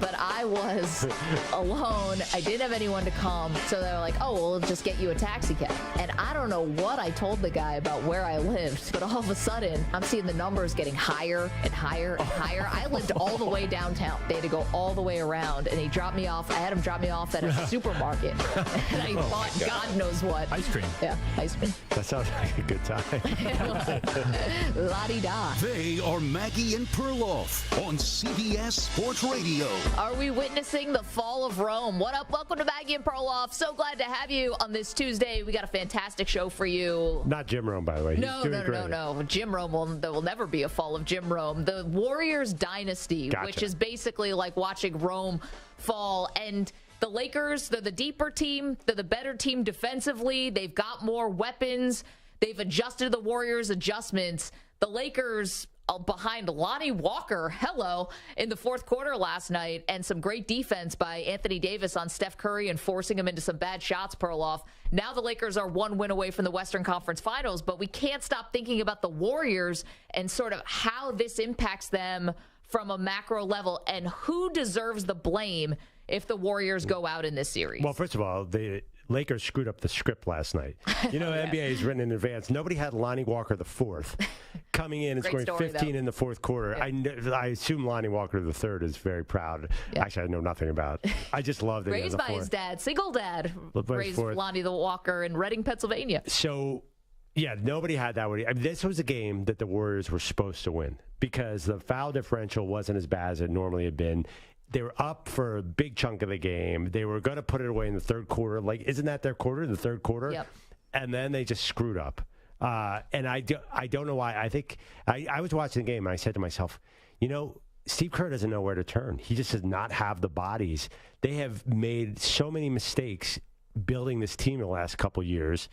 but I was alone. I didn't have anyone to come, so they were like, oh, we'll just get you a taxi cab. And I don't know what I told the guy about where I lived, but all of a sudden, I'm seeing the numbers getting higher and higher and higher. I lived all the way downtown. They had to go all the way around, and he dropped me off. I had him drop me off at a supermarket, and I bought God knows what. Ice cream. Yeah, ice cream. That sounds like a good time. La-di-da. They are Maggie and Perloff on CBS Sports Radio. Are we witnessing the fall of Rome? What up? Welcome to Maggie and Perloff. So glad to have you on this Tuesday. We got a fantastic show for you. Not Jim Rome, by the way. No. Jim Rome, there will never be a fall of Jim Rome. The Warriors Dynasty, which is basically like watching Rome fall. And the Lakers, they're the deeper team. They're the better team defensively. They've got more weapons. They've adjusted the Warriors' adjustments. The Lakers behind Lonnie Walker, in the fourth quarter last night, and some great defense by Anthony Davis on Steph Curry and forcing him into some bad shots, Perloff. Now the Lakers are one win away from the Western Conference Finals, but we can't stop thinking about the Warriors and sort of how this impacts them from a macro level and who deserves the blame if the Warriors go out in this series. Well, first of all, the Lakers screwed up the script last night. You know, NBA is written in advance. Nobody had Lonnie Walker the fourth coming in and scoring 15 in the fourth quarter. Yeah. I assume Lonnie Walker the third is very proud. Yeah. Actually, I know nothing about it. I just love that raised by his dad, single dad, raised Lonnie the Walker in Reading, Pennsylvania. So, yeah, nobody had that. I mean, this was a game that the Warriors were supposed to win because the foul differential wasn't as bad as it normally had been. They were up for a big chunk of the game. They were going to put it away in the third quarter. Like, isn't that their quarter, the third quarter? Yep. And then they just screwed up. And I don't know why. I think I was watching the game, and I said to myself, you know, Steve Kerr doesn't know where to turn. He just does not have the bodies. They have made so many mistakes building this team the last couple years.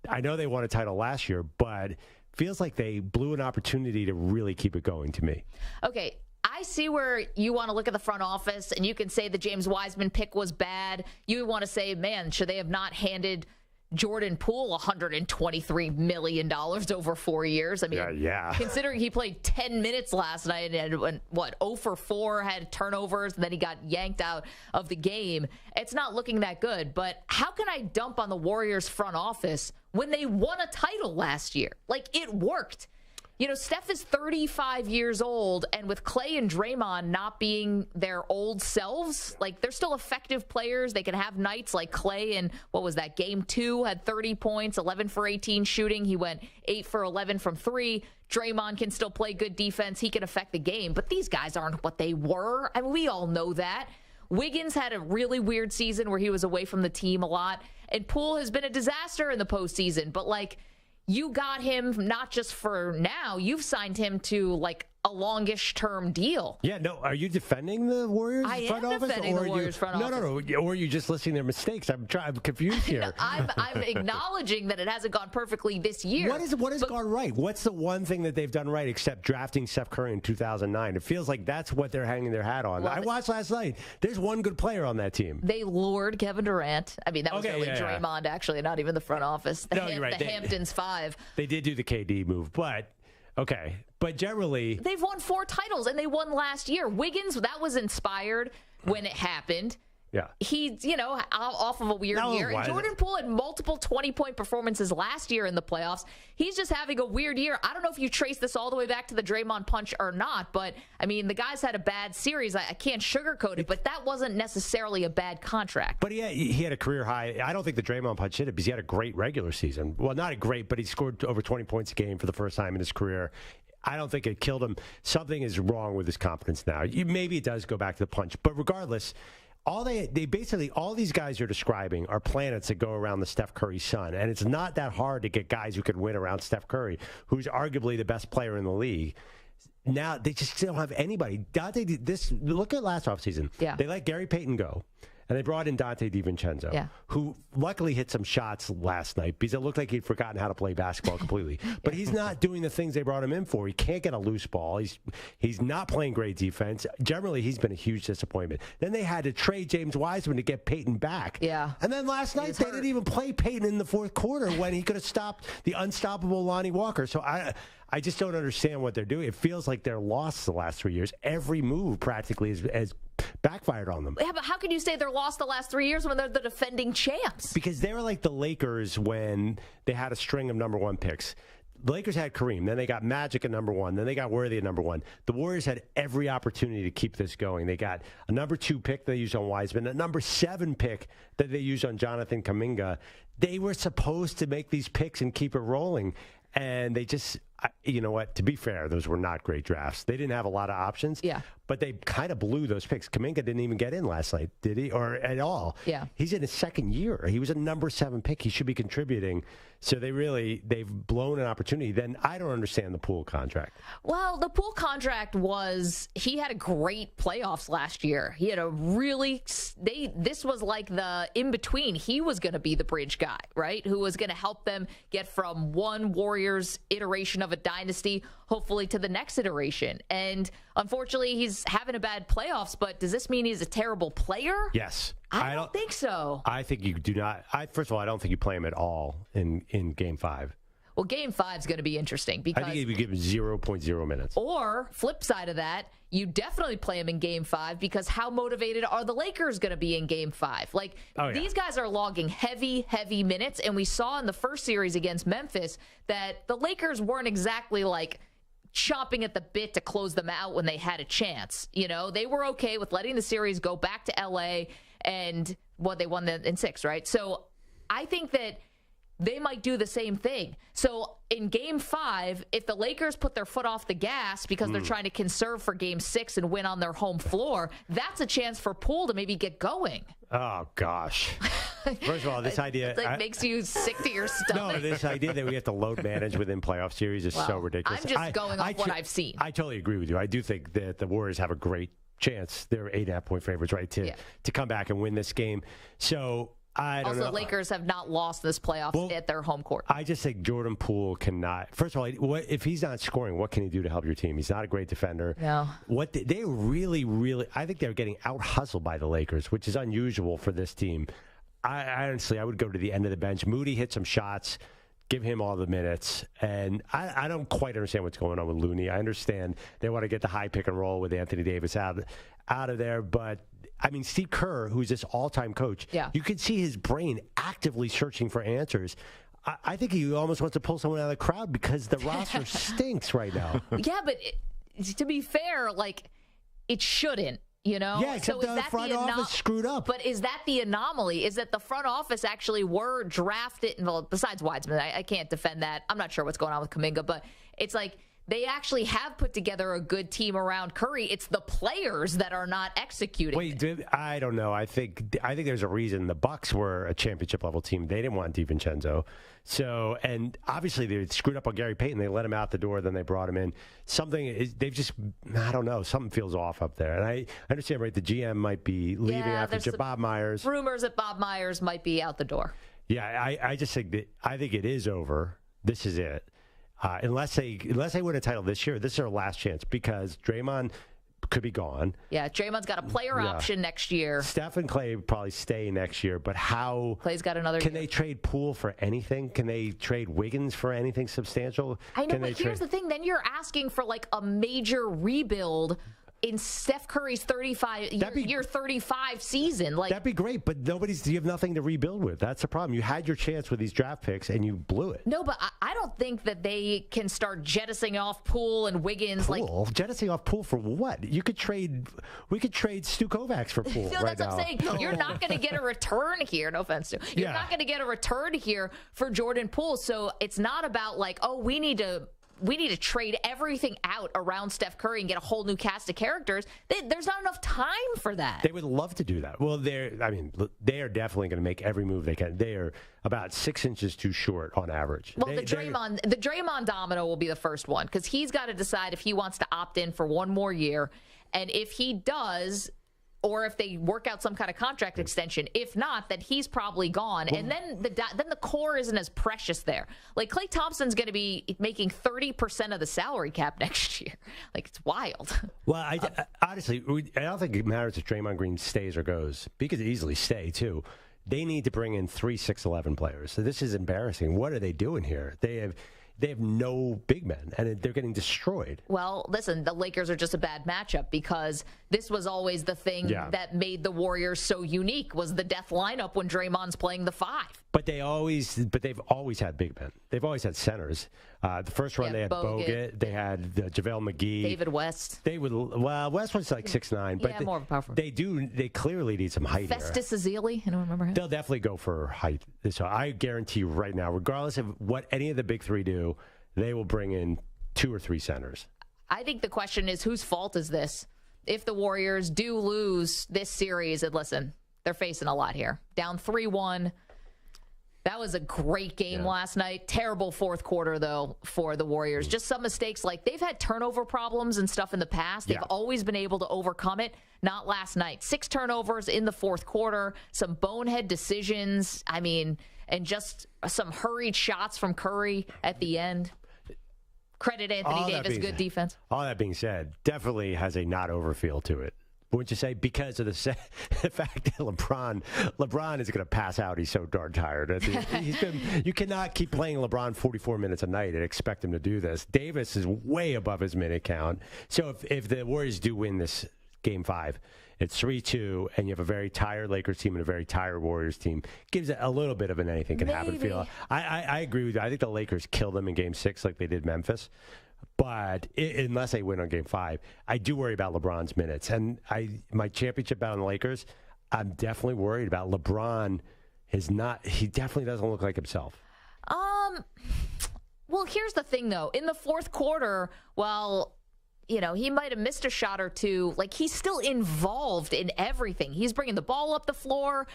I know they won a title last year, but feels like they blew an opportunity to really keep it going to me. Okay. I see where you want to look at the front office and you can say the James Wiseman pick was bad. You want to say, man, should they have not handed Jordan Poole $123 million over 4 years? I mean, considering he played 10 minutes last night and went, 0 for 4, had turnovers, and then he got yanked out of the game. It's not looking that good. But how can I dump on the Warriors front office when they won a title last year? Like, it worked. You know, Steph is 35 years old, and with Clay and Draymond not being their old selves, like, they're still effective players. They can have nights like Clay in, game 2, had 30 points, 11 for 18 shooting. He went 8 for 11 from 3. Draymond can still play good defense. He can affect the game. But these guys aren't what they were. I mean, we all know that. Wiggins had a really weird season where he was away from the team a lot, and Poole has been a disaster in the postseason. But, like, you got him not just for now. You've signed him to, like, a longish-term deal. Yeah, no. Are you defending the Warriors front office? I am defending the Warriors front office. No. Or are you just listing their mistakes? I'm confused here. No, I'm acknowledging that it hasn't gone perfectly this year. What has gone right? What's the one thing that they've done right except drafting Steph Curry in 2009? It feels like that's what they're hanging their hat on. Well, I watched last night. There's one good player on that team. They lured Kevin Durant. I mean, that was Draymond, actually, not even the front office. You're right. The Hamptons 5. They did do the KD move, but... Okay, but generally... They've won 4 titles, and they won last year. Wiggins, that was inspired when it happened. Yeah. He's, off of a weird year. And Jordan Poole had multiple 20-point performances last year in the playoffs. He's just having a weird year. I don't know if you trace this all the way back to the Draymond punch or not, but, I mean, the guy's had a bad series. I can't sugarcoat it, but that wasn't necessarily a bad contract. But he had a career high. I don't think the Draymond punch hit it because he had a great regular season. Well, not a great, but he scored over 20 points a game for the first time in his career. I don't think it killed him. Something is wrong with his confidence now. Maybe it does go back to the punch, but regardless... All these guys you're describing are planets that go around the Steph Curry sun, and it's not that hard to get guys who can win around Steph Curry, who's arguably the best player in the league. Now they just don't have anybody. Look at last offseason. Yeah. They let Gary Payton go. And they brought in Dante DiVincenzo, who luckily hit some shots last night because it looked like he'd forgotten how to play basketball completely. But he's not doing the things they brought him in for. He can't get a loose ball. He's not playing great defense. Generally, he's been a huge disappointment. Then they had to trade James Wiseman to get Payton back. Yeah. And then last night, they didn't even play Payton in the fourth quarter when he could have stopped the unstoppable Lonnie Walker. So I just don't understand what they're doing. It feels like they're lost the last 3 years. Every move practically has backfired on them. Yeah, but how can you say they're lost the last 3 years when they're the defending champs? Because they were like the Lakers when they had a string of number one picks. The Lakers had Kareem, then they got Magic at number one, then they got Worthy at number one. The Warriors had every opportunity to keep this going. They got a number 2 pick they used on Wiseman, a number 7 pick that they used on Jonathan Kuminga. They were supposed to make these picks and keep it rolling, and they just, you know what, to be fair, those were not great drafts. They didn't have a lot of options, but they kind of blew those picks. Kuminga didn't even get in last night, did he? Or at all. Yeah. He's in his second year. He was a number 7 pick. He should be contributing. So they've blown an opportunity. Then I don't understand the Poole contract. Well, the Poole contract he had a great playoffs last year. He had a this was like the in-between. He was going to be the bridge guy, right? Who was going to help them get from one Warriors iteration of a dynasty, hopefully to the next iteration. And unfortunately, he's having a bad playoffs, but does this mean he's a terrible player? Yes. I don't think so. I think you do not. First of all, I don't think you play him at all in Game 5. Well, Game 5 is going to be interesting because I think you would give him 0.0 minutes. Or, flip side of that, you definitely play him in Game 5 because how motivated are the Lakers going to be in Game 5? Like, these guys are logging heavy minutes, and we saw in the first series against Memphis that the Lakers weren't exactly like chomping at the bit to close them out when they had a chance. You know, they were okay with letting the series go back to L.A., and they won in 6, right? So I think that they might do the same thing. So in Game 5, if the Lakers put their foot off the gas because they're trying to conserve for Game 6 and win on their home floor, that's a chance for Poole to maybe get going. Oh, gosh. First of all, this idea... It makes you sick to your stomach. No, this idea that we have to load manage within playoff series is so ridiculous. I'm just going off what I've seen. I totally agree with you. I do think that the Warriors have a great chance. They're 8.5-point favorites, right, to come back and win this game. So... I don't know. Lakers have not lost this playoffs at their home court. I just think Jordan Poole cannot. First of all, if he's not scoring, what can he do to help your team? He's not a great defender. No. They really, I think they're getting out hustled by the Lakers, which is unusual for this team. I honestly would go to the end of the bench. Moody hit some shots. Give him all the minutes. And I don't quite understand what's going on with Looney. I understand they want to get the high pick and roll with Anthony Davis out of there, but I mean, Steve Kerr, who's this all-time coach, you can see his brain actively searching for answers. I think he almost wants to pull someone out of the crowd because the roster stinks right now. Yeah, but to be fair, like, it shouldn't, you know? Yeah, except the front office screwed up. But is that the anomaly? Is that the front office actually were drafted? Well, besides Wiseman, I can't defend that. I'm not sure what's going on with Kuminga, but it's like, they actually have put together a good team around Curry. It's the players that are not executing. Wait, I don't know. I think there's a reason the Bucks were a championship level team. They didn't want DiVincenzo. So, and obviously they screwed up on Gary Payton. They let him out the door, then they brought him in. I don't know. Something feels off up there. And I understand, right? The GM might be leaving after Bob Myers. Rumors that Bob Myers might be out the door. Yeah, I just think I think it is over. This is it. Unless they win a title this year, this is their last chance because Draymond could be gone. Yeah, Draymond's got a player option next year. Steph and Clay probably stay next year, but how? Clay's got another Can year. they trade Poole for anything? Can they trade Wiggins for anything substantial? I know, but here's the thing. Then you're asking for like a major rebuild in Steph Curry's 35 season. Like, that'd be great, but you have nothing to rebuild with. That's the problem. You had your chance with these draft picks and you blew it. No, but I don't think that they can start jettisoning off Poole and Wiggins. Jettisoning off Poole for what? We could trade Stu Kovacs for Poole right that's what I'm saying. No. You're not going to get a return here. No offense, Stu. You're not going to get a return here for Jordan Poole. So it's not about like, oh, we need to trade everything out around Steph Curry and get a whole new cast of characters. There's not enough time for that. They would love to do that. Well, they are definitely going to make every move they can. They are about 6 inches too short on average. Well, the Draymond domino will be the first one because he's got to decide if he wants to opt in for one more year. And if he does, or if they work out some kind of contract extension. If not, then he's probably gone. And then the core isn't as precious there. Like, Klay Thompson's going to be making 30% of the salary cap next year. Like, it's wild. Well, honestly, I don't think it matters if Draymond Green stays or goes. He could easily stay, too. They need to bring in 3 6'11" players. So this is embarrassing. What are they doing here? They have... they have no big men, and they're getting destroyed. Well, listen, the Lakers are just a bad matchup because this was always the thing that made the Warriors so unique was the death lineup when Draymond's playing the 5. But they've always had big men. They've always had centers. The first run they had Bogut. They had JaVale McGee, David West. West was like 6'9", but more of a power forward. They clearly need some height. Festus Ezeli, I don't remember him. They'll definitely go for height. So I guarantee you right now, regardless of what any of the big three do, they will bring in 2 or 3 centers. I think the question is, whose fault is this? If the Warriors do lose this series, and listen, they're facing a lot here. Down 3-1. That was a great game last night. Terrible fourth quarter, though, for the Warriors. Just some mistakes. Like, they've had turnover problems and stuff in the past. They've always been able to overcome it. Not last night. 6 turnovers in the fourth quarter. Some bonehead decisions. I mean, and just some hurried shots from Curry at the end. Credit Anthony Davis. Good defense. All that being said, definitely has a not over feel to it. Wouldn't you say? Because of the fact that LeBron is going to pass out. He's so darn tired. You cannot keep playing LeBron 44 minutes a night and expect him to do this. Davis is way above his minute count. So if the Warriors do win this Game 5, it's 3-2, and you have a very tired Lakers team and a very tired Warriors team. Gives it a little bit of an anything can happen feel. I agree with you. I think the Lakers killed them in Game 6 like they did Memphis. But unless they win on Game 5, I do worry about LeBron's minutes. And my championship bet on the Lakers, I'm definitely worried about LeBron. He definitely doesn't look like himself. Well, here's the thing, though. In the fourth quarter, he might have missed a shot or two. Like, he's still involved in everything. He's bringing the ball up the floor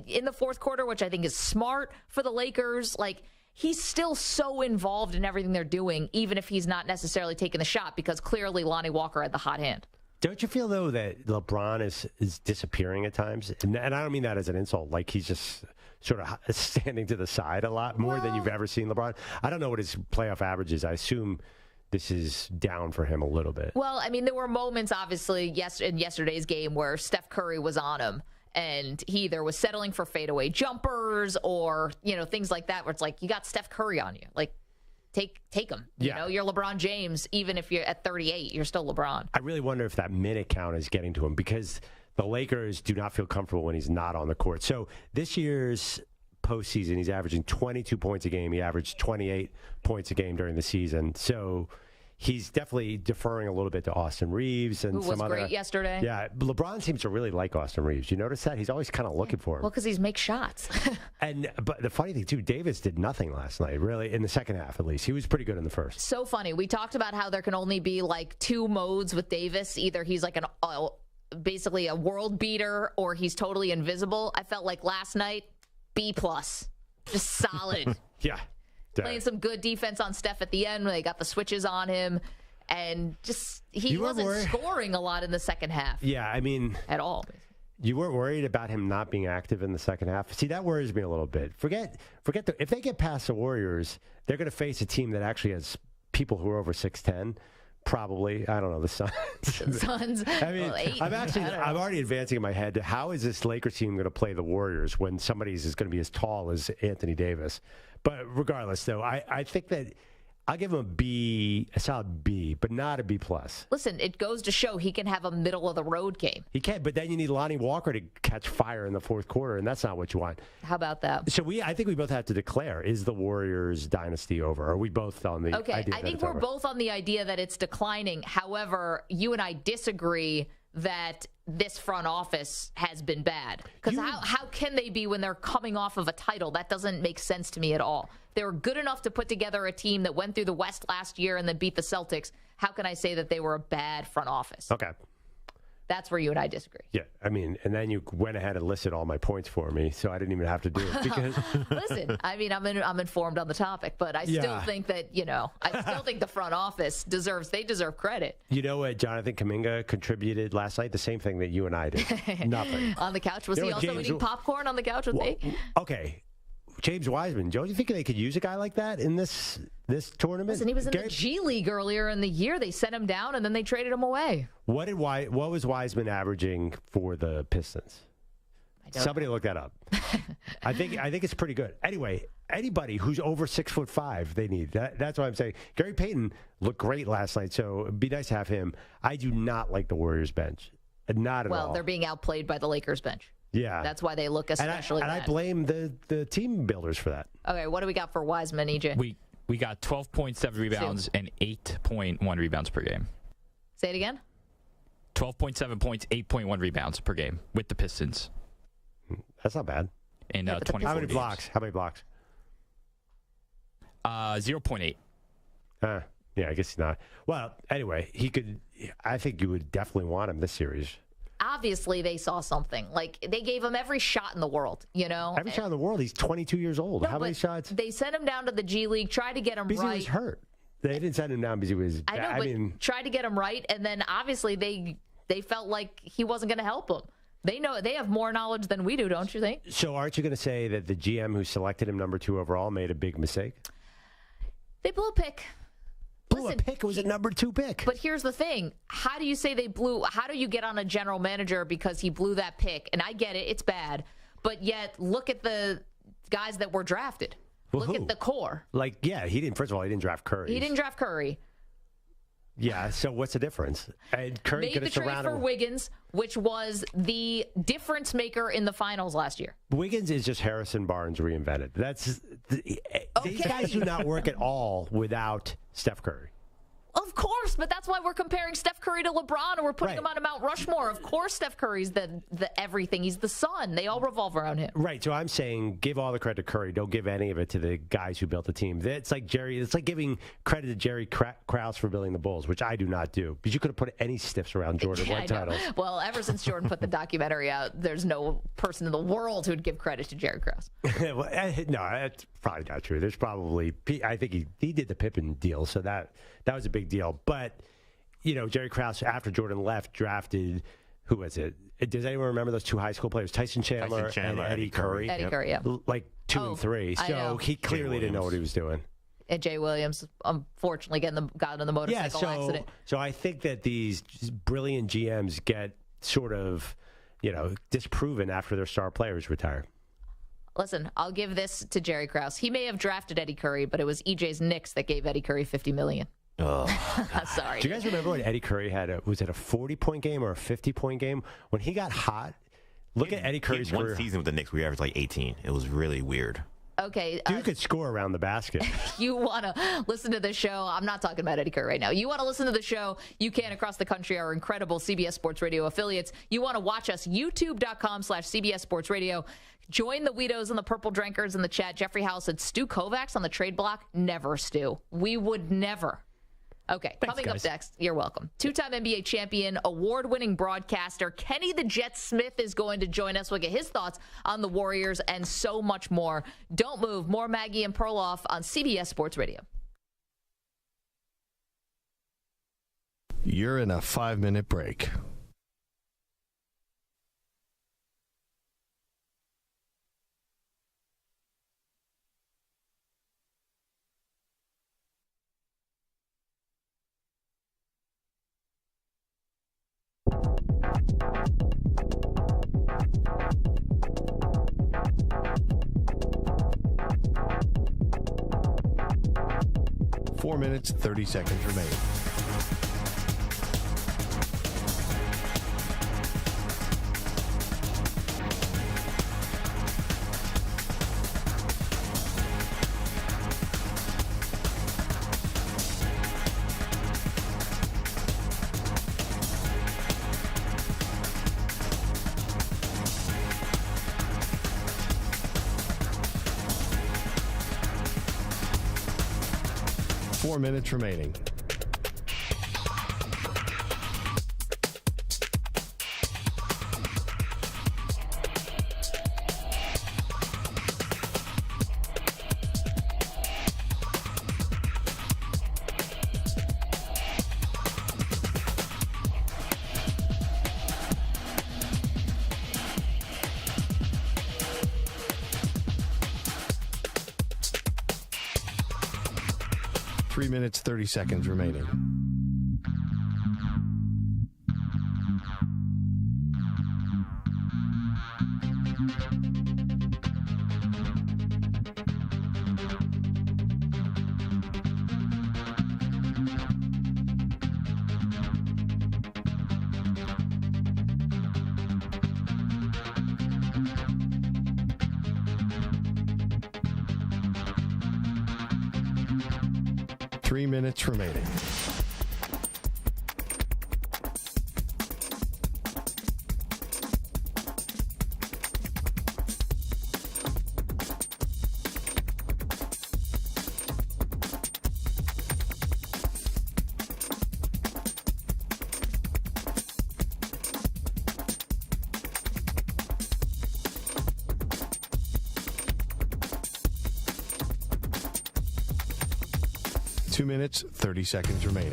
in the fourth quarter, which I think is smart for the Lakers. Like, he's still so involved in everything they're doing, even if he's not necessarily taking the shot, because clearly Lonnie Walker had the hot hand. Don't you feel, though, that LeBron is disappearing at times? And I don't mean that as an insult. Like, he's just sort of standing to the side a lot more than you've ever seen LeBron. I don't know what his playoff average is. I assume this is down for him a little bit. Well, I mean, there were moments, obviously, in yesterday's game where Steph Curry was on him. And he either was settling for fadeaway jumpers or, things like that, where it's like, you got Steph Curry on you. Like, take him. You're LeBron James. Even if you're at 38, you're still LeBron. I really wonder if that minute count is getting to him, because the Lakers do not feel comfortable when he's not on the court. So this year's postseason, he's averaging 22 points a game. He averaged 28 points a game during the season. So he's definitely deferring a little bit to Austin Reeves and who was great yesterday. Yeah, LeBron seems to really like Austin Reeves. You notice that? He's always kind of looking for him. Well, because he makes shots. But the funny thing, too, Davis did nothing last night, really, in the second half at least. He was pretty good in the first. So funny. We talked about how there can only be like 2 modes with Davis. Either he's like basically a world beater or he's totally invisible. I felt like last night, B+. Just solid. Yeah. Playing some good defense on Steph at the end when they got the switches on him. And just, he wasn't scoring a lot in the second half. Yeah, I mean, at all. You weren't worried about him not being active in the second half? See, that worries me a little bit. If they get past the Warriors, they're going to face a team that actually has people who are over 6'10". Probably. I don't know, the Suns. Suns. I mean, I'm already advancing in my head. How is this Lakers team going to play the Warriors when somebody is going to be as tall as Anthony Davis? But regardless, though, I think that I'll give him a solid B, but not a B+. Listen, it goes to show he can have a middle-of-the-road game. He can, but then you need Lonnie Walker to catch fire in the fourth quarter, and that's not what you want. How about that? So I think we both have to declare, is the Warriors dynasty over? Are we both on the idea that I think we're both on the idea that it's declining. However, you and I disagree that this front office has been bad. Because how can they be when they're coming off of a title? That doesn't make sense to me at all. They were good enough to put together a team that went through the West last year and then beat the Celtics. How can I say that they were a bad front office? Okay. That's where you and I disagree. Yeah, I mean, and then you went ahead and listed all my points for me, so I didn't even have to do it. Because listen, I mean, I'm informed on the topic, but I still think that, I still think the front office deserve credit. You know what Jonathan Kuminga contributed last night? The same thing that you and I did. Nothing. On the couch? Was he also eating popcorn on the couch with me? Okay. James Wiseman, don't you think they could use a guy like that in this tournament? Listen, he was in the G League earlier in the year. They sent him down, and then they traded him away. What was Wiseman averaging for the Pistons? Somebody look that up. I think it's pretty good. Anyway, anybody who's over 6'5", they need. That's what I'm saying. Gary Payton looked great last night, so it'd be nice to have him. I do not like the Warriors bench. Not at all. Well, they're being outplayed by the Lakers bench. Yeah. That's why they look especially bad. And I blame the team builders for that. Okay, what do we got for Wiseman, EJ? We got 12.7 rebounds and 8.1 rebounds per game. Say it again? 12.7 points, 8.1 rebounds per game with the Pistons. That's not bad. And 24 How many games. blocks? 0.8. Yeah, I guess he's not. Well, anyway, he could. I think you would definitely want him this series. Obviously, they saw something. Like, they gave him every shot in the world, you know? Every shot in the world. He's 22 years old. No, How many shots? They sent him down to the G League, tried to get him Because right. he was hurt. They didn't send him down because he was. I know, but tried to get him right, and then obviously they felt like he wasn't going to help them. They know they have more knowledge than we do, don't you think? So aren't you going to say that the GM who selected him number 2 overall made a big mistake? They blew a pick. A pick. It was a number 2 pick. But here's the thing. How do you say they blew? How do you get on a general manager because he blew that pick? And I get it. It's bad. But yet, look at the guys that were drafted. Well, look at the core. He didn't. First of all, he didn't draft Curry. He didn't draft Curry. Yeah, so what's the difference? And Curry Made the trade for Wiggins, which was the difference maker in the finals last year. Wiggins is just Harrison Barnes reinvented. These guys do not work at all without Steph Curry. Of course, but that's why we're comparing Steph Curry to LeBron, and we're putting him on a Mount Rushmore. Of course, Steph Curry's the everything. He's the sun. They all revolve around him. Right. So I'm saying give all the credit to Curry. Don't give any of it to the guys who built the team. It's like giving credit to Jerry Krause for building the Bulls, which I do not do. Because you could have put any stiffs around Jordan. What titles? Well, ever since Jordan put the documentary out, there's no person in the world who'd give credit to Jerry Krause. No, that's probably not true. There's probably, I think he did the Pippen deal, so that was a big deal. But, Jerry Krause, after Jordan left, drafted, who was it? Does anyone remember those 2 high school players, Tyson Chandler and Eddie Curry? Eddie Curry, yeah. Like 2 and 3. So he clearly didn't know what he was doing. And Jay Williams, unfortunately, got in the motorcycle accident. So I think that these brilliant GMs get sort of, disproven after their star players retire. Listen, I'll give this to Jerry Krause. He may have drafted Eddie Curry, but it was EJ's Knicks that gave Eddie Curry $50 million. Oh, sorry. Do you guys remember when Eddie Curry was it a 40-point game or a 50-point game? When he got hot, look at Eddie Curry's career. One season with the Knicks, we averaged like 18. It was really weird. Okay. Dude could score around the basket. You want to listen to the show? I'm not talking about Eddie Curry right now. You want to listen to the show? You can across the country, our incredible CBS Sports Radio affiliates. You want to watch us, youtube.com/CBS Sports Radio. Join the Weedos and the Purple Drinkers in the chat. Jeffrey House said Stu Kovacs on the trade block. Never, Stu. We would never. Okay, thanks, coming guys. up next, you're welcome. 2-time NBA champion, award-winning broadcaster Kenny the Jet Smith is going to join us. We'll get his thoughts on the Warriors and so much more. Don't move. More Maggie and Perloff on CBS Sports Radio. You're in a 5-minute break. Four minutes, 30 seconds remaining. Four minutes remaining. Three minutes, 30 seconds remaining. Three minutes remaining. Two minutes, 30 seconds remaining.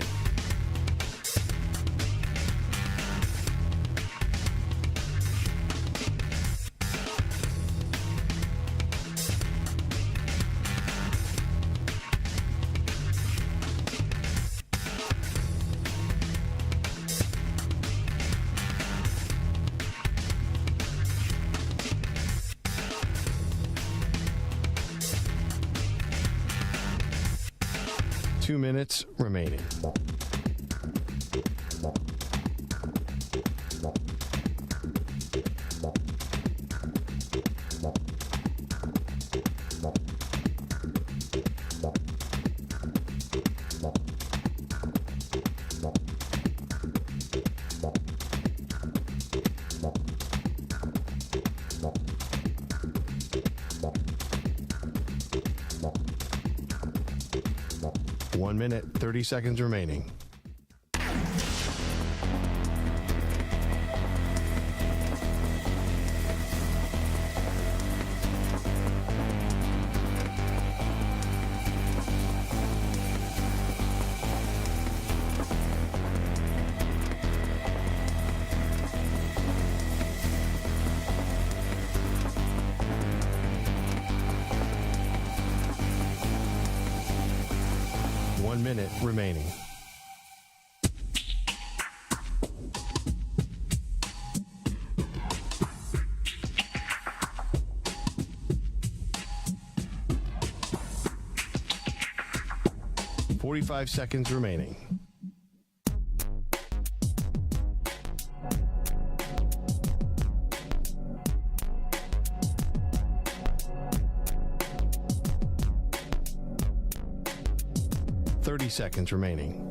Two minutes remaining. One minute, 30 seconds remaining. One minute remaining. Forty-five seconds remaining. Seconds remaining.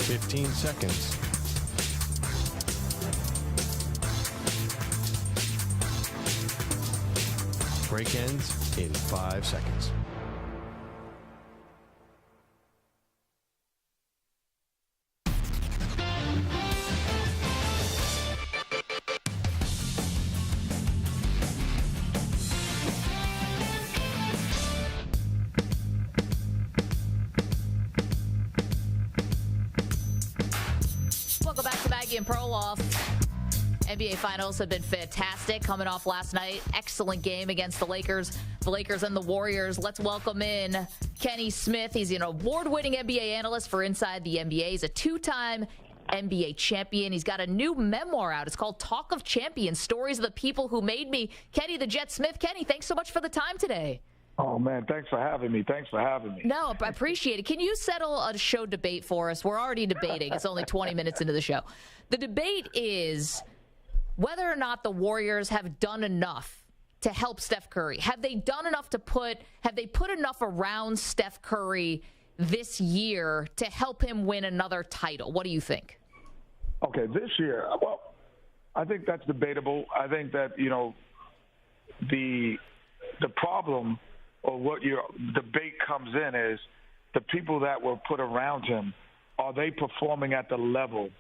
Fifteen seconds. Break ends in 5 seconds. Maggie Perloff. NBA Finals have been fantastic. Coming off last night, excellent game against the Lakers and the Warriors. Let's welcome in Kenny Smith. He's an award-winning NBA analyst for Inside the NBA. He's a two-time NBA champion. He's got a new memoir out. It's called Talk of Champions, Stories of the People Who Made Me. Kenny the Jet Smith. Kenny, thanks so much for the time today. Oh, man, thanks for having me. No, I appreciate it. Can you settle a show debate for us? We're already debating. It's only 20 minutes into the show. The debate is whether or not the Warriors have done enough to help Steph Curry. Have they done enough have they put enough around Steph Curry this year to help him win another title? What do you think? Okay, this year, well, I think that's debatable. I think that, the problem or what your debate comes in is the people that were put around him, are they performing at the level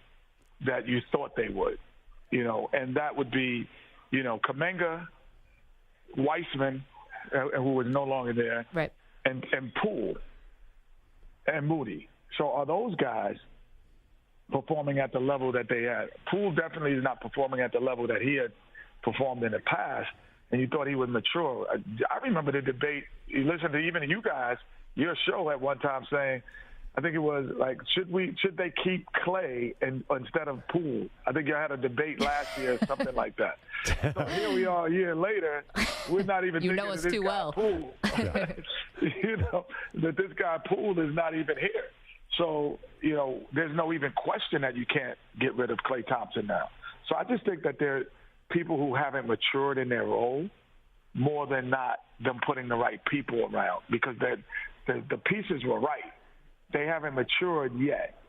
that you thought they would? And that would be, Kuminga, Weissman, who was no longer there, right, and Poole and Moody. So are those guys performing at the level that they had? Poole definitely is not performing at the level that he had performed in the past. and you thought he was mature. I remember the debate. You listened to even you guys, your show at one time saying, I think it was like, should they keep Clay instead of Poole? I think you had a debate last year, something like that. So here we are a year later. We're not even thinking us that this too guy well. Poole, that this guy Poole is not even here. So, there's no even question that you can't get rid of Klay Thompson now. So I just think that there are people who haven't matured in their role more than not them putting the right people around, because the pieces were right. They haven't matured yet.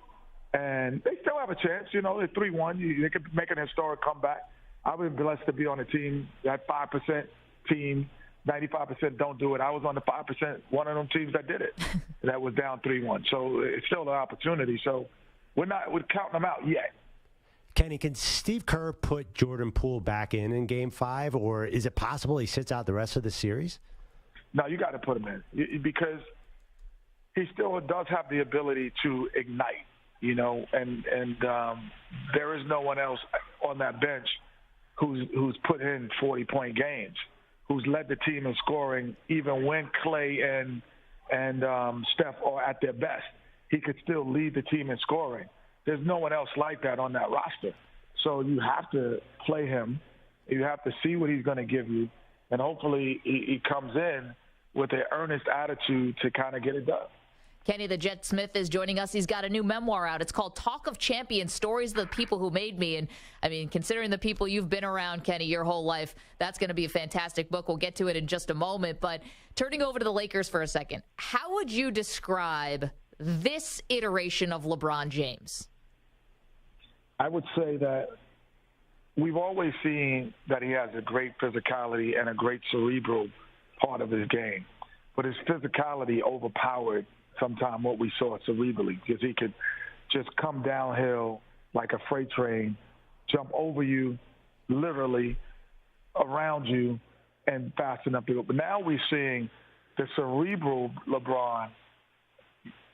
And they still have a chance. They're 3-1. They could make an historic comeback. I was blessed to be on a team, that 5% team. 95% don't do it. I was on the 5%, one of them teams that did it. That was down 3-1. So it's still an opportunity. So we're counting them out yet. Kenny, can Steve Kerr put Jordan Poole back in Game 5, or is it possible he sits out the rest of the series? No, you got to put him in, because he still does have the ability to ignite, and there is no one else on that bench who's put in 40-point games, who's led the team in scoring even when Clay and Steph are at their best. He could still lead the team in scoring. There's no one else like that on that roster. So you have to play him. You have to see what he's going to give you, and hopefully he comes in with an earnest attitude to kind of get it done. Kenny the Jet Smith is joining us. He's got a new memoir out. It's called Talk of Champions, Stories of the People Who Made Me. And, considering the people you've been around, Kenny, your whole life, that's going to be a fantastic book. We'll get to it in just a moment. But turning over to the Lakers for a second, how would you describe this iteration of LeBron James? I would say that we've always seen that he has a great physicality and a great cerebral part of his game. But his physicality overpowered sometime what we saw cerebrally, because he could just come downhill like a freight train, jump over you, literally around you, and fast enough to go. But now we're seeing the cerebral LeBron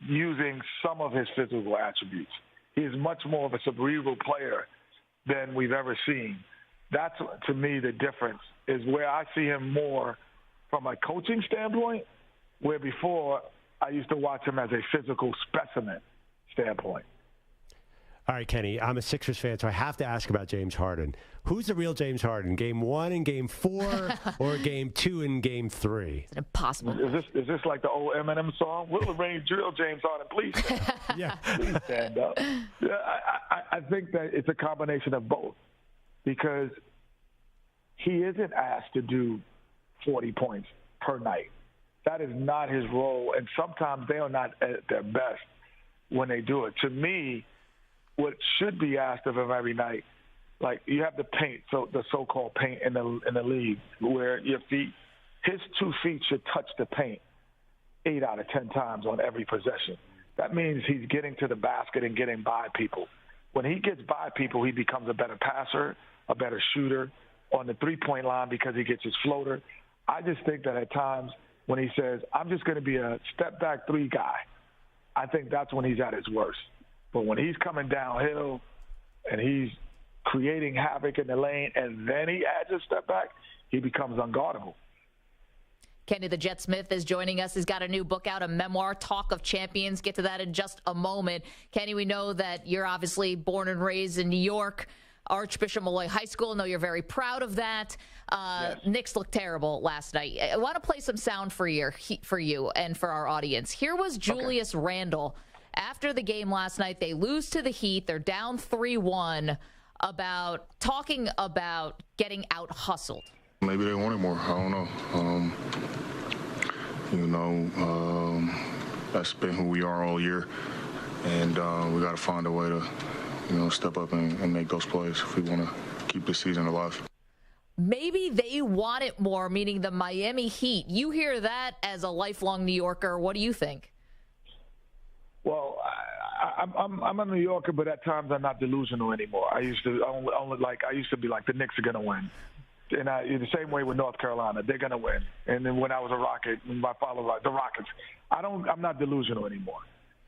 using some of his physical attributes. He is much more of a cerebral player than we've ever seen. That's, to me, the difference, is where I see him more from a coaching standpoint, where before I used to watch him as a physical specimen standpoint. All right, Kenny, I'm a Sixers fan, so I have to ask about James Harden. Who's the real James Harden? Game 1 and Game 4, or Game 2 and Game 3? It's impossible. Is this like the old Eminem song? Will the rain drill James Harden? Please stand up. Yeah. Please stand up. Yeah, I think that it's a combination of both, because he isn't asked to do 40 points per night. That is not his role, and sometimes they are not at their best when they do it. To me, what should be asked of him every night, like you have the paint, so the so-called paint in the league, where your feet, his 2 feet should touch the paint 8 out of 10 times on every possession. That means he's getting to the basket and getting by people. When he gets by people, he becomes a better passer, a better shooter on the three-point line because he gets his floater. I just think that at times when he says, I'm just going to be a step-back 3 guy, I think that's when he's at his worst. But when he's coming downhill and he's creating havoc in the lane and then he adds a step back, he becomes unguardable. Kenny the Jet Smith is joining us. He's got a new book out, a memoir, Talk of Champions. Get to that in just a moment. Kenny, we know that you're obviously born and raised in New York, Archbishop Malloy High School. I know you're very proud of that. Yes. Knicks looked terrible last night. I want to play some sound for you and for our audience. Here was Julius Randle. After the game last night, they lose to the Heat. They're down 3-1, talking about getting out-hustled. Maybe they wanted more. I don't know. That's been who we are all year, and we got to find a way to, step up and make those plays if we want to keep this season alive. Maybe they want it more, meaning the Miami Heat. You hear that as a lifelong New Yorker. What do you think? Well, I'm a New Yorker, but at times I'm not delusional anymore. I used to be like the Knicks are going to win. And the same way with North Carolina, they're going to win. And then when I was a Rocket, my father was the Rockets. I'm not delusional anymore.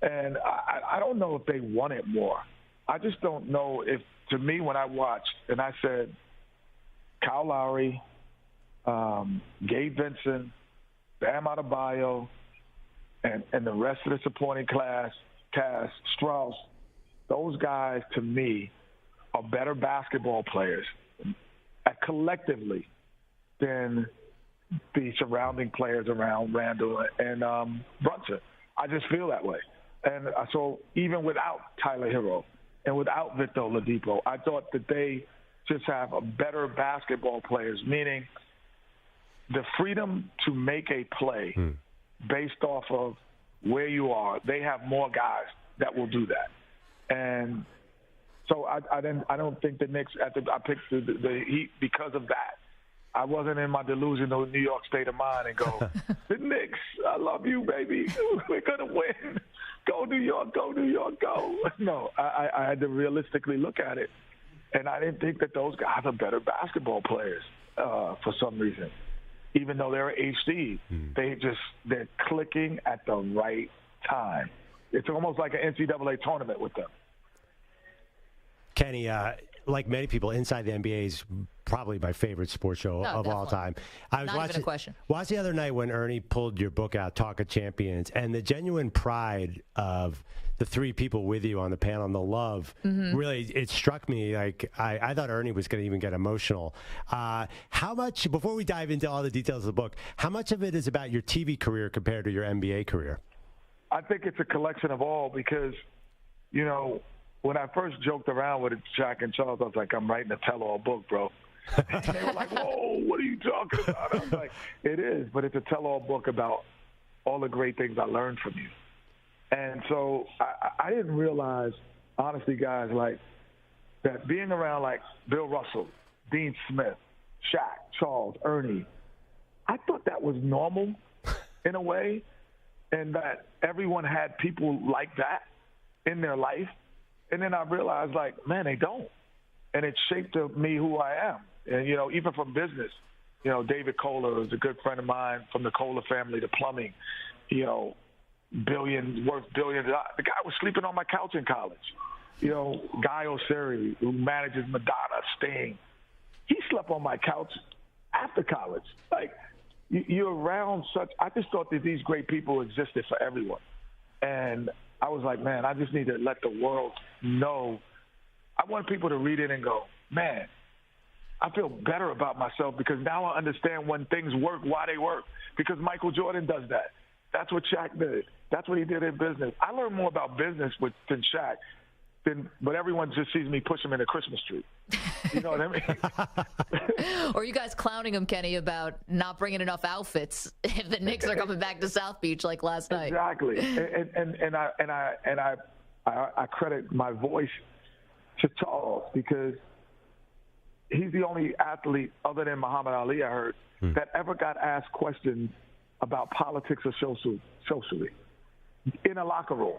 And I don't know if they want it more. I just don't know if, to me, when I watched and I said, Kyle Lowry, Gabe Vincent, Bam Adebayo, and the rest of the supporting cast, Strauss, those guys, to me, are better basketball players collectively than the surrounding players around Randall and Brunson. I just feel that way. And so even without Tyler Hero and without Victor Oladipo, I thought that they just have a better basketball players, meaning the freedom to make a play based off of where you are. They have more guys that will do that. And so I don't think the Knicks, I picked the Heat because of that. I wasn't in my delusional New York state of mind and go, the Knicks, I love you, baby. We're going to win. Go New York, go New York, go. No, I had to realistically look at it. And I didn't think that those guys are better basketball players for some reason. Even though they're HD, they're clicking at the right time. It's almost like an NCAA tournament with them. Kenny, like many people, Inside the NBA is probably my favorite sports show of all time. I was Not even a question. Watched the other night when Ernie pulled your book out, Talk of Champions, and the genuine pride of the three people with you on the panel and the love, really, it struck me. Like I thought Ernie was going to even get emotional. How much, before we dive into all the details of the book, how much of it is about your TV career compared to your NBA career? I think it's a collection of all because, you know, when I first joked around with Shaq and Charles, I was like, I'm writing a tell-all book, bro. And they were like, whoa, what are you talking about? I was like, it is, but it's a tell-all book about all the great things I learned from you. And so I didn't realize, honestly, guys, like that being around like Bill Russell, Dean Smith, Shaq, Charles, Ernie, I thought that was normal in a way, and that everyone had people like that in their life. And then I realized, like, man, they don't. And it shaped me who I am. And, you know, even from business, you know, David Kohler is a good friend of mine from the Kohler family, the plumbing, you know, worth billions. The guy was sleeping on my couch in college. You know, Guy Osiri, who manages Madonna, Sting, he slept on my couch after college. Like, you're around such – I just thought that these great people existed for everyone. And I was like, man, I just need to let the world know. I want people to read it and go, man, I feel better about myself because now I understand when things work, why they work. Because Michael Jordan does that. That's what Shaq did. That's what he did in business. I learned more about business than Shaq, but everyone just sees me push him in a Christmas tree. You know what I mean? Or you guys clowning him, Kenny, about not bringing enough outfits if the Knicks are coming back to South Beach like last night. Exactly. And I credit my voice to Charles because he's the only athlete other than Muhammad Ali, I heard, that ever got asked questions about politics or socially in a locker room.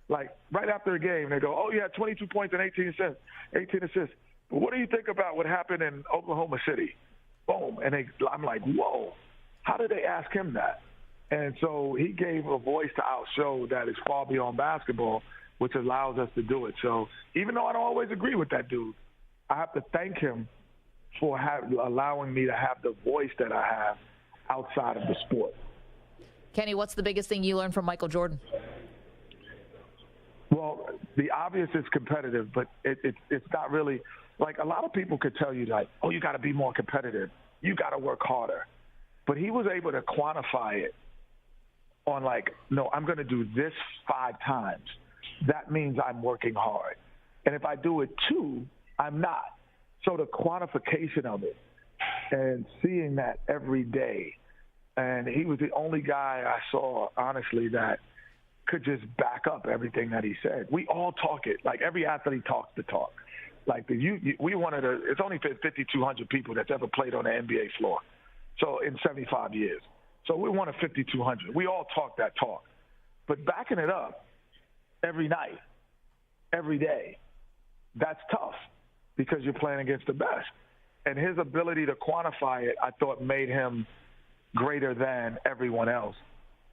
Like right after a game, they go, oh, you had 22 points and 18 assists. But what do you think about what happened in Oklahoma City? Boom. And I'm like, whoa, how did they ask him that? And so he gave a voice to our show that is far beyond basketball, which allows us to do it. So even though I don't always agree with that dude, I have to thank him for allowing me to have the voice that I have outside of the sport. Kenny, what's the biggest thing you learned from Michael Jordan? Well, the obvious is competitive, but it's not really – like a lot of people could tell you like, oh, you got to be more competitive. You got to work harder. But he was able to quantify it on like, no, I'm going to do this 5 times. That means I'm working hard. And if I do it 2, I'm not. So the quantification of it and seeing that every day, and he was the only guy I saw, honestly, that could just back up everything that he said. We all talk it. Like every athlete talks the talk. Like we wanted to, it's only 5,200 people that's ever played on the NBA floor. So in 75 years. So we're one of 5,200. We all talk that talk. But backing it up every night, every day, that's tough because you're playing against the best. And his ability to quantify it, I thought, made him greater than everyone else,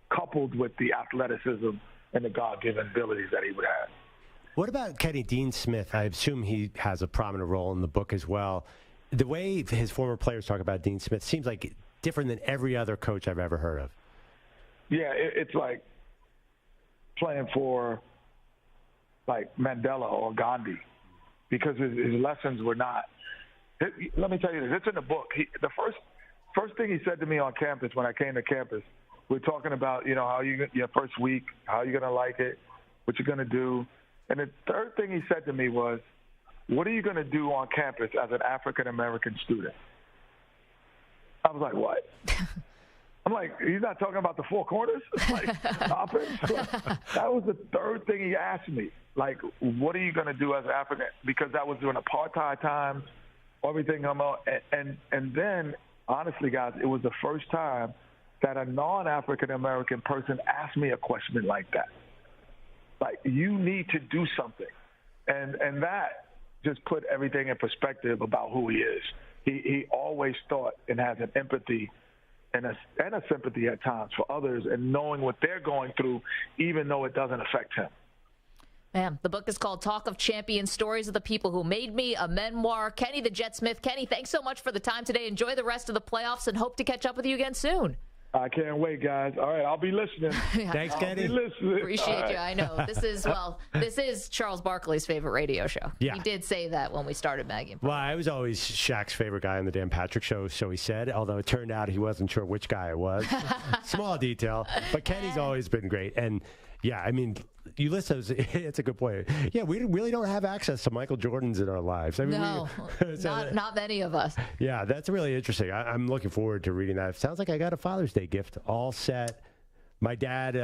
coupled with the athleticism and the God-given abilities that he would have. What about Kenny Dean Smith? I assume he has a prominent role in the book as well. The way his former players talk about Dean Smith seems like different than every other coach I've ever heard of. Yeah, it's like playing for like Mandela or Gandhi, because his lessons were not. Let me tell you this. It's in the book. The first thing he said to me on campus when I came to campus, we're talking about, how your first week, how you're going to like it, what you're going to do. And the third thing he said to me was, what are you going to do on campus as an African-American student? I was like, what? I'm like, he's not talking about the four corners? Like, offense? That was the third thing he asked me. Like, what are you going to do as an African? Because that was during apartheid times, everything come out. And then, honestly, guys, it was the first time that a non-African-American person asked me a question like that. Like, you need to do something. And that just put everything in perspective about who he is. He always thought and has an empathy and a sympathy at times for others, and knowing what they're going through, even though it doesn't affect him. Man, the book is called Talk of Champions, Stories of the People Who Made Me, a memoir. Kenny the Jet Smith. Kenny, thanks so much for the time today. Enjoy the rest of the playoffs and hope to catch up with you again soon. I can't wait, guys. All right, I'll be listening. Thanks, Kenny. I'll be listening. Appreciate you. I know. This is Charles Barkley's favorite radio show. Yeah. He did say that when we started Maggie. Well, I was always Shaq's favorite guy on the Dan Patrick Show, so he said, although it turned out he wasn't sure which guy it was. Small detail. But Kenny's always been great. And, yeah, I mean, you listen, it's a good point. Yeah, we really don't have access to Michael Jordans in our lives. I mean, no, not many of us. Yeah, that's really interesting. I'm looking forward to reading that. It sounds like I got a Father's Day gift all set. My dad,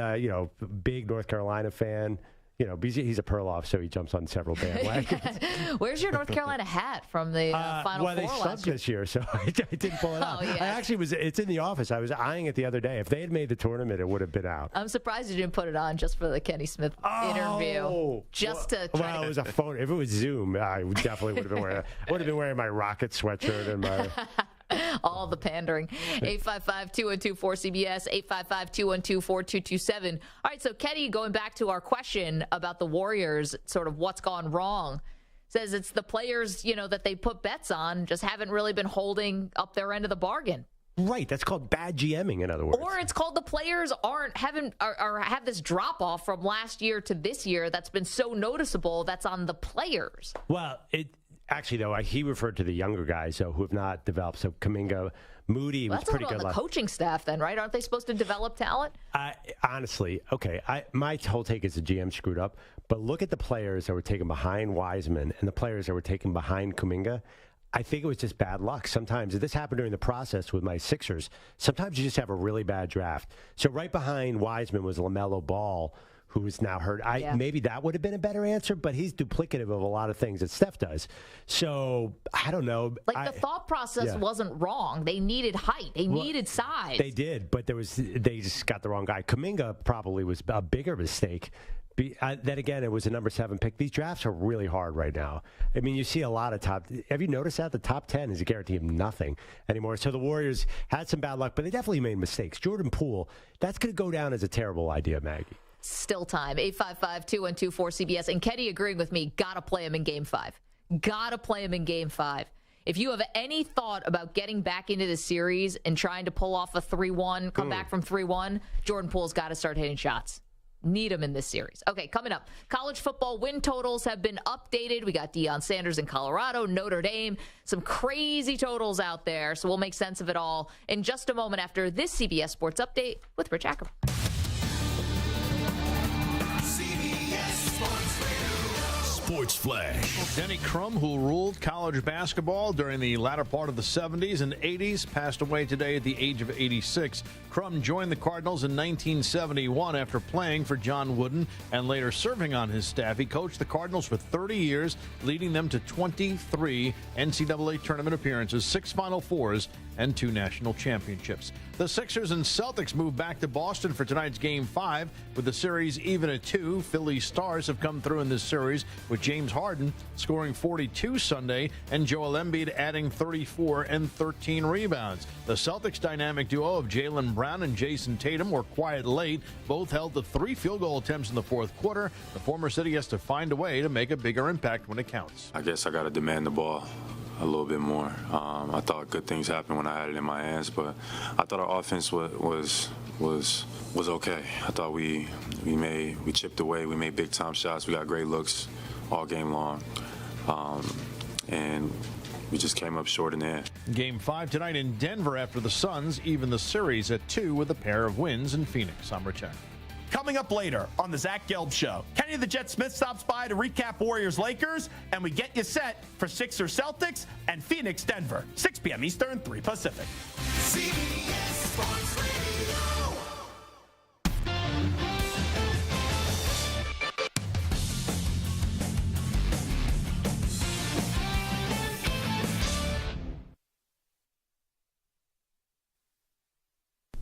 big North Carolina fan. He's a Perloff, so he jumps on several bandwagons. Where's your North Carolina hat from the Final Four they stunk this year, so I didn't pull it out. Yeah. I actually it's in the office. I was eyeing it the other day. If they had made the tournament, it would have been out. I'm surprised you didn't put it on just for the Kenny Smith interview. It was a phone. If it was Zoom, I definitely would have been wearing my Rocket sweatshirt and my. All the pandering. 855-212-4CBS, 855-212-4227. All right, so Kenny, going back to our question about the Warriors, sort of what's gone wrong, says it's the players, that they put bets on just haven't really been holding up their end of the bargain. Right, that's called bad GMing, in other words. Or it's called the players have this drop off from last year to this year that's been so noticeable. That's on the players. Well, actually, though, he referred to the younger guys who have not developed. So Kuminga, Moody was pretty good. That's on the coaching staff then, right? Aren't they supposed to develop talent? Honestly, okay. My whole take is the GM screwed up. But look at the players that were taken behind Wiseman and the players that were taken behind Kuminga. I think it was just bad luck. Sometimes, this happened during the process with my Sixers. Sometimes you just have a really bad draft. So right behind Wiseman was LaMelo Ball, who is now hurt. Maybe that would have been a better answer, but he's duplicative of a lot of things that Steph does. So, I don't know. The thought process wasn't wrong. They needed height. They needed size. They did, but they just got the wrong guy. Kuminga probably was a bigger mistake. Then again, it was a number 7 pick. These drafts are really hard right now. I mean, you see a lot of have you noticed that? The top 10 is a guarantee of nothing anymore. So the Warriors had some bad luck, but they definitely made mistakes. Jordan Poole, that's going to go down as a terrible idea, Maggie. Still time. 855-212-4CBS. And Kenny agreeing with me, got to play him in Game 5. Got to play him in Game 5. If you have any thought about getting back into the series and trying to pull off a 3-1, come back from 3-1, Jordan Poole's got to start hitting shots. Need him in this series. Okay, coming up. College football win totals have been updated. We got Deion Sanders in Colorado, Notre Dame. Some crazy totals out there, so we'll make sense of it all in just a moment after this CBS Sports Update with Rich Ackerman. Sports Flash. Denny Crum, who ruled college basketball during the latter part of the 70s and 80s, passed away today at the age of 86. Crum joined the Cardinals in 1971 after playing for John Wooden and later serving on his staff. He coached the Cardinals for 30 years, leading them to 23 NCAA tournament appearances, 6 Final Fours, and 2 national championships. The Sixers and Celtics move back to Boston for tonight's Game 5 with the series even at 2. Philly Stars have come through in this series with James Harden scoring 42 Sunday and Joel Embiid adding 34 and 13 rebounds. The Celtics dynamic duo of Jaylen Brown and Jason Tatum were quiet late. Both held to 3 field goal attempts in the fourth quarter. The former city has to find a way to make a bigger impact when it counts. I guess I got to demand the ball. a little bit more. I thought good things happened when I had it in my hands, but I thought our offense was okay. I thought we chipped away, we made big time shots, we got great looks all game long, and we just came up short in the end. Game 5 tonight in Denver after the Suns even the series at 2 with a pair of wins in Phoenix. I'm Rich Henry. Coming up later on the Zach Gelb Show, Kenny the Jet Smith stops by to recap Warriors-Lakers, and we get you set for Sixers-Celtics and Phoenix-Denver. 6 p.m. Eastern, 3 Pacific. CBS Sports Radio.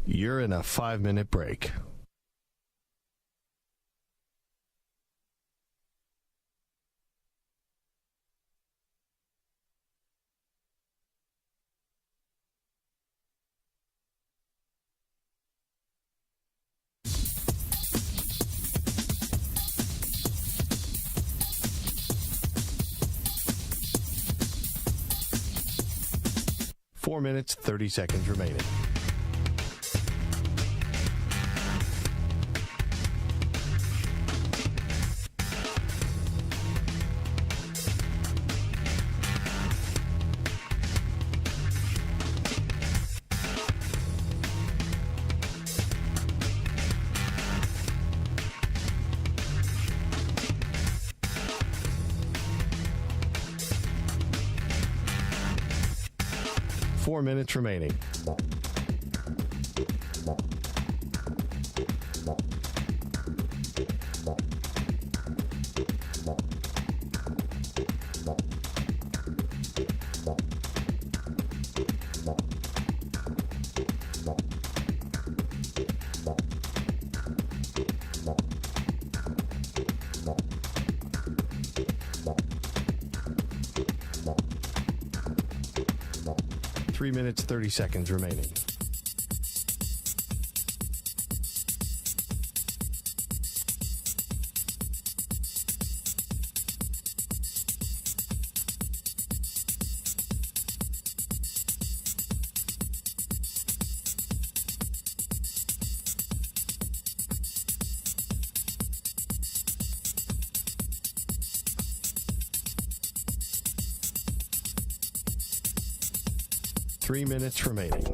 You're in a 5-minute break. Four minutes, 30 seconds remaining. Four minutes remaining. Three minutes, 30 seconds remaining. Three minutes remaining.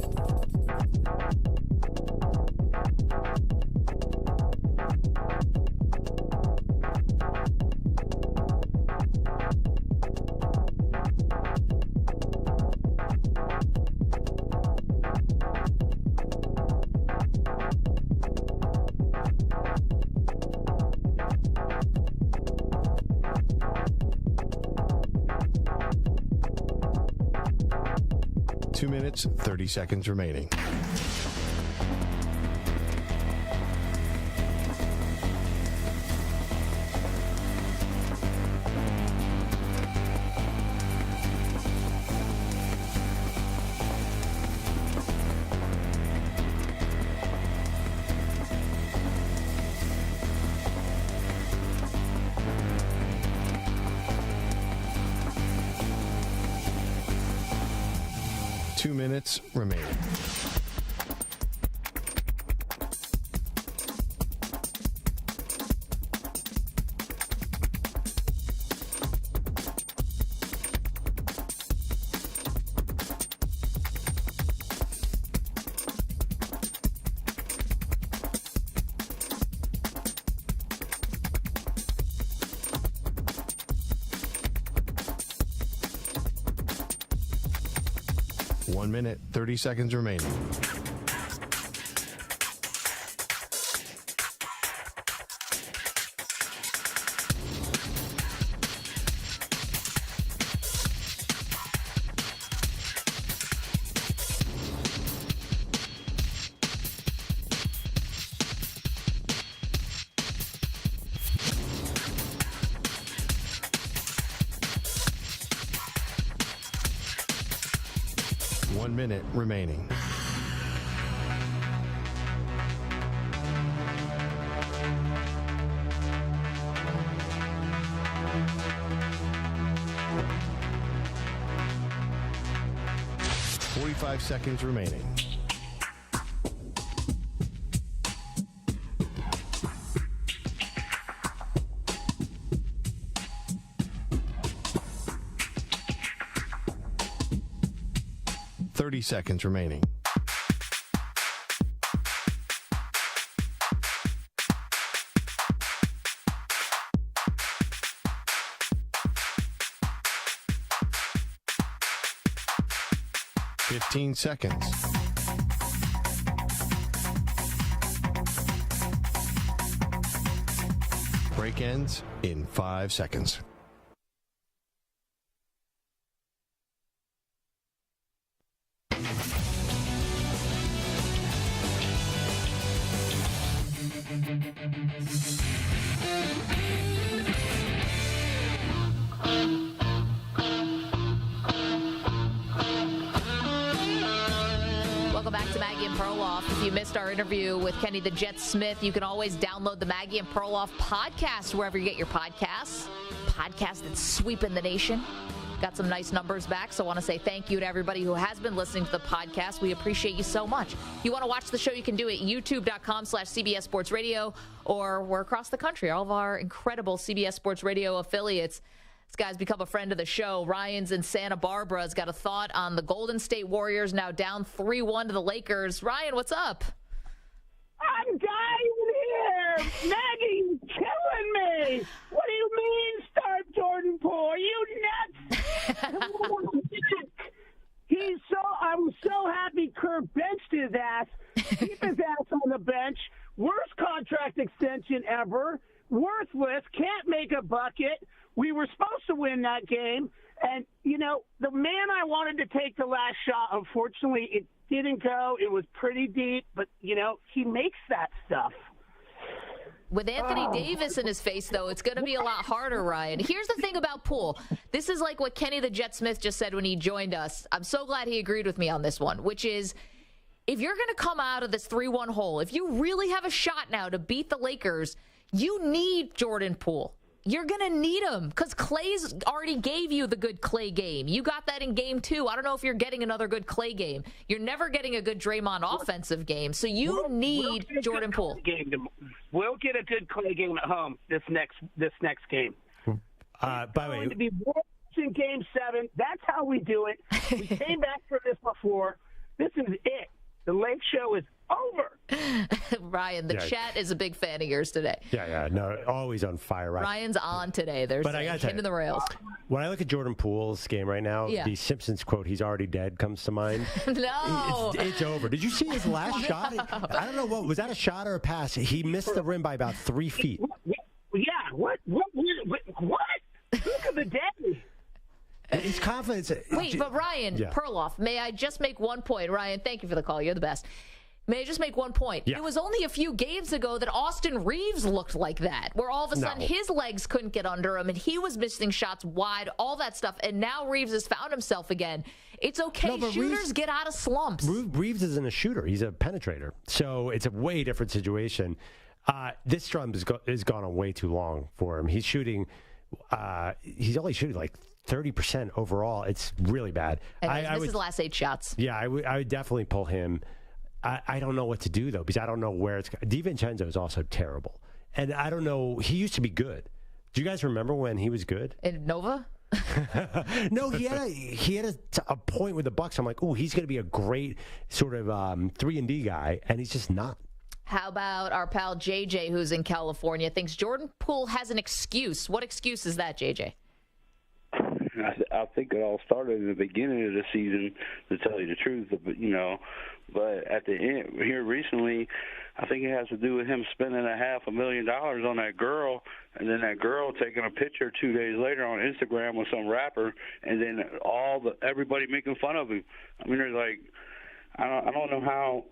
Two minutes, 30 seconds remaining. Two minutes remaining. One minute, 30 seconds remaining. One minute remaining. 45 seconds remaining. Seconds remaining. Seconds. Break ends in 5 seconds. Welcome back to Maggie and Perloff. If you missed our interview with Kenny the Jet Smith, you can always download the Maggie and Perloff podcast wherever you get your podcasts. Podcast that's sweeping the nation. Got some nice numbers back, so I want to say thank you to everybody who has been listening to the podcast. We appreciate you so much. You want to watch the show, you can do it at youtube.com/CBS Sports Radio, or we're across the country. All of our incredible CBS Sports Radio affiliates. This guy's become a friend of the show. Ryan's in Santa Barbara has got a thought on the Golden State Warriors now down 3-1 to the Lakers. Ryan, what's up? I'm dying here. Maggie's killing me. What do you mean start Jordan Poole? Are you nuts? I'm so happy Kerr benched his ass. Keep his ass on the bench. Worst contract extension ever. Worthless. Can't make a bucket. We were supposed to win that game. And, you know, the man I wanted to take the last shot, unfortunately, it didn't go. It was pretty deep. But, you know, he makes that stuff. With Anthony Davis in his face, though, it's going to be a lot harder, Ryan. Here's the thing about Poole. This is like what Kenny the Jet Smith just said when he joined us. I'm so glad he agreed with me on this one, which is if you're going to come out of this 3-1 hole, if you really have a shot now to beat the Lakers, you need Jordan Poole. You're going to need him because Clay's already gave you the good Clay game. You got that in game 2. I don't know if you're getting another good Clay game. You're never getting a good Draymond offensive game. So you need Jordan Poole. We'll get a good Clay game at home this next game. By the way, to be worse in game 7. That's how we do it. We came back for this before. This is it. The Lake Show is over. Ryan, the chat is a big fan of yours today. Yeah. No, always on fire. Right? Ryan's on today. There's a hit in the rails. When I look at Jordan Poole's game right now, the Simpsons quote, "He's already dead," comes to mind. No. It's over. Did you see his last shot? I don't know. Was that a shot or a pass? He missed the rim by about 3 feet. Yeah. What? Look at the day. His confidence. Wait, but Ryan Perloff, may I just make one point? Ryan, thank you for the call. You're the best. May I just make one point? Yeah. It was only a few games ago that Austin Reeves looked like that, where all of a sudden his legs couldn't get under him and he was missing shots wide, all that stuff. And now Reeves has found himself again. It's okay. Shooters get out of slumps. Reeves isn't a shooter. He's a penetrator. So it's a way different situation. This strum has gone on way too long for him. He's only shooting like 30% overall. It's really bad. And his last 8 shots. Yeah, I would definitely pull him. I don't know what to do, though, because I don't know where it's going. DiVincenzo is also terrible. And I don't know. He used to be good. Do you guys remember when he was good? In Nova? No, he had a point with the Bucks. I'm like, oh, he's going to be a great sort of 3-and-D guy, and he's just not. How about our pal JJ, who's in California, thinks Jordan Poole has an excuse. What excuse is that, JJ? I think it all started in the beginning of the season, to tell you the truth. But at the end here recently, I think it has to do with him spending $500,000 on that girl, and then that girl taking a picture 2 days later on Instagram with some rapper, and then everybody making fun of him. I mean, there's like, I don't know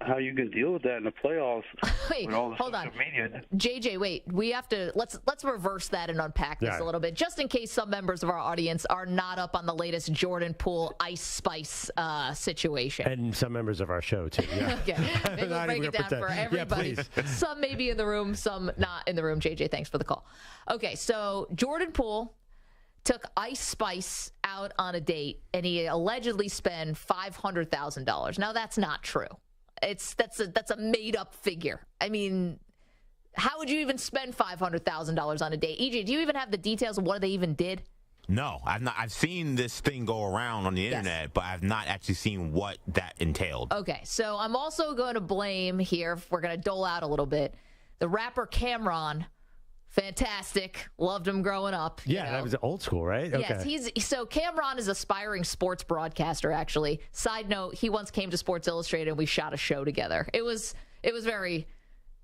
how you can deal with that in the playoffs. Wait, with all the hold on. Media. JJ, wait. We have to let's reverse that and unpack this a little bit, just in case some members of our audience are not up on the latest Jordan Poole Ice Spice situation. And some members of our show too. Yeah. Okay, maybe we'll break it down for everybody. Yeah, some may be in the room, some not in the room. JJ, thanks for the call. Okay, so Jordan Poole took Ice Spice out on a date, and he allegedly spent $500,000. Now, that's not true. That's a made-up figure. I mean, how would you even spend $500,000 on a date? EJ, do you even have the details of what they even did? No, I've not. I've seen this thing go around on the internet, but I've not actually seen what that entailed. Okay, so I'm also going to blame here, if we're going to dole out a little bit, the rapper Cameron. Fantastic. Loved him growing up. Yeah, that was old school, right? Yes, so Cameron is an aspiring sports broadcaster, actually. Side note, he once came to Sports Illustrated and we shot a show together. It was very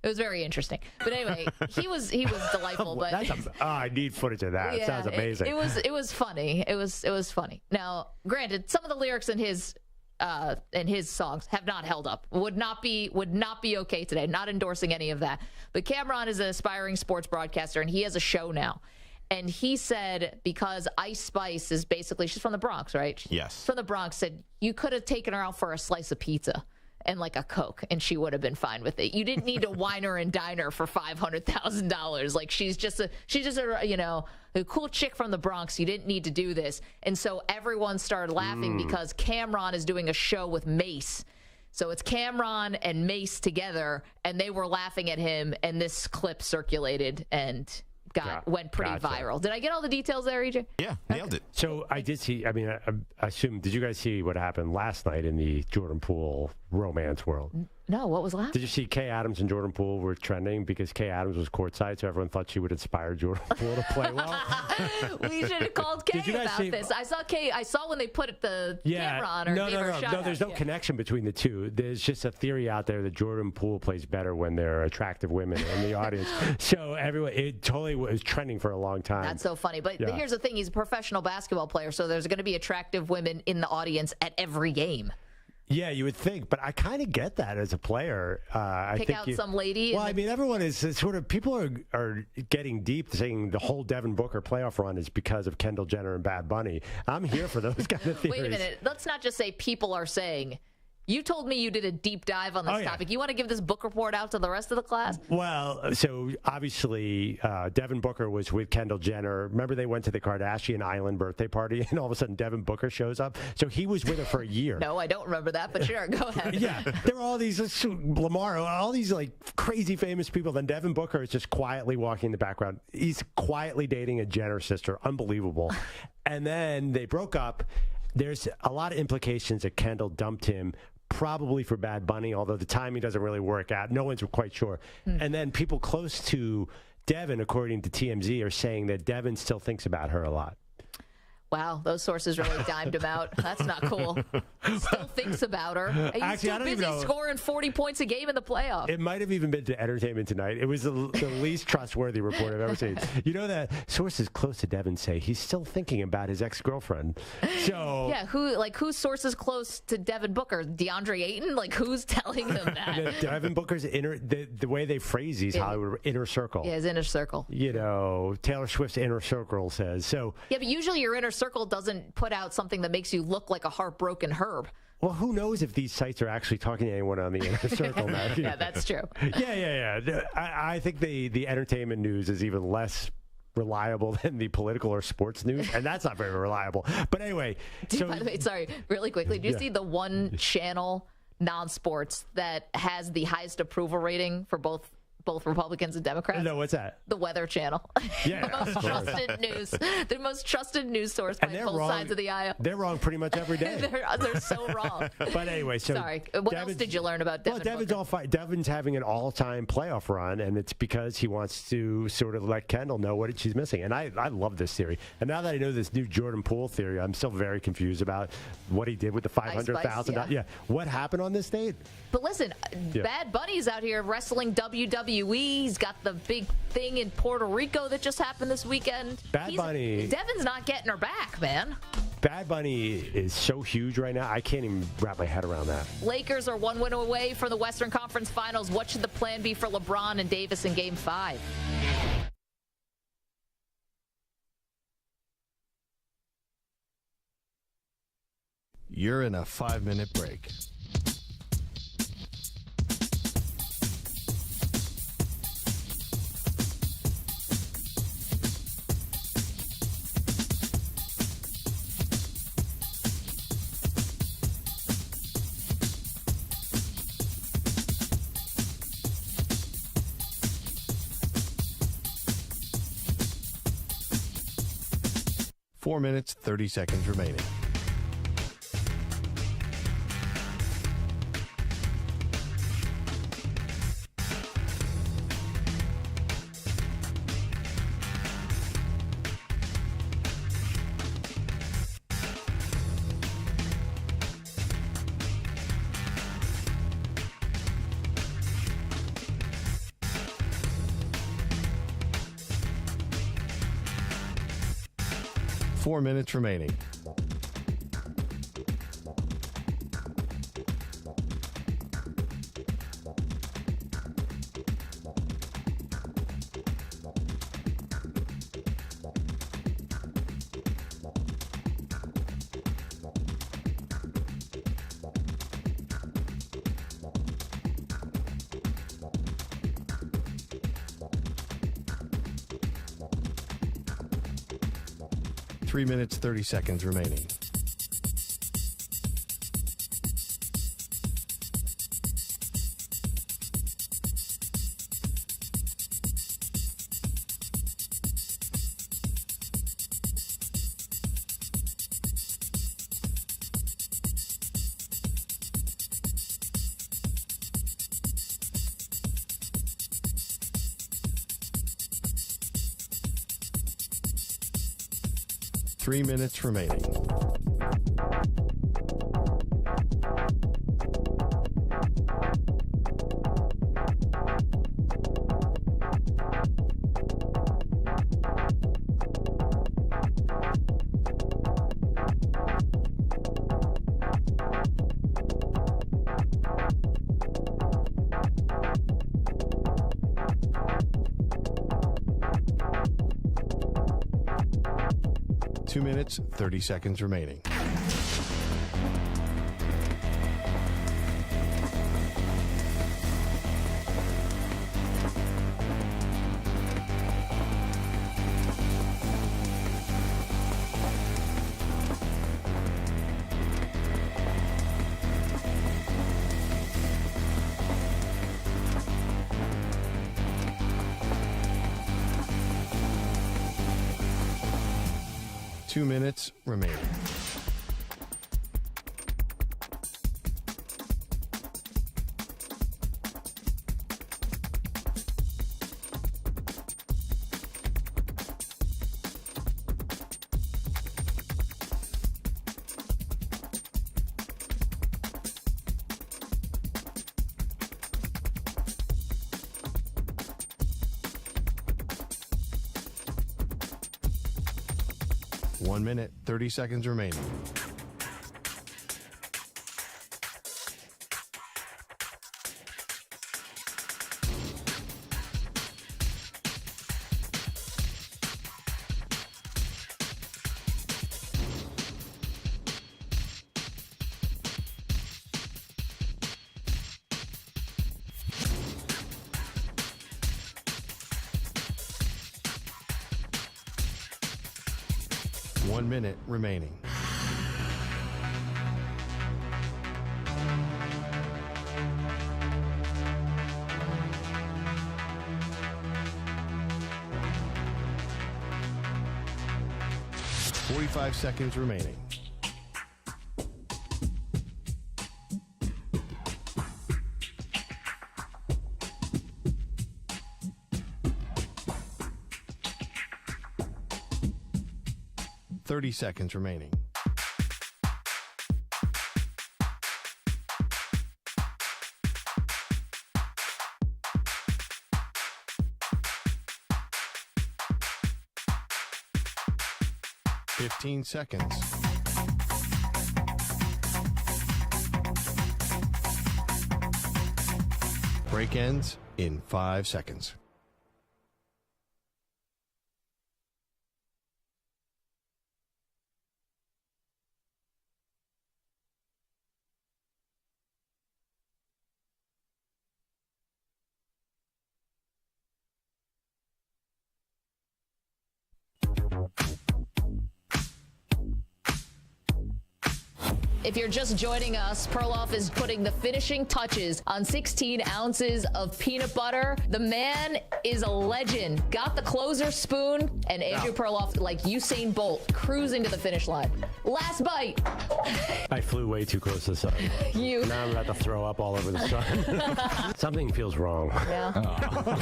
interesting. But anyway, he was delightful. But I need footage of that. It sounds amazing. It was funny. It was funny. Now, granted, some of the lyrics in his songs have not held up. Would not be okay today. Not endorsing any of that. But Cameron is an aspiring sports broadcaster, and he has a show now. And he said, because Ice Spice is basically, she's from the Bronx, right? Yes. She's from the Bronx, said you could have taken her out for a slice of pizza and like a Coke, and she would have been fine with it. You didn't need to wine her and dine her for $500,000. Like she's just a cool chick from the Bronx. You didn't need to do this. And so everyone started laughing because Cameron is doing a show with Mace. So it's Cameron and Mace together, and they were laughing at him, and this clip circulated and went pretty viral. Did I get all the details there, EJ? Yeah, nailed it. So I did see, I assume, did you guys see what happened last night in the Jordan Poole romance world? No, what was last? Did you see Kay Adams and Jordan Poole were trending because Kay Adams was courtside, so everyone thought she would inspire Jordan Poole to play well? We should have called Kay about this. I saw Kay. I saw when they put the camera on her. No, there's no connection between the two. There's just a theory out there that Jordan Poole plays better when there are attractive women in the audience. So it totally was trending for a long time. That's so funny. But here's the thing. He's a professional basketball player, so there's going to be attractive women in the audience at every game. Yeah, you would think, but I kind of get that as a player. Pick out some lady. Well, everyone is sort of, people are getting deep saying the whole Devin Booker playoff run is because of Kendall Jenner and Bad Bunny. I'm here for those kind of theories. Wait a minute. Let's not just say people are saying. You told me you did a deep dive on this topic. You want to give this book report out to the rest of the class? Well, so obviously Devin Booker was with Kendall Jenner. Remember they went to the Kardashian Island birthday party and all of a sudden Devin Booker shows up? So he was with her for a year. No, I don't remember that, but sure, go ahead. Yeah, there were all these, Lamar, all these like crazy famous people. Then Devin Booker is just quietly walking in the background. He's quietly dating a Jenner sister. Unbelievable. And then they broke up. There's a lot of implications that Kendall dumped him, probably for Bad Bunny, although the timing doesn't really work out. No one's quite sure. And then people close to Devin, according to TMZ, are saying that Devin still thinks about her a lot. Wow, those sources really dimed him out. That's not cool. Still thinks about her. He's Actually, too busy scoring 40 points a game in the playoffs. It might have even been to Entertainment Tonight. It was the least trustworthy report I've ever seen. You know that sources close to Devin say he's still thinking about his ex-girlfriend. So yeah, whose sources close to Devin Booker? DeAndre Ayton? Like who's telling them that? Devin Booker's the way they phrase these Hollywood inner circle. Yeah, his inner circle. You know, Taylor Swift's inner circle says so. Yeah, but usually your inner circle doesn't put out something that makes you look like a heartbroken Herb. Well, who knows if these sites are actually talking to anyone on the inner circle now? Yeah, that's true. Yeah. I think the entertainment news is even less reliable than the political or sports news, and that's not very reliable. But anyway. By the way, sorry, really quickly, do you see the one channel non-sports that has the highest approval rating for both Republicans and Democrats? No, what's that? The Weather Channel. Yeah, the most trusted news. The most trusted news source by both sides of the aisle. They're wrong pretty much every day. they're so wrong. But anyway, so sorry. What else did you learn about Devin? Well, Devin's having an all-time playoff run, and it's because he wants to sort of let Kendall know what she's missing. And I love this theory. And now that I know this new Jordan Poole theory, I'm still very confused about what he did with the $500,000. Yeah. What happened on this date? But listen, Bad Bunny's out here wrestling WWE. He's got the big thing in Puerto Rico that just happened this weekend. Bunny. Devin's not getting her back, man. Bad Bunny is so huge right now. I can't even wrap my head around that. Lakers are one win away from the Western Conference Finals. What should the plan be for LeBron and Davis in Game 5? You're in a 5-minute break. 4 minutes, 30 seconds remaining. Four minutes remaining. Three minutes, 30 seconds remaining. Three minutes remaining. Two minutes, 30 seconds remaining. Two minutes remaining. One minute, 30 seconds remaining. One minute remaining. Forty-five seconds remaining. Thirty seconds remaining. Fifteen seconds. Break ends in 5 seconds. If you're just joining us, Perloff is putting the finishing touches on 16 ounces of peanut butter. The man is a legend. Got the closer spoon, and Andrew Perloff, like Usain Bolt, cruising to the finish line. Last bite. I flew way too close to the sun. Now I'm about to throw up all over the sun. Something feels wrong. Yeah.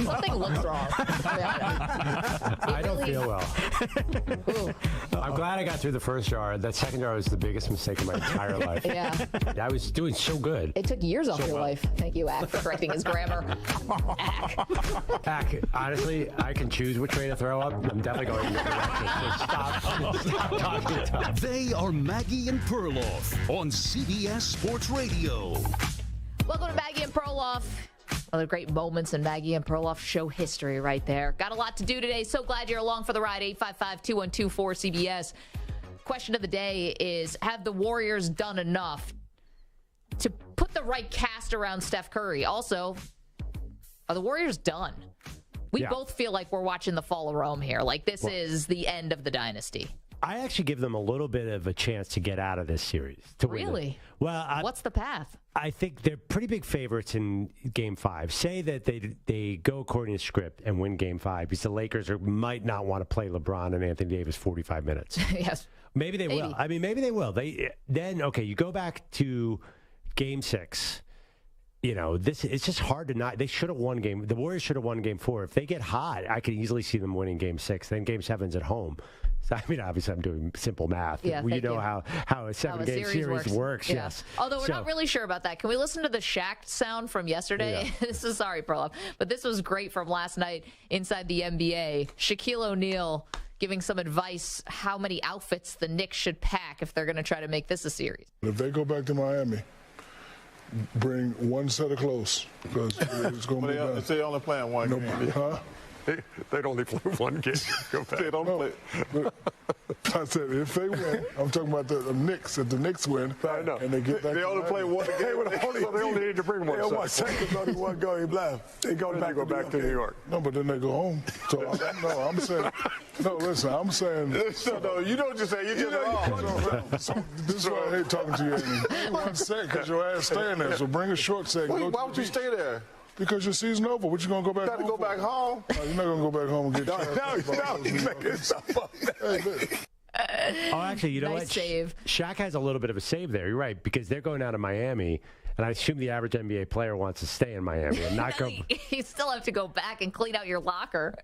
Something looks wrong. I don't feel well. I'm glad I got through the first jar. That second jar was the biggest mistake of my entire life. Yeah. I was doing so good. It took years off your life. Thank you, Ack, for correcting his grammar. Ack, honestly, I can choose which way to throw up. I'm definitely going in the direction. So stop talking to them. They are Maggie and Perloff on CBS Sports Radio. Welcome to Maggie and Perloff. Other great moments in Maggie and Perloff show history right there. Got a lot to do today. So glad you're along for the ride. 855-212-4CBS. Question of the day is, have the Warriors done enough to put the right cast around Steph Curry? Also, are the Warriors done? We both feel like we're watching the fall of Rome here. Like this is the end of the dynasty. I actually give them a little bit of a chance to get out of this series. To really? Win it. Well, what's the path? I think they're pretty big favorites in Game 5. Say that they go according to script and win Game 5 because the Lakers might not want to play LeBron and Anthony Davis 45 minutes. Yes. Maybe they will. I mean, maybe they will. You go back to Game 6. You know, it's just hard to not. They should have won game. The Warriors should have won Game 4. If they get hot, I could easily see them winning Game 6. Then Game 7's at home. So, I mean, obviously, I'm doing simple math. Yeah, you know how a 7-game series works. Yeah. Yes. Although we're not really sure about that. Can we listen to the Shaq sound from yesterday? Yeah. This is sorry, Perloff, but this was great from last night inside the NBA. Shaquille O'Neal giving some advice how many outfits the Knicks should pack if they're going to try to make this a series. If they go back to Miami, bring one set of clothes because it's going to be done. They only playing one game. Huh? They'd only play one game. They don't play. I said if they win, I'm talking about the Knicks. If the Knicks win, I know. And they get back, they only play one game. So they only need to bring one set. There's only one game left. They go back to New York. No, but then they go home. So I'm saying. No, listen, I'm saying. No, you know what you're saying. You just so this is why I hate talking to you. Bring one set because your ass staying there. So bring a short set. Why would you stay there? Because your season over. What you gonna go back home? You gotta go back home. No, you're not gonna go back home and get No, he's making stuff up. Oh, actually, you know nice what? Save. Shaq has a little bit of a save there. You're right, because they're going out of Miami, and I assume the average NBA player wants to stay in Miami and not go. You still have to go back and clean out your locker.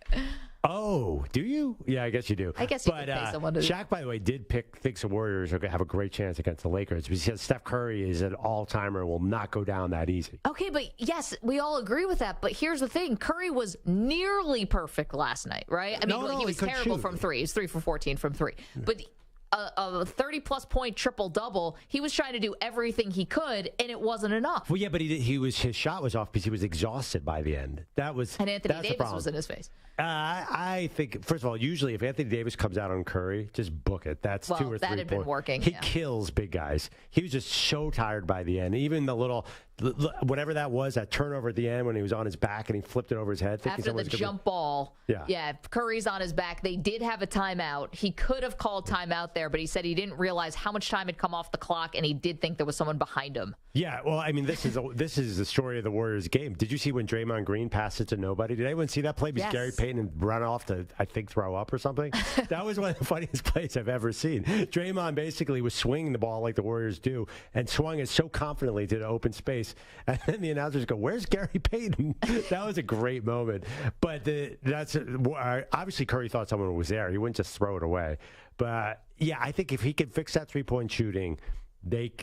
Oh, do you? Yeah, I guess you do. I guess you could pay someone to. Shaq, by the way, thinks the Warriors are going to have a great chance against the Lakers because Steph Curry is an all-timer and will not go down that easy. Okay, but yes, we all agree with that. But here's the thing. Curry was nearly perfect last night, right? I mean, he was terrible from three. He was 3 for 14 from three. But a 30-plus point triple-double, he was trying to do everything he could, and it wasn't enough. Well, yeah, but his shot was off because he was exhausted by the end. And Anthony Davis was in his face. I think, first of all, usually if Anthony Davis comes out on Curry, just book it. That's 2 or 3 points. That had been working. He kills big guys. He was just so tired by the end. Even the little, whatever that was, that turnover at the end when he was on his back and he flipped it over his head. After the jump ball. Yeah, Curry's on his back. They did have a timeout. He could have called timeout there, but he said he didn't realize how much time had come off the clock, and he did think there was someone behind him. Yeah, well, I mean, this is the story of the Warriors game. Did you see when Draymond Green passed it to nobody? Did anyone see that play? Because Gary Payton ran off to, I think, throw up or something. That was one of the funniest plays I've ever seen. Draymond basically was swinging the ball like the Warriors do and swung it so confidently to the open space. And then the announcers go, "Where's Gary Payton?" That was a great moment. But obviously Curry thought someone was there. He wouldn't just throw it away. But, yeah, I think if he could fix that three-point shooting, they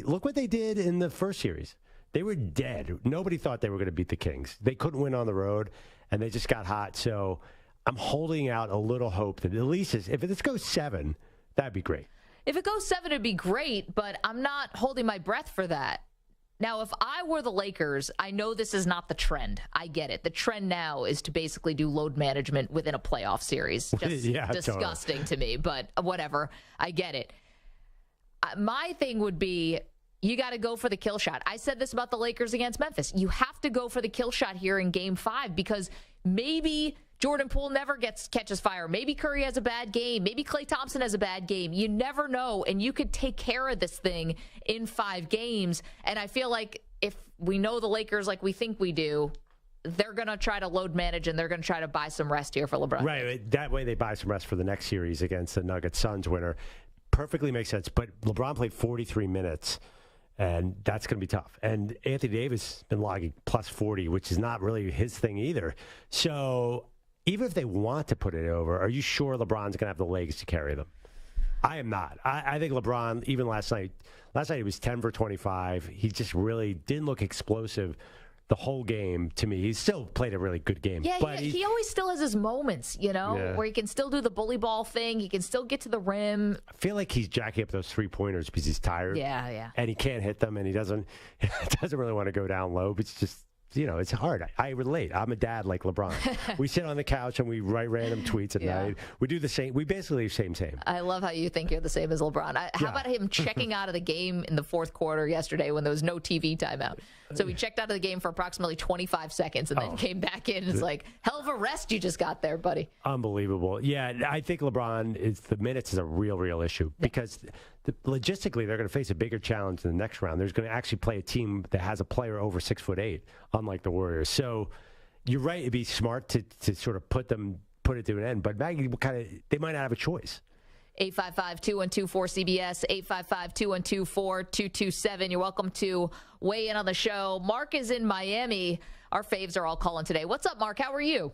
look what they did in the first series. They were dead. Nobody thought they were going to beat the Kings. They couldn't win on the road, and they just got hot. So I'm holding out a little hope that at least if this goes 7, that'd be great. If it goes 7, it'd be great, but I'm not holding my breath for that. Now, if I were the Lakers, I know this is not the trend. I get it. The trend now is to basically do load management within a playoff series. Just disgusting to me, but whatever. I get it. My thing would be, you got to go for the kill shot. I said this about the Lakers against Memphis. You have to go for the kill shot here in Game 5 because maybe Jordan Poole never catches fire. Maybe Curry has a bad game. Maybe Klay Thompson has a bad game. You never know, and you could take care of this thing in 5 games. And I feel like if we know the Lakers like we think we do, they're going to try to load manage, and they're going to try to buy some rest here for LeBron. Right. That way they buy some rest for the next series against the Nuggets-Suns winner. Perfectly makes sense. But LeBron played 43 minutes. And that's going to be tough. And Anthony Davis has been logging plus 40, which is not really his thing either. So even if they want to put it over, are you sure LeBron's going to have the legs to carry them? I am not. I think LeBron, even last night he was 10 for 25. He just really didn't look explosive the whole game to me. He still played a really good game. Yeah, but he always still has his moments, where he can still do the bully ball thing. He can still get to the rim. I feel like he's jacking up those 3-pointers because he's tired. Yeah. And he can't hit them, and he doesn't really want to go down low. But it's just, it's hard. I relate. I'm a dad like LeBron. We sit on the couch and we write random tweets at night. We do the same. We basically same. I love how you think you're the same as LeBron. How about him checking out of the game in the fourth quarter yesterday when there was no TV timeout? So he checked out of the game for approximately 25 seconds and then came back in. It's like, hell of a rest you just got there, buddy. Unbelievable. Yeah, I think LeBron, the minutes is a real issue because logistically they're going to face a bigger challenge in the next round. There's going to actually play a team that has a player over 6'8", unlike the Warriors. So you're right, it'd be smart to sort of put it to an end. But Maggie, they might not have a choice. 855-212-4CBS, 855-212-4227. You're welcome to weigh in on the show. Mark is in Miami. Our faves are all calling today. What's up, Mark? How are you?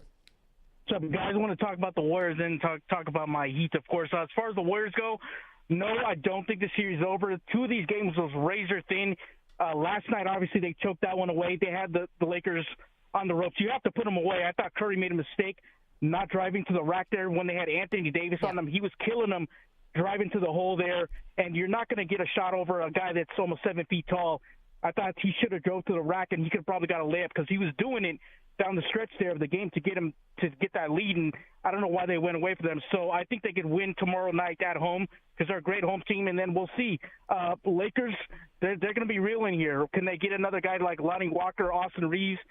What's up, guys? I want to talk about the Warriors and talk about my Heat, of course. As far as the Warriors go, no, I don't think the series is over. 2 of these games was razor thin. Last night, obviously, they choked that one away. They had the Lakers on the ropes. You have to put them away. I thought Curry made a mistake not driving to the rack there when they had Anthony Davis on them. He was killing them driving to the hole there, and you're not going to get a shot over a guy that's almost 7 feet tall. I thought he should have drove to the rack, and he could have probably got a layup because he was doing it down the stretch there of the game to get him to get that lead, and I don't know why they went away from them. So I think they could win tomorrow night at home because they're a great home team, and then we'll see. Lakers, they're going to be real in here. Can they get another guy like Lonnie Walker, Austin Reeves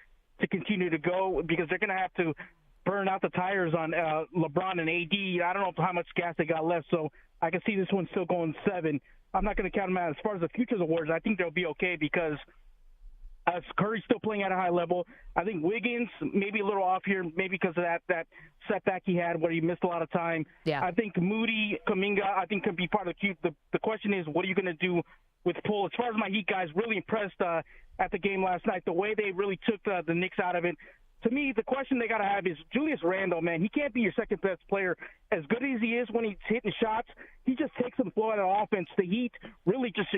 to continue to go? Because they're going to have to burn out the tires on LeBron and AD. I don't know how much gas they got left, so I can see this one still going 7. I'm not going to count them out. As far as the future of the Warriors, I think they'll be okay because Curry's still playing at a high level. I think Wiggins maybe a little off here, maybe because of that setback he had where he missed a lot of time. Yeah. I think Moody, Kuminga, I think could be part of the question is, what are you going to do with Poole? As far as my Heat guys, really impressed at the game last night, the way they really took the Knicks out of it. To me, the question they got to have is Julius Randle, man. He can't be your second-best player. As good as he is when he's hitting shots, he just takes some flow out of offense. The Heat really just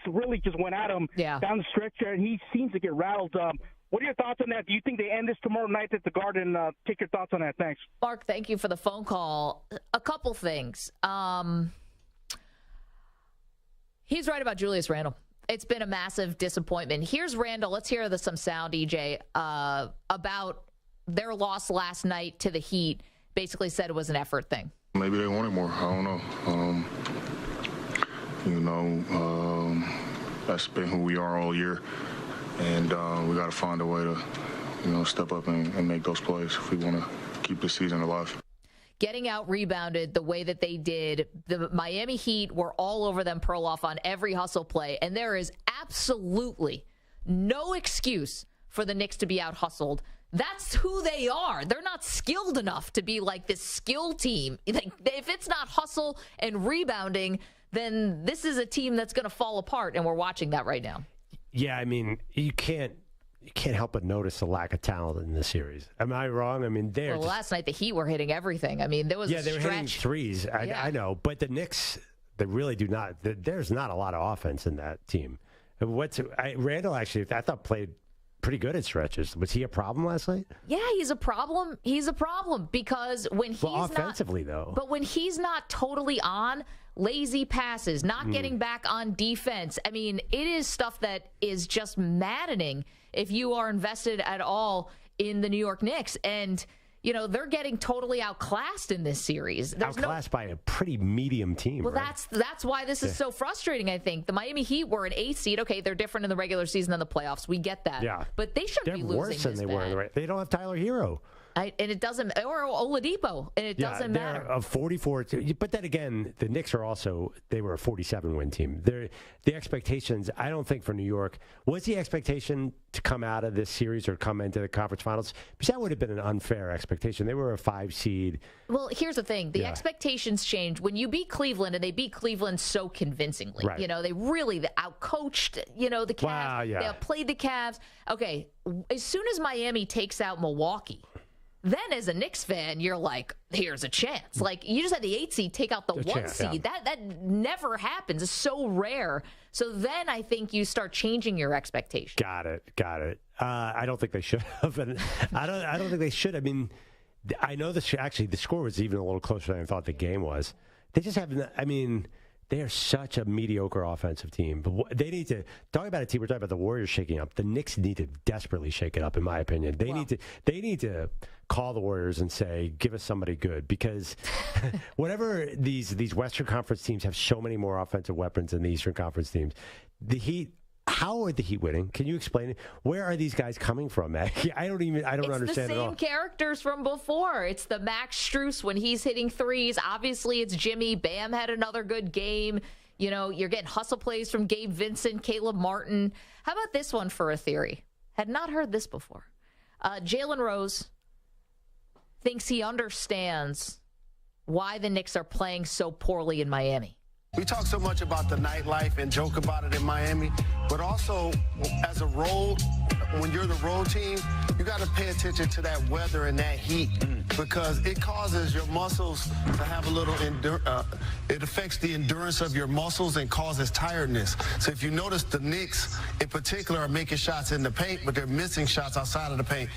really just went at him down the stretch there, and he seems to get rattled. What are your thoughts on that? Do you think they end this tomorrow night at the Garden? Take your thoughts on that. Thanks. Mark, thank you for the phone call. A couple things. He's right about Julius Randle. It's been a massive disappointment. Here's Randall. Let's hear some sound, EJ, about their loss last night to the Heat. Basically said it was an effort thing. Maybe they wanted more. I don't know. That's been who we are all year. And we got to find a way to, step up and make those plays if we want to keep the season alive. Getting out rebounded the way that they did, the Miami Heat were all over them, Perloff, on every hustle play. And there is absolutely no excuse for the Knicks to be out hustled. That's who they are. They're not skilled enough to be like this skill team. If it's not hustle and rebounding, then this is a team that's going to fall apart. And we're watching that right now. Yeah, I mean, you can't help but notice the lack of talent in this series. Am I wrong? I mean, last night the Heat were hitting everything. I mean, there was a they were hitting stretch. threes. I know, but the Knicks, they really do not. There's not a lot of offense in that team. Randall actually, I thought played pretty good at stretches. Was he a problem last night? Yeah, he's a problem. He's a problem because when he's offensively though. But when he's not totally on, lazy passes, not getting back on defense. I mean, it is stuff that is just maddening if you are invested at all in the New York Knicks. And, they're getting totally outclassed in this series. Outclassed by a pretty medium team. Well, right? that's why this is so frustrating, I think. The Miami Heat were an 8th seed. Okay, they're different in the regular season than the playoffs. We get that. Yeah. But they shouldn't be losing worse than they were in the They don't have Tyler Hero. And it doesn't, or Oladipo, and it doesn't matter. They're a 44. But then again, the Knicks are also, they were a 47-win team. The expectations, I don't think for New York, was the expectation to come out of this series or come into the conference finals? Because that would have been an unfair expectation. They were a 5 seed. Well, here's the thing. The expectations change when you beat Cleveland, and they beat Cleveland so convincingly. Right. They really outcoached, the Cavs. Wow, yeah. They outplayed the Cavs. Okay, as soon as Miami takes out Milwaukee, then as a Knicks fan, you're like, here's a chance. Like, you just had the 8 seed take out the 1 seed. Yeah. That never happens. It's so rare. So then I think you start changing your expectations. Got it. I don't think they should have. And I don't think they should. I mean, I know the score was even a little closer than I thought the game was. They just haven't. I mean, they are such a mediocre offensive team. But they need to talk about a team. We're talking about the Warriors shaking up. The Knicks need to desperately shake it up, in my opinion. They need to call the Warriors and say, give us somebody good, because whatever these Western Conference teams have so many more offensive weapons than the Eastern Conference teams. The Heat. How are the Heat winning? Can you explain it? Where are these guys coming from, Maggie? I don't understand It's the same characters from before. It's the Max Strus when he's hitting threes. Obviously, it's Jimmy. Bam had another good game. You're getting hustle plays from Gabe Vincent, Caleb Martin. How about this one for a theory? Had not heard this before. Jalen Rose thinks he understands why the Knicks are playing so poorly in Miami. We talk so much about the nightlife and joke about it in Miami, but also as a road, when you're the road team, you got to pay attention to that weather and that heat, because it causes your muscles to have a little it affects the endurance of your muscles and causes tiredness. So if you notice, the Knicks in particular are making shots in the paint, but they're missing shots outside of the paint.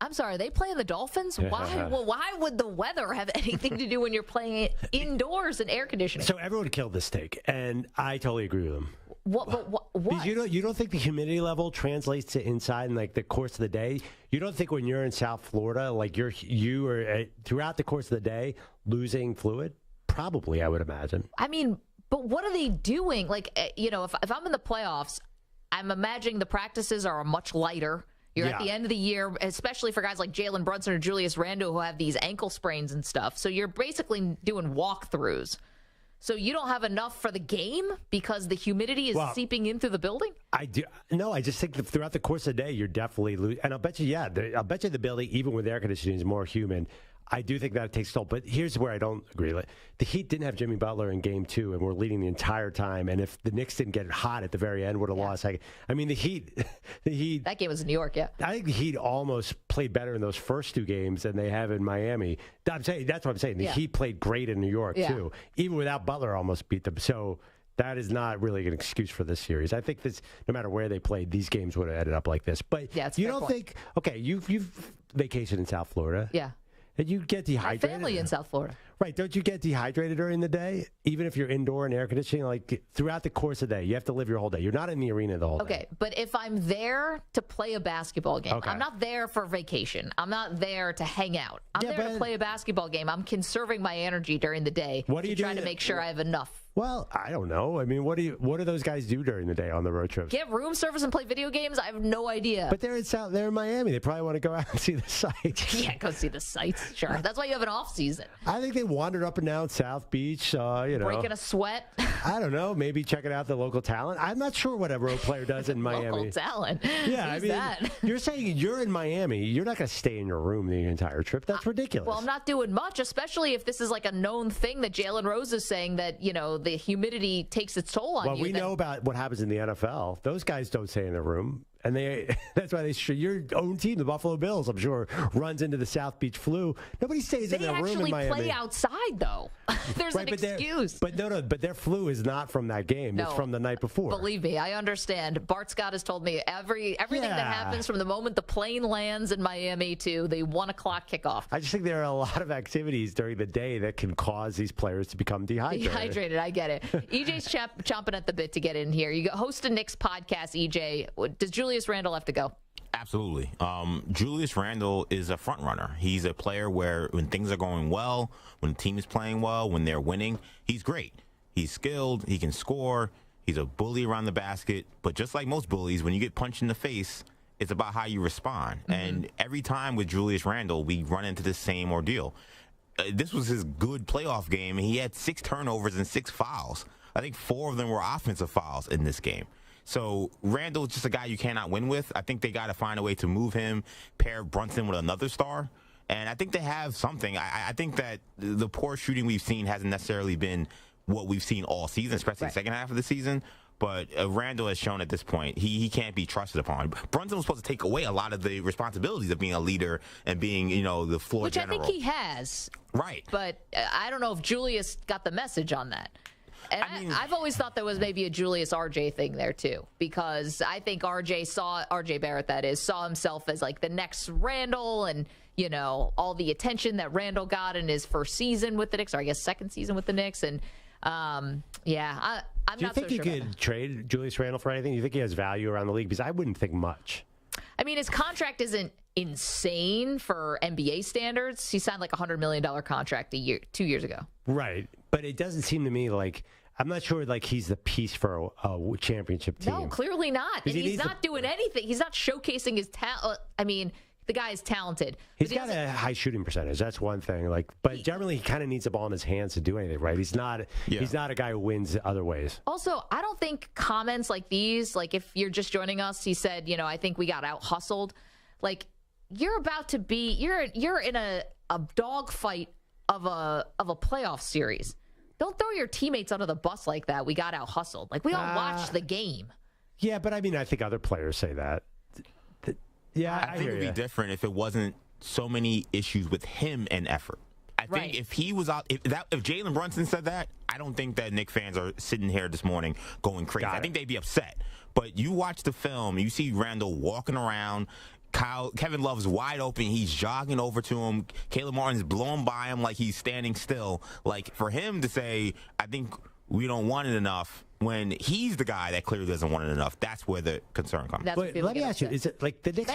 I'm sorry, are they playing the Dolphins? Why? Well, why would the weather have anything to do when you're playing it indoors in air conditioning? So everyone killed this take, and I totally agree with them. What? Because you don't think the humidity level translates to inside in like the course of the day? You don't think when you're in South Florida, like you are throughout the course of the day losing fluid? Probably, I would imagine. I mean, but what are they doing? Like, if I'm in the playoffs, I'm imagining the practices are much lighter. You're at the end of the year, especially for guys like Jalen Brunson or Julius Randle who have these ankle sprains and stuff. So you're basically doing walkthroughs. So you don't have enough for the game because the humidity is seeping in through the building? I do. No, I just think that throughout the course of the day, you're definitely losing. And I'll bet you, I'll bet you the building, even with air conditioning, is more humid. I do think that it takes toll. But here's where I don't agree. The Heat didn't have Jimmy Butler in Game 2, and we're leading the entire time. And if the Knicks didn't get hot at the very end, would have lost. I mean, the Heat. That game was in New York, yeah. I think the Heat almost played better in those first 2 games than they have in Miami. That's what I'm saying. The Heat played great in New York, too. Even without Butler, almost beat them. So that is not really an excuse for this series. I think this, no matter where they played, these games would have ended up like this. But you don't think, okay, you've vacationed in South Florida. Yeah. And you get dehydrated. My family in South Florida. Right. Don't you get dehydrated during the day? Even if you're indoor and air conditioning, like throughout the course of the day, you have to live your whole day. You're not in the arena the whole day. Okay. But if I'm there to play a basketball game, I'm not there for vacation. I'm not there to hang out. I'm there to play a basketball game. I'm conserving my energy during the day. What are you trying to make sure I have enough? Well, I don't know. I mean, what do those guys do during the day on the road trips? Get room service and play video games? I have no idea. But they're in Miami. They probably want to go out and see the sights. Yeah, go see the sights. Sure. That's why you have an off season. I think they wandered up and down South Beach, breaking a sweat. I don't know. Maybe checking out the local talent. I'm not sure what a road player does in Miami. Local talent. Yeah, Who's that? You're saying you're in Miami. You're not going to stay in your room the entire trip. That's ridiculous. Well, I'm not doing much, especially if this is like a known thing that Jalen Rose is saying that, the humidity takes its toll on you. Well, we know about what happens in the NFL. Those guys don't stay in their room. And that's why your own team, the Buffalo Bills, I'm sure, runs into the South Beach flu. Nobody stays in their room in Miami. They actually play outside, though. There's an excuse. But their flu is not from that game. No, it's from the night before. Believe me, I understand. Bart Scott has told me everything that happens from the moment the plane lands in Miami to the 1 o'clock kickoff. I just think there are a lot of activities during the day that can cause these players to become dehydrated. I get it. EJ's chomping at the bit to get in here. You host a Knicks podcast, EJ. Does Julius Randle have to go? Absolutely. Julius Randle is a front runner. He's a player where when things are going well, when the team is playing well, when they're winning, he's great. He's skilled. He can score. He's a bully around the basket. But just like most bullies, when you get punched in the face, It's about how you respond. And every time with Julius Randle, we run into the same ordeal. This was his good playoff game, and he had 6 turnovers and 6 fouls. I think 4 of them were offensive fouls in this game. So Randle is just a guy you cannot win with. I think they got to find a way to move him, pair Brunson with another star. And I think they have something. I think that the poor shooting we've seen hasn't necessarily been what we've seen all season, especially the second half of the season. But Randle has shown at this point he can't be trusted upon. Brunson was supposed to take away a lot of the responsibilities of being a leader and being, the floor general. Which I think he has. Right. But I don't know if Julius got the message on that. And I've always thought there was maybe a Julius RJ thing there, too, because I think RJ Barrett, that is, saw himself as like the next Randle and, all the attention that Randle got in his first season with the Knicks, or I guess second season with the Knicks. And I'm Do you not think so you sure. could trade Julius Randle for anything? Do you think he has value around the league? Because I wouldn't think much. I mean, his contract isn't insane for NBA standards. He signed like a $100 million contract 2 years ago. Right. But it doesn't seem to me like, I'm not sure like he's the piece for a championship team. No, clearly not. And He he's needs not doing anything. He's not showcasing his talent. I mean, the guy is talented. He's got a high shooting percentage. That's one thing. But generally, he kind of needs the ball in his hands to do anything, right? He's not a guy who wins other ways. Also, I don't think comments like these, like if you're just joining us, he said, I think we got out hustled. Like you're about to be, you're in a dog fight of a playoff series. Don't throw your teammates under the bus like that. We got out hustled. Like we all watched the game. Yeah, but I mean, I think other players say that. Yeah, I think it would be different if it wasn't so many issues with him and effort. I think if he was out, if Jalen Brunson said that, I don't think that Knicks fans are sitting here this morning going crazy. I think they'd be upset. But you watch the film, you see Randle walking around. Kevin Love's wide open. He's jogging over to him. Caleb Martin's blowing by him like he's standing still. Like for him to say, I think we don't want it enough, when he's the guy that clearly doesn't want it enough, that's where the concern comes. But let me ask you, is it like the Knicks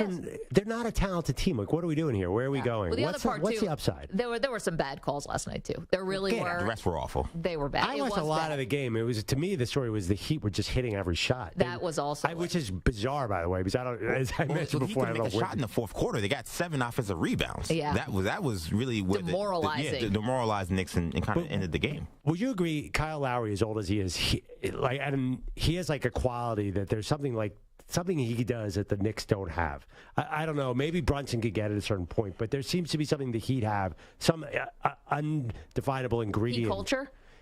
they're not a talented team. Like, what are we doing here? Where are we going? Well, What's the upside? There were some bad calls last night, too. There really were. The rest were awful. They were bad. I watched a lot of the game. It was, to me, the story was the Heat were just hitting every shot. That was also which is bizarre, by the way, because as I mentioned before, I don't make a shot in the fourth quarter. They got 7 offensive rebounds. Yeah. That was really where demoralizing. Demoralized Knicks and kind of ended the game. Would you agree, Kyle Lowry, as old as he is, he has like a quality that there's something he does that the Knicks don't have. I don't know. Maybe Brunson could get at a certain point, but there seems to be something the Heat have, some undefinable ingredient.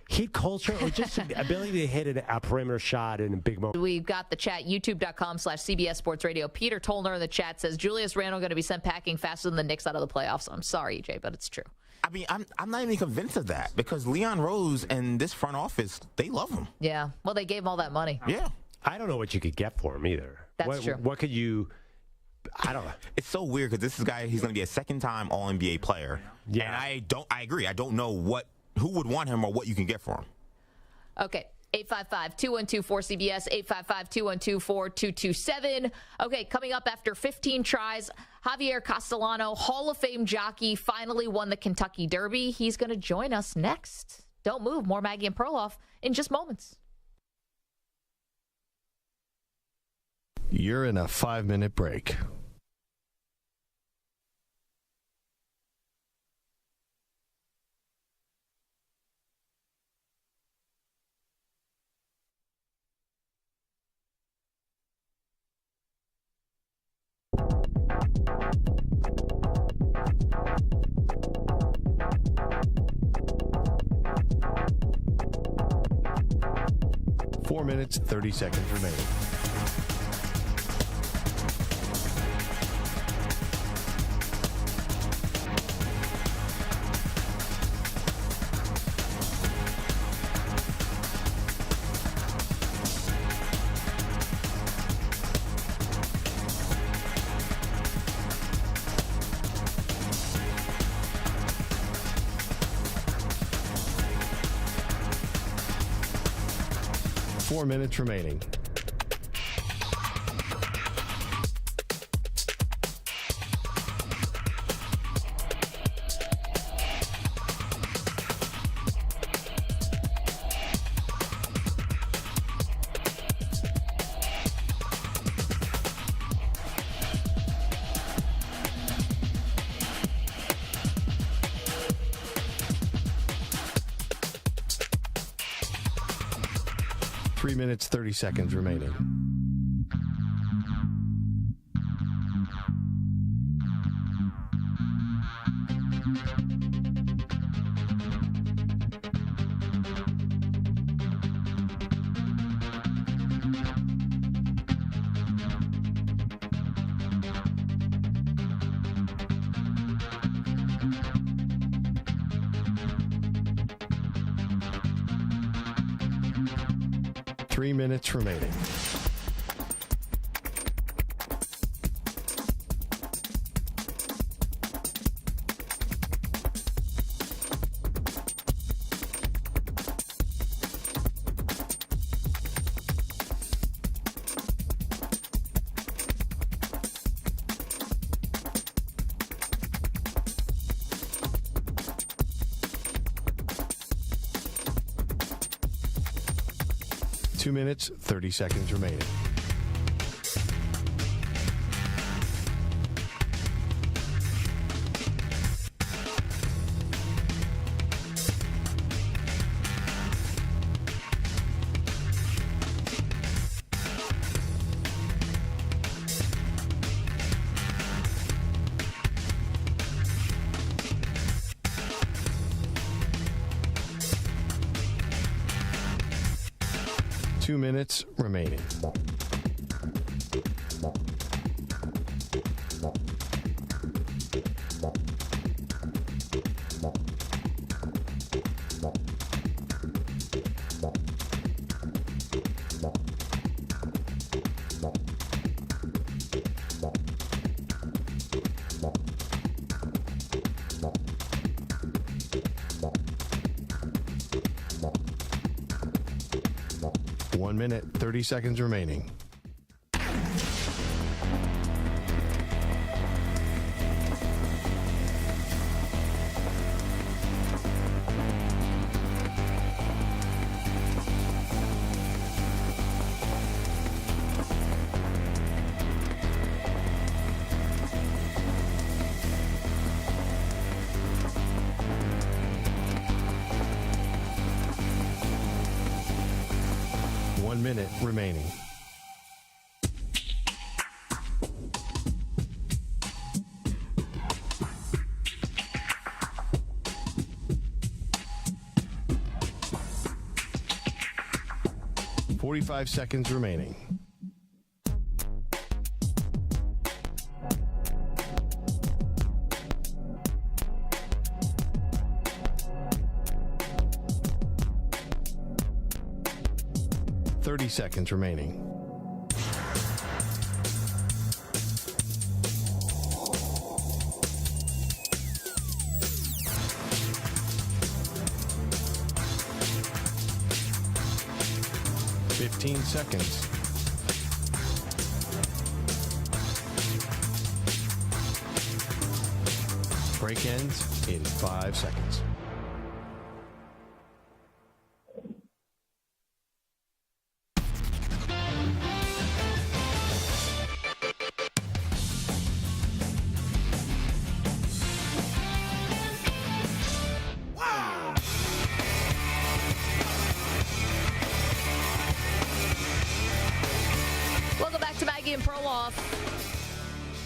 Heat culture, or just ability to hit a perimeter shot in a big moment. We've got the chat, youtube.com/CBS Sports Radio. Peter Tollner in the chat says, Julius Randle going to be sent packing faster than the Knicks out of the playoffs. I'm sorry, EJ, but it's true. I mean, I'm not even convinced of that, because Leon Rose and this front office, they love him. Yeah. Well, they gave him all that money. Yeah. I don't know what you could get for him either. That's true. What could you... I don't know. It's so weird because this is a guy, he's going to be a second-time All-NBA player. Yeah. And I agree. I don't know who would want him or what you can get for him. Okay. 855-212-4CBS, 855-212-4227. Okay, coming up after 15 tries, Javier Castellano, Hall of Fame jockey, finally won the Kentucky Derby. He's going to join us next. Don't move. More Maggie and Perloff in just moments. You're in a 5-minute break. Four minutes, 30 seconds remaining. Four minutes remaining. 3 minutes, 30 seconds remaining. Three minutes remaining. Two minutes, 30 seconds remaining. Two minutes remaining. One minute, 30 seconds remaining. Minute remaining. $45 seconds remaining. $30 seconds remaining. $15 seconds. Break ends in 5 seconds.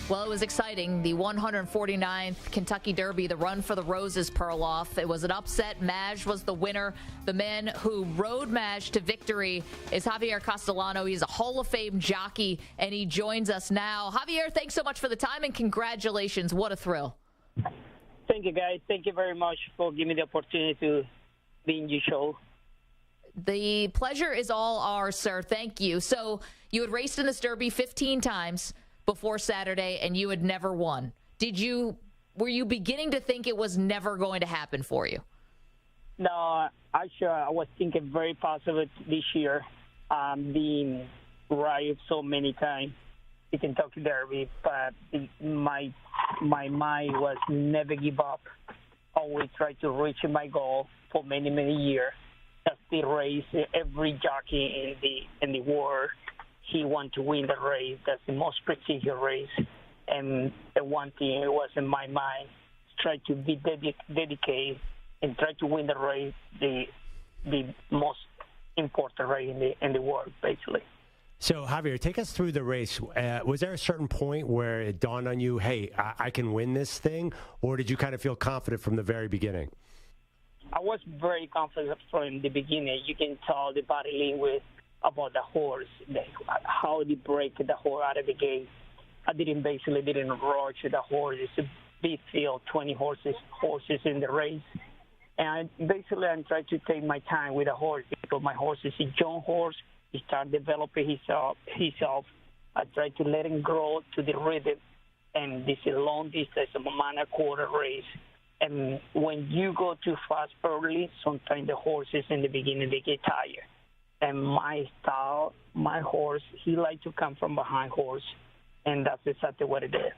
Well, it was exciting. The 149th Kentucky Derby, the Run for the Roses, Perloff. It was an upset. Maj was the winner. The man who rode Maj to victory is Javier Castellano. He's a Hall of Fame jockey, and he joins us now. Javier, thanks so much for the time, and congratulations. What a thrill. Thank you, guys. Thank you very much for giving me the opportunity to be in your show. The pleasure is all ours, sir. Thank you. So you had raced in this Derby 15 times before Saturday, and you had never won. Were you beginning to think it was never going to happen for you? No, actually, I was thinking very positive this year. Being right so many times, the Kentucky Derby, but my mind was never give up. Always try to reach my goal for many, many years. That's the race. Every jockey in the world, he wants to win the race. That's the most prestigious race. And the one thing it was in my mind, try to be dedicated and try to win the race, the most important race in the world, basically. So, Javier, take us through the race. Was there a certain point where it dawned on you, hey, I can win this thing? Or did you kind of feel confident from the very beginning? I was very confident from the beginning. You can tell the body language about the horse, how they break the horse out of the gate. I didn't rush the horse. It's a big field, 20 horses in the race. And I'm trying to take my time with the horse because my horse is a young horse. He started developing himself. I try to let him grow to the rhythm. And this is a long distance, a mile quarter race. And when you go too fast early, sometimes the horses in the beginning, they get tired. And my style, my horse, he likes to come from behind horse. And that's exactly what it did.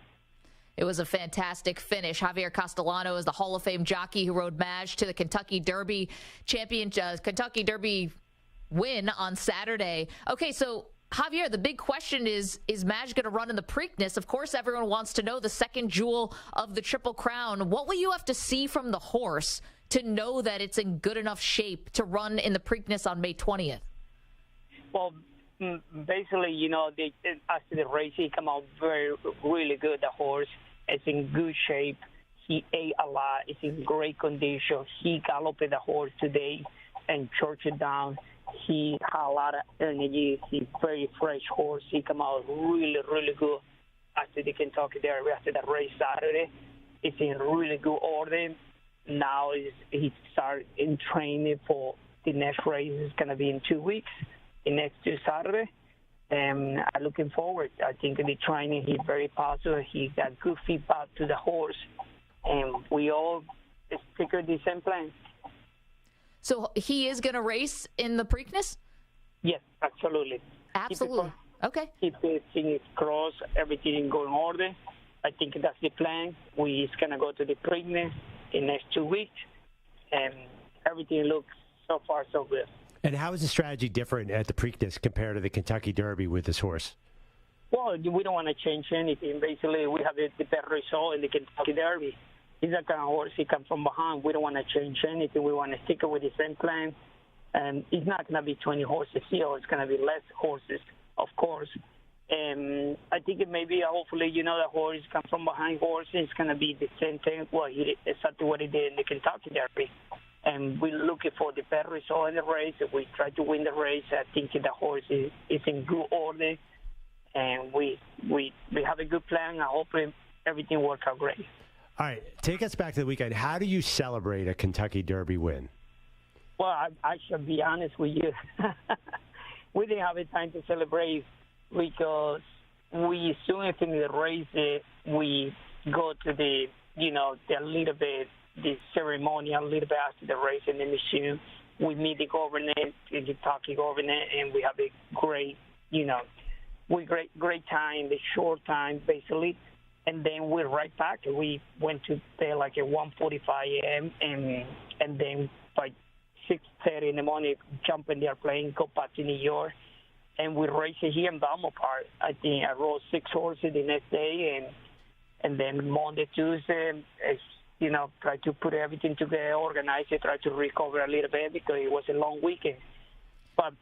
It was a fantastic finish. Javier Castellano is the Hall of Fame jockey who rode Madge to the Kentucky Derby Kentucky Derby win on Saturday. Okay, so Javier, the big question is Madge going to run in the Preakness? Of course, everyone wants to know the second jewel of the Triple Crown. What will you have to see from the horse to know that it's in good enough shape to run in the Preakness on May 20th? Well, basically, after the race, he came out really good, the horse. It's in good shape. He ate a lot. It's in great condition. He galloped the horse today and churched it down. He had a lot of energy. He's a very fresh horse. He came out really, really good after the Kentucky Derby, after the race Saturday. It's in really good order. Now he started in training for the next race. It's going to be in 2 weeks, the next 2 Saturday. And I'm looking forward. I think the training, he's very positive. He got good feedback to the horse. And we all stick with the same plan. So he is going to race in the Preakness? Yes, absolutely. Absolutely. Okay. Keep the things crossed, everything going in order. I think that's the plan. We're going to go to the Preakness in the next 2 weeks, and everything looks so far so good. And how is the strategy different at the Preakness compared to the Kentucky Derby with this horse? Well, we don't want to change anything. Basically, we have the better result in the Kentucky Derby. He's that kind of horse. He comes from behind. We don't want to change anything. We want to stick with the same plan. And it's not going to be 20 horses here. It's going to be less horses, of course. And I think it may be, hopefully, the horse comes from behind horse. It's going to be the same thing. Well, exactly what he did in the Kentucky Derby. And we're looking for the better result in the race. We try to win the race. I think the horse is in good order. And we have a good plan. I hope everything works out great. All right, take us back to the weekend. How do you celebrate a Kentucky Derby win? Well, I should be honest with you. We didn't have a time to celebrate because we soon finish the race. We go to the little bit, the ceremony a little bit after the race in the machine. We meet the governor, the Kentucky governor, and we have a great, great time, the short time, basically. And then we're right back. We went to bed like at 1:45 a.m. and then by 6:30 in the morning, jump in the airplane, go back to New York, and we race here in Belmont Park. I think I rode 6 horses the next day, and then Monday, Tuesday, try to put everything together, organize it, try to recover a little bit because it was a long weekend. But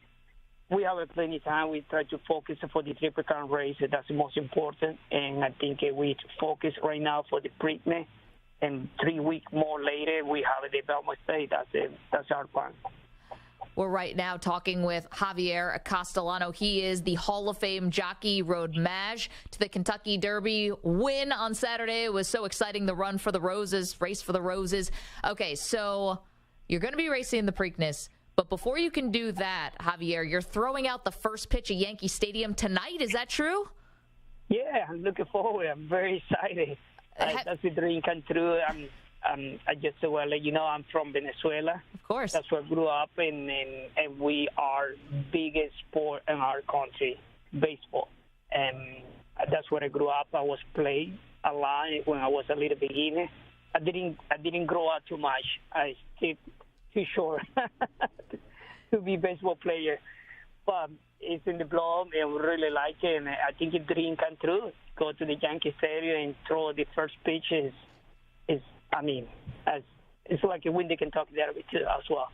we have plenty of time. We try to focus for the Triple Crown race. That's the most important. And I think we focus right now for the Preakness. And 3 weeks more later, we have the Belmont State. That's our plan. We're right now talking with Javier Castellano. He is the Hall of Fame jockey, rode Madge to the Kentucky Derby win on Saturday. It was so exciting, the run for the roses, race for the roses. Okay, so you're going to be racing in the Preakness. But before you can do that, Javier, you're throwing out the first pitch at Yankee Stadium tonight. Is that true? Yeah, I'm looking forward. I'm very excited. That's a dream come true. I just want to let you know I'm from Venezuela. Of course. That's where I grew up, and we are biggest sport in our country, baseball. And that's where I grew up. I was playing a lot when I was a little beginner. I didn't grow up too much. I still too short to be a baseball player. But it's in the blood, and we really like it. And I think a dream come true. Go to the Yankee Stadium and throw the first pitch it's like a win the Kentucky Derby too as well.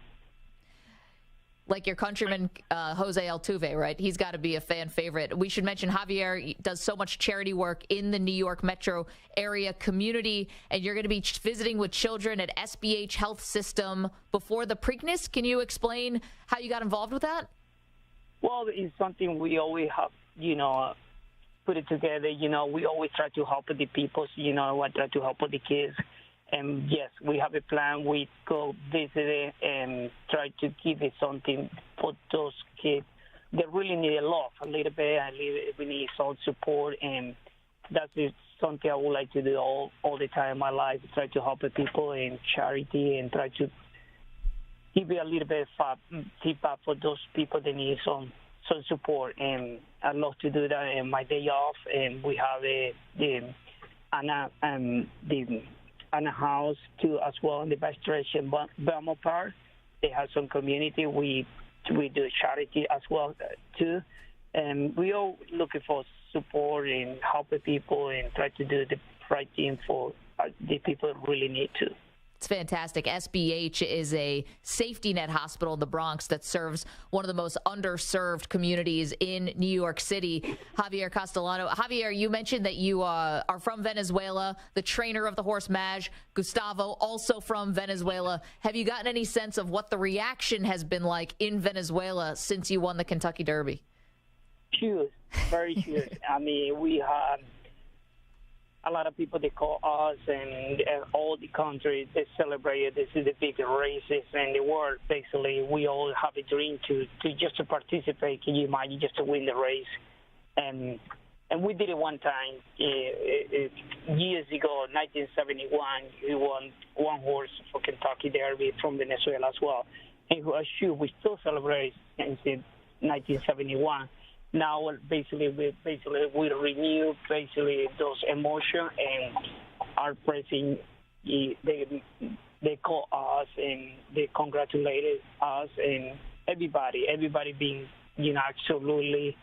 like your countryman Jose Altuve, right? He's got to be a fan favorite. We should mention Javier does so much charity work in the New York metro area community, and you're going to be visiting with children at SBH Health System before the Preakness. Can you explain how you got involved with that? Well, it's something we always have, put it together. We always try to help the people, we try to help the kids. And yes, we have a plan. We go visit it and try to give it something for those kids that really need a love, a little bit. We need some support, and that's something I would like to do all the time in my life. Try to help the people in charity and try to give it a little bit of feedback for those people that need some support. And I love to do that in my day off. And we have the house too as well in the best stretch in Belmont Park. They have some community. We do charity as well too, and we all looking for support and helping people and try to do the right thing for the people that really need to. It's fantastic. SBH is a safety net hospital in the Bronx that serves one of the most underserved communities in New York City. Javier Castellano. Javier, you mentioned that you are from Venezuela, the trainer of the horse Maj. Gustavo, also from Venezuela. Have you gotten any sense of what the reaction has been like in Venezuela since you won the Kentucky Derby? Huge, very huge. I mean, we had a lot of people, they call us, and all the countries, they celebrate. This is the big races in the world. Basically, we all have a dream to just to participate. Can you imagine just to win the race? And we did it one time years ago, 1971. We won one horse for Kentucky Derby from Venezuela as well. And we still celebrate since 1971. Now, basically, we renew those emotions, and our president, they call us and they congratulated us, and everybody being, absolutely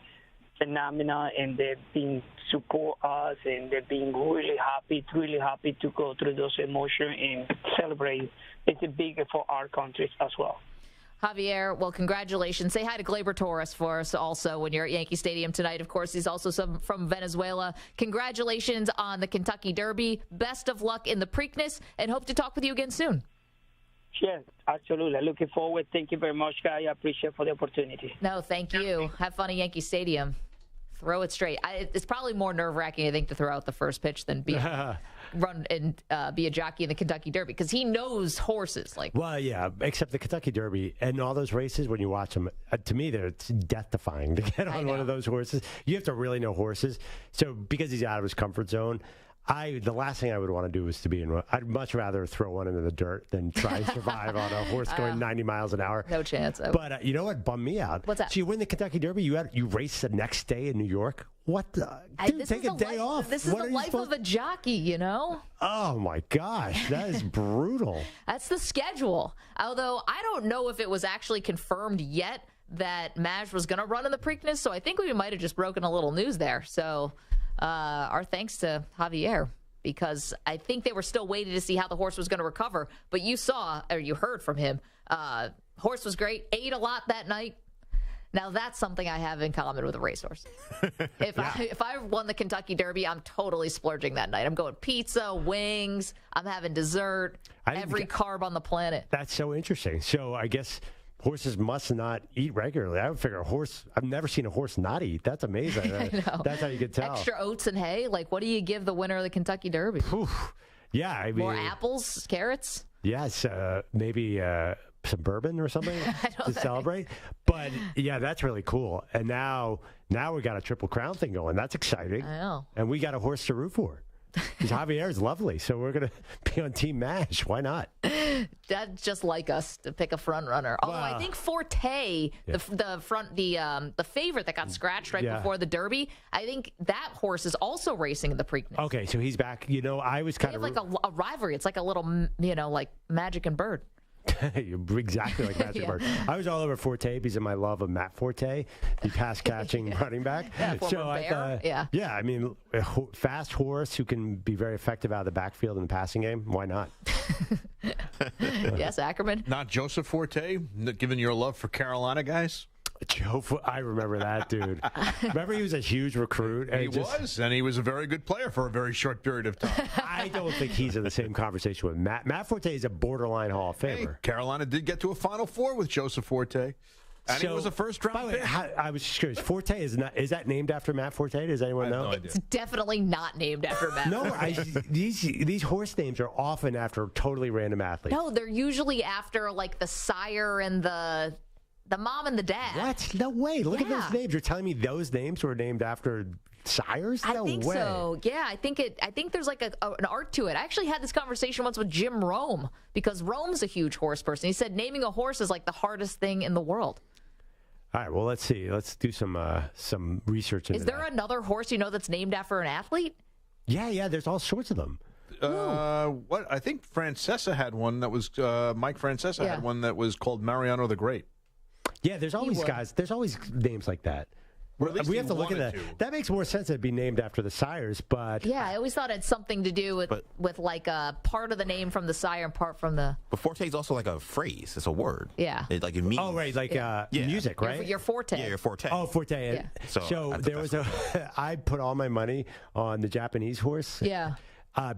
phenomenal, and they've been support us, and they've been really happy to go through those emotions and celebrate. It's a big for our countries as well. Javier, well, congratulations. Say hi to Gleyber Torres for us also when you're at Yankee Stadium tonight. Of course, he's also from Venezuela. Congratulations on the Kentucky Derby. Best of luck in the Preakness, and hope to talk with you again soon. Yes, absolutely. Looking forward. Thank you very much, guy. I appreciate for the opportunity. No, thank you. Have fun at Yankee Stadium. Throw it straight. It's probably more nerve-wracking, I think, to throw out the first pitch than run and be a jockey in the Kentucky Derby, because he knows horses. Well, yeah, except the Kentucky Derby and all those races, when you watch them, to me, it's death-defying to get on one of those horses. You have to really know horses. So because he's out of his comfort zone, the last thing I would want to do is to be in one. I'd much rather throw one into the dirt than try and survive on a horse going 90 miles an hour. No chance. But you know what bummed me out? What's that? So you win the Kentucky Derby, you race the next day in New York. What the? Dude, take a day off. This is the life of a jockey, you know? Oh, my gosh. That is brutal. That's the schedule. Although I don't know if it was actually confirmed yet that Maj was going to run in the Preakness, so I think we might have just broken a little news there. So our thanks to Javier, because I think they were still waiting to see how the horse was going to recover. But you heard from him. Horse was great, ate a lot that night. Now, that's something I have in common with a racehorse. If I won the Kentucky Derby, I'm totally splurging that night. I'm going pizza, wings. I'm having dessert, every carb on the planet. That's so interesting. So I guess horses must not eat regularly. I would figure I've never seen a horse not eat. That's amazing. I know. That's how you can tell. Extra oats and hay? What do you give the winner of the Kentucky Derby? Yeah. I mean, more apples, carrots? Yes. Maybe some bourbon or something to celebrate. But yeah, that's really cool. And now we got a Triple Crown thing going. That's exciting. I know. And we got a horse to root for. Because Javier is lovely, so we're going to be on Team Maj. Why not? That's just like us to pick a front runner. Although I think Forte, the favorite that got scratched before the Derby, I think that horse is also racing in the Preakness. Okay, so he's back. I was kind of like a rivalry. It's like a little, like Magic and Bird. Exactly like Magic Bird. I was all over Forte because of my love of Matt Forte, the pass-catching running back. I mean, a fast horse who can be very effective out of the backfield in the passing game. Why not? Yes, Ackerman. Not Joseph Forte, given your love for Carolina guys? I remember that, dude. Remember he was a huge recruit? And he was a very good player for a very short period of time. I don't think he's in the same conversation with Matt. Matt Forte is a borderline Hall of Famer. Hey, Carolina did get to a Final Four with Joseph Forte. And he was a first-round pick. I was just curious. Forte is that named after Matt Forte? Does anyone know? No idea. It's definitely not named after Matt. No, these horse names are often after totally random athletes. No, they're usually after like the sire and the mom and the dad. What? No way. Look at those names. You're telling me those names were named after sires? No I think way. so. Yeah, I think there's like an art to it. I actually had this conversation once with Jim Rome because Rome's a huge horse person. He said naming a horse is like the hardest thing in the world. All right, well, let's see. Let's do some research into that. Is there another horse you know that's named after an athlete? Yeah, there's all sorts of them. What I think Francesa had one that was Mike Francesa had one that was called Mariano the Great. Yeah, there's always guys. There's always names like that. We have to look at that. That makes more sense than it'd be named after the sires, but yeah, I always thought it had something to do with like a part of the name from the sire and part from the. But forte is also like a phrase. It's a word. Yeah. It means. Oh, right, like music, right? Your forte. Yeah, your forte. Oh, forte. Yeah. So there was I put all my money on the Japanese horse. Yeah.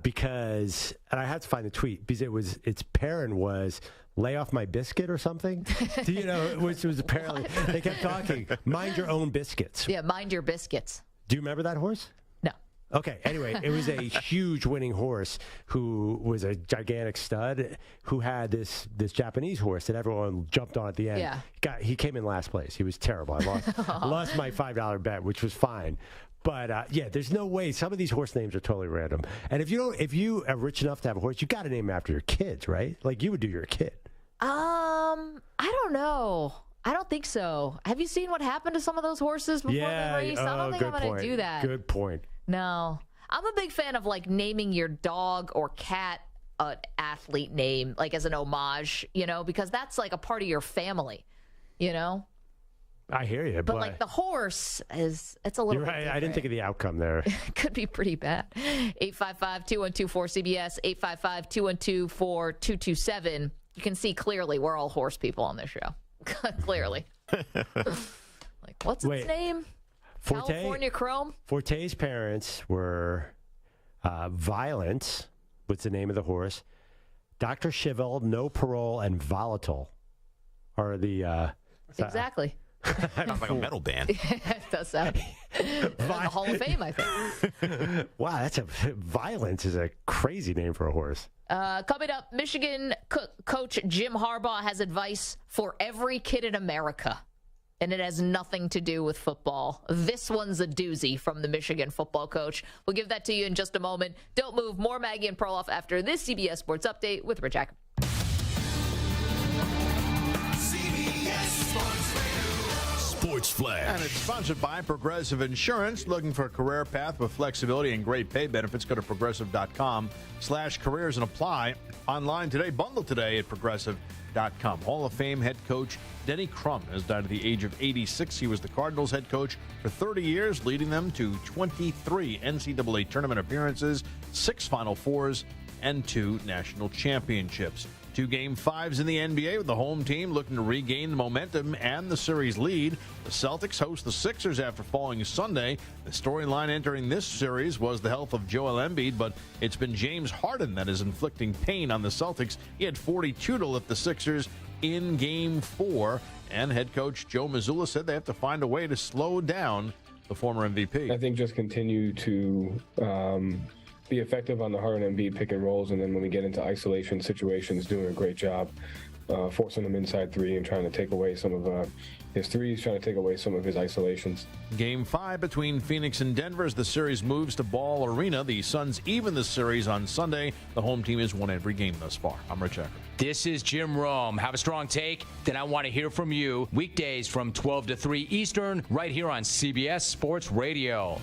Because, and I had to find the tweet because its parent was lay off my biscuit or something. Do you know, which was apparently, they kept talking, mind your own biscuits. Yeah, mind your biscuits. Do you remember that horse? No. Okay, anyway, it was a huge winning horse who was a gigantic stud who had this Japanese horse that everyone jumped on at the end. Yeah. He came in last place. He was terrible. I lost my $5 bet, which was fine. But yeah, there's no way. Some of these horse names are totally random. And if you are rich enough to have a horse, you got to name after your kids, right? Like you would do your kid. I don't know. I don't think so. Have you seen what happened to some of those horses before they raced? I don't think I'm going to do that. Good point. No. I'm a big fan of like naming your dog or cat an athlete name, like as an homage, because that's like a part of your family, I hear you, but like the horse it's a little. You're right. Different. I didn't think of the outcome there. It could be pretty bad. 855-212-4CBS, 855-212-4227. You can see clearly we're all horse people on this show. Clearly. Like what's its name? Forte, California Chrome. Forte's parents were Violence. What's the name of the horse? Dr. Chivel, No Parole, and Volatile are the. Exactly. Sounds like a metal band. It does sound. The Hall of Fame, I think. Wow, Violence is a crazy name for a horse. Coming up, Michigan coach Jim Harbaugh has advice for every kid in America, and it has nothing to do with football. This one's a doozy from the Michigan football coach. We'll give that to you in just a moment. Don't move. More Maggie and Perloff after this CBS Sports Update with Rich Ackerman. Sports Flash. And it's sponsored by Progressive Insurance. Looking for a career path with flexibility and great pay benefits? Go to progressive.com/careers and apply online today. Bundle today at progressive.com. Hall of Fame head coach Denny Crum has died at the age of 86. He was the Cardinals head coach for 30 years, leading them to 23 NCAA tournament appearances, 6 Final Fours, and 2 national championships. 2 Game 5s in the NBA with the home team looking to regain the momentum and the series lead. The Celtics host the Sixers after falling Sunday. The storyline entering this series was the health of Joel Embiid, but it's been James Harden that is inflicting pain on the Celtics. He had 42 to lift the Sixers in Game 4, and head coach Joe Mazzulla said they have to find a way to slow down the former MVP. I think just continue to be effective on the Harden and Embiid pick and rolls, and then when we get into isolation situations, doing a great job forcing them inside 3 and trying to take away some of his threes, trying to take away some of his isolations. Game 5 between Phoenix and Denver as the series moves to Ball Arena. The Suns even the series on Sunday. The home team has won every game thus far. I'm Rich Ackerman. This is Jim Rome. Have a strong take? Then I want to hear from you. Weekdays from 12 to 3 Eastern, right here on CBS Sports Radio.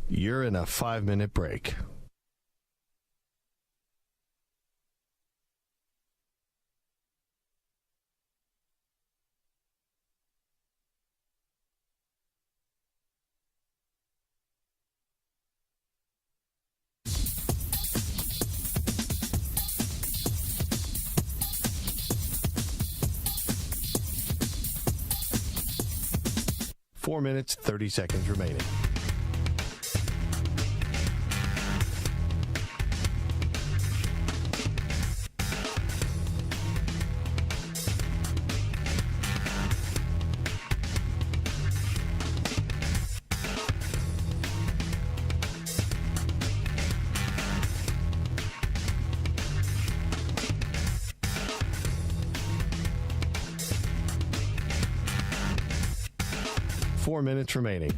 You're in a 5-minute break. 4 minutes, 30 seconds remaining. Four minutes remaining.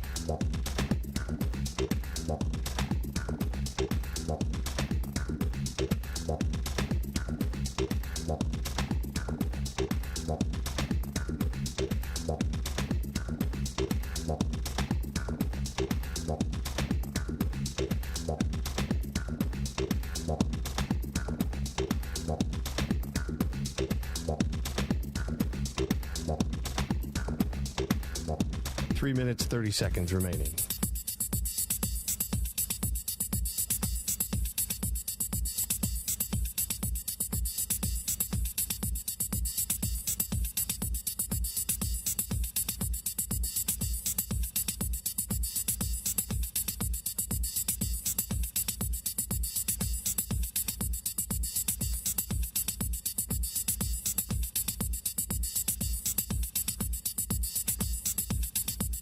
Three minutes, 30 seconds remaining.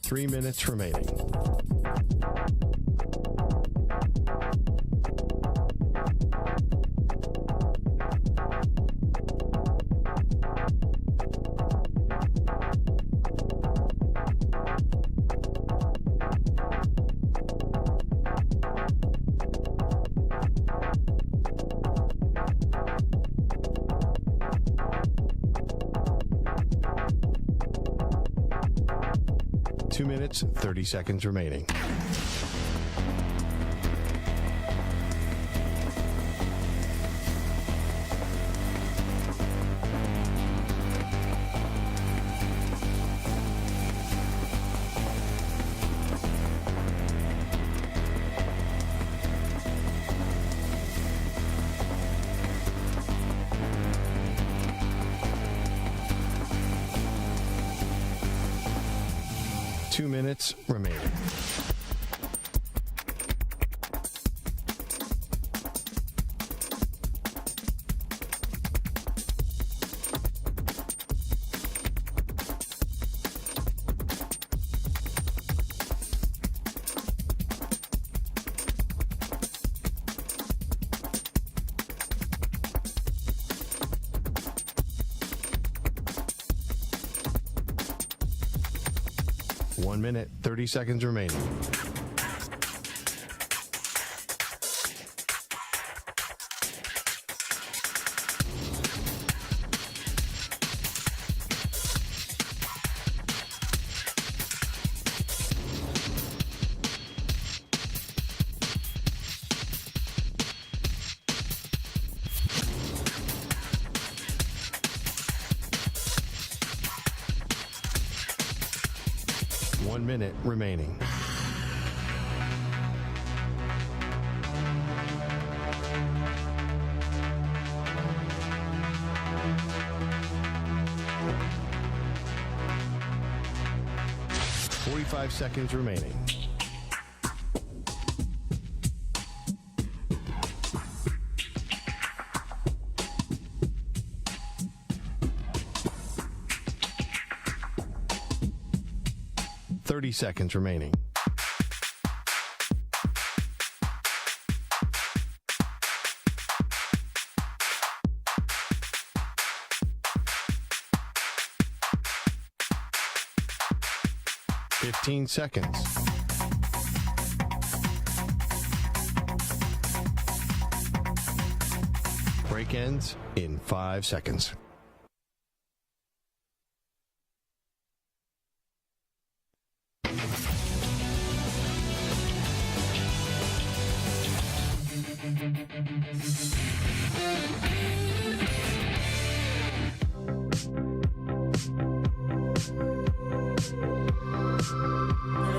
Three minutes remaining. Two minutes, 30 seconds remaining. Two minutes remaining. One minute, 30 seconds remaining. One minute remaining. Five seconds remaining. Seconds remaining. Fifteen seconds. Break ends in 5 seconds.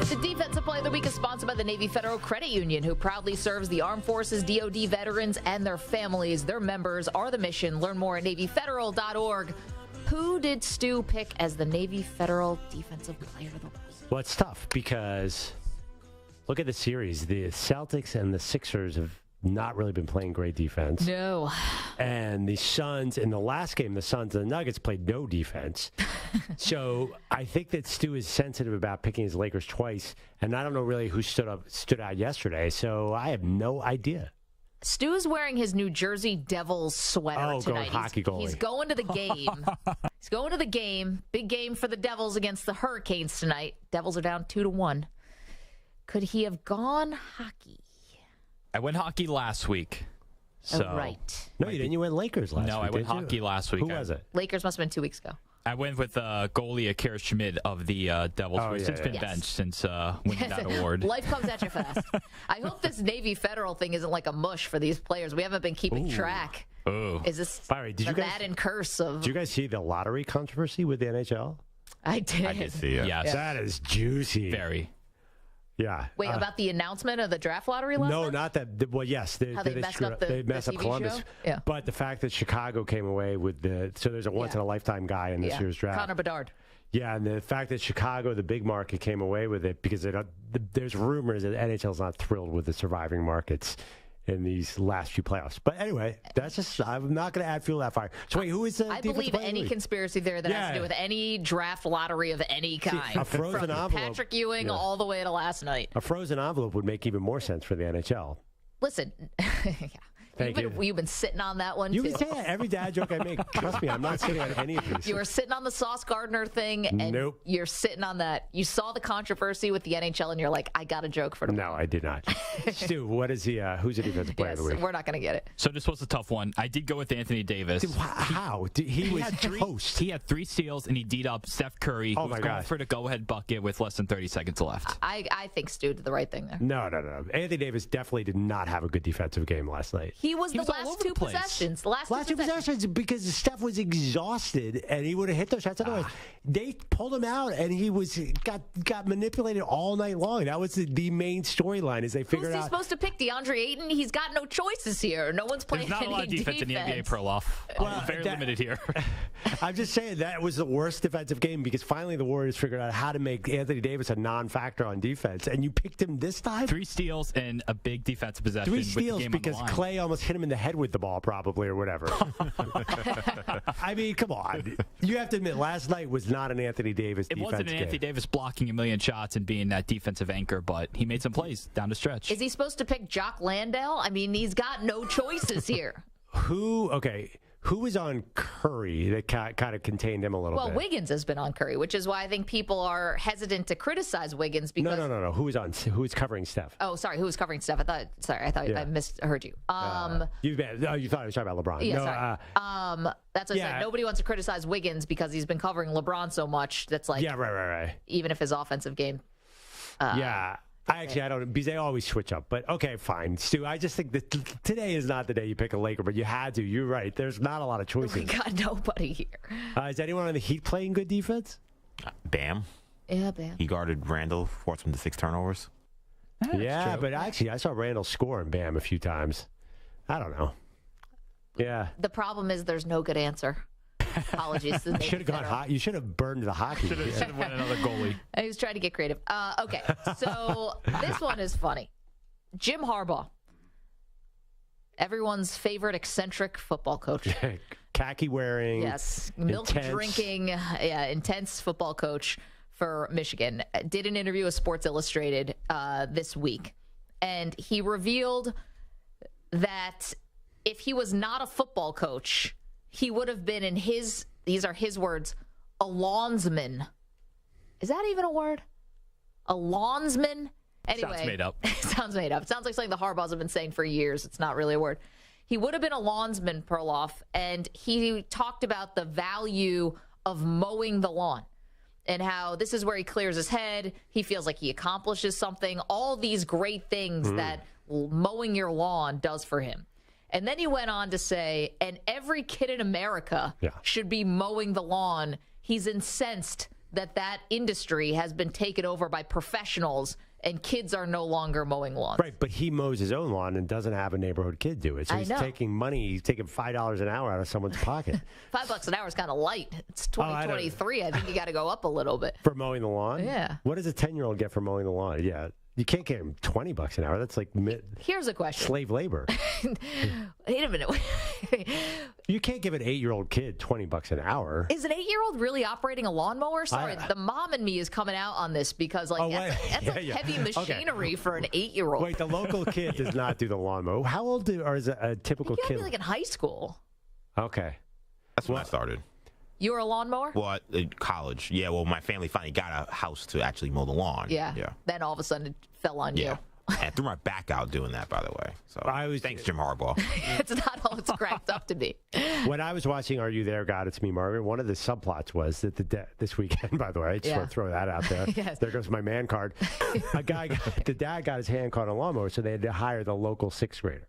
The Defensive Play of the Week is sponsored by the Navy Federal Credit Union, who proudly serves the Armed Forces, DoD veterans, and their families. Their members are the mission. Learn more at NavyFederal.org. Who did Stu pick as the Navy Federal Defensive Player of the Week? Well, it's tough because look at the series. The Celtics and the Sixers have not really been playing great defense. No. And the Suns, in the last game, the Suns and the Nuggets played no defense. So I think that Stu is sensitive about picking his Lakers twice, and I don't know really who stood out yesterday, so I have no idea. Stu is wearing his New Jersey Devils sweater tonight. Hockey goalie. He's going to the game. He's going to the game. Big game for the Devils against the Hurricanes tonight. Devils are down 2-1. Could he have gone hockey? I went hockey last week. So right. No, you didn't. You went Lakers last week. No, I went hockey last week. Who was it? Lakers must have been 2 weeks ago. I went with goalie Akira Schmid of the Devils, who's since been benched since winning that award. Life comes at you fast. I hope this Navy Federal thing isn't like a mush for these players. We haven't been keeping track. Oh. Is this did you guys, Madden curse of... Did you guys see the lottery controversy with the NHL? I did. I did see it. Yes. That is juicy. Very. Yeah. Wait, about the announcement of the draft lottery last night? No, not that. Well, yes. How they messed up the messed up TV Columbus. show? Yeah. But the fact that Chicago came away with so there's a once-in-a-lifetime guy in this year's draft. Connor Bedard. Yeah, and the fact that Chicago, the big market, came away with it because there's rumors that NHL's not thrilled with the surviving markets in these last few playoffs. But anyway, that's just, I'm not going to add fuel to that fire. So wait, who is the I believe any conspiracy theory that has to do with any draft lottery of any kind. a frozen from envelope. Patrick Ewing all the way to last night. A frozen envelope would make even more sense for the NHL. Listen, you've been sitting on that one, You too. can say that every dad joke I make. Trust me, I'm not sitting on any of these. You were sitting on the Sauce Gardner thing, and Nope. you're sitting on that. You saw the controversy with the NHL, and you're like, I got a joke for tomorrow. No, I did not. Stu, what is he? Who's the defensive player of the week? We're not going to get it. So this was a tough one. I did go with Anthony Davis. Dude, how? He was host. He had 3 steals, and he D'd up Steph Curry, who was going for the go-ahead bucket with less than 30 seconds left. I think Stu did the right thing there. No. Anthony Davis definitely did not have a good defensive game last night. He was the last two possessions. The last two possessions because Steph was exhausted and he would have hit those shots. Otherwise, they pulled him out and he got manipulated all night long. That was the main storyline. Is they figured out. Who's he supposed to pick? DeAndre Ayton? He's got no choices here. No one's playing. There's not a lot of defense in the NBA, Perloff. Very limited here. I'm just saying that was the worst defensive game because finally the Warriors figured out how to make Anthony Davis a non-factor on defense, and you picked him this time. 3 steals and a big defensive possession. 3 with steals the game because on the line. Clay almost hit him in the head with the ball, probably, or whatever. I mean, come on. You have to admit, last night was not an Anthony Davis It defense wasn't an game. Anthony Davis blocking a million shots and being that defensive anchor, but he made some plays down the stretch. Is he supposed to pick Jock Landale? I mean, he's got no choices here. Who was on Curry that kind of contained him a little bit? Well, Wiggins has been on Curry, which is why I think people are hesitant to criticize Wiggins because No. Who was covering Steph? Oh, sorry, who was covering Steph? I thought I misheard you. You thought I was talking about LeBron. Yeah, no, sorry. That's what I said. Nobody wants to criticize Wiggins because he's been covering LeBron so much. That's like, right. Even if his offensive game. I don't, because they always switch up. But okay, fine, Stu. I just think that today is not the day you pick a Laker, but you had to. You're right. There's not a lot of choices. We got nobody here. Is anyone on the Heat playing good defense? Bam. Yeah, Bam. He guarded Randall, forced him to 6 turnovers. Yeah, but actually, I saw Randall score and Bam a few times. I don't know. Yeah. The problem is there's no good answer. Apologies. To should have gone hot. You should have burned the hockey. Should have went another goalie. I was trying to get creative. Okay, so this one is funny. Jim Harbaugh, everyone's favorite eccentric football coach. Khaki wearing. Yes, milk drinking, intense football coach for Michigan. Did an interview with Sports Illustrated this week, and he revealed that if he was not a football coach, he would have been these are his words, a lawnsman. Is that even a word? A lawnsman? Anyway. Sounds made up. Sounds made up. It sounds like something the Harbaughs have been saying for years. It's not really a word. He would have been a lawnsman, Perloff, and he talked about the value of mowing the lawn and how this is where he clears his head. He feels like he accomplishes something. All these great things that mowing your lawn does for him. And then he went on to say, and every kid in America should be mowing the lawn. He's incensed that industry has been taken over by professionals and kids are no longer mowing lawns. Right, but he mows his own lawn and doesn't have a neighborhood kid do it. So he's taking money. He's taking $5 an hour out of someone's pocket. $5 an hour is kind of light. It's 2023. I think you got to go up a little bit. For mowing the lawn? Yeah. What does a 10-year-old get for mowing the lawn? Yeah. You can't get him $20 an hour. That's like Here's a question. Slave labor. Wait a minute. You can't give an 8-year-old kid $20 an hour. Is an 8-year-old really operating a lawnmower? Sorry, the mom in me is coming out on this because that's heavy machinery for an 8-year-old. Wait, the local kid does not do the lawnmower. How old is a typical you gotta kid? be like in high school. Okay. That's when I started. You were a lawnmower? Well, college. Yeah, well, my family finally got a house to actually mow the lawn. Yeah. Then all of a sudden it fell on you. I threw my back out doing that, by the way. So thanks, Jim Harbaugh. It's not all it's cracked up to be. When I was watching Are You There, God, It's Me, Marvin, one of the subplots was that this weekend, by the way, I just want to throw that out there. Yes. There goes my man card. The dad got his hand caught on a lawnmower, so they had to hire the local 6th grader.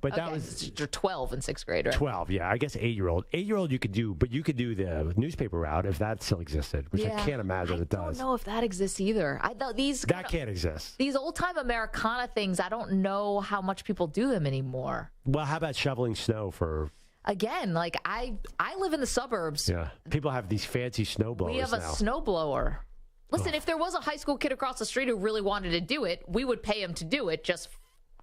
But that was you're 12 in 6th grade, right? 12, yeah. I guess 8-year-old. 8-year-old you could do, but you could do the newspaper route if that still existed, which I can't imagine it does. I don't know if that exists either. I thought that can't exist. These old-time Americana things, I don't know how much people do them anymore. Well, how about shoveling snow for... Again, like I live in the suburbs. Yeah. People have these fancy snow blowers now. We have a snow blower. Listen, if there was a high school kid across the street who really wanted to do it, we would pay him to do it just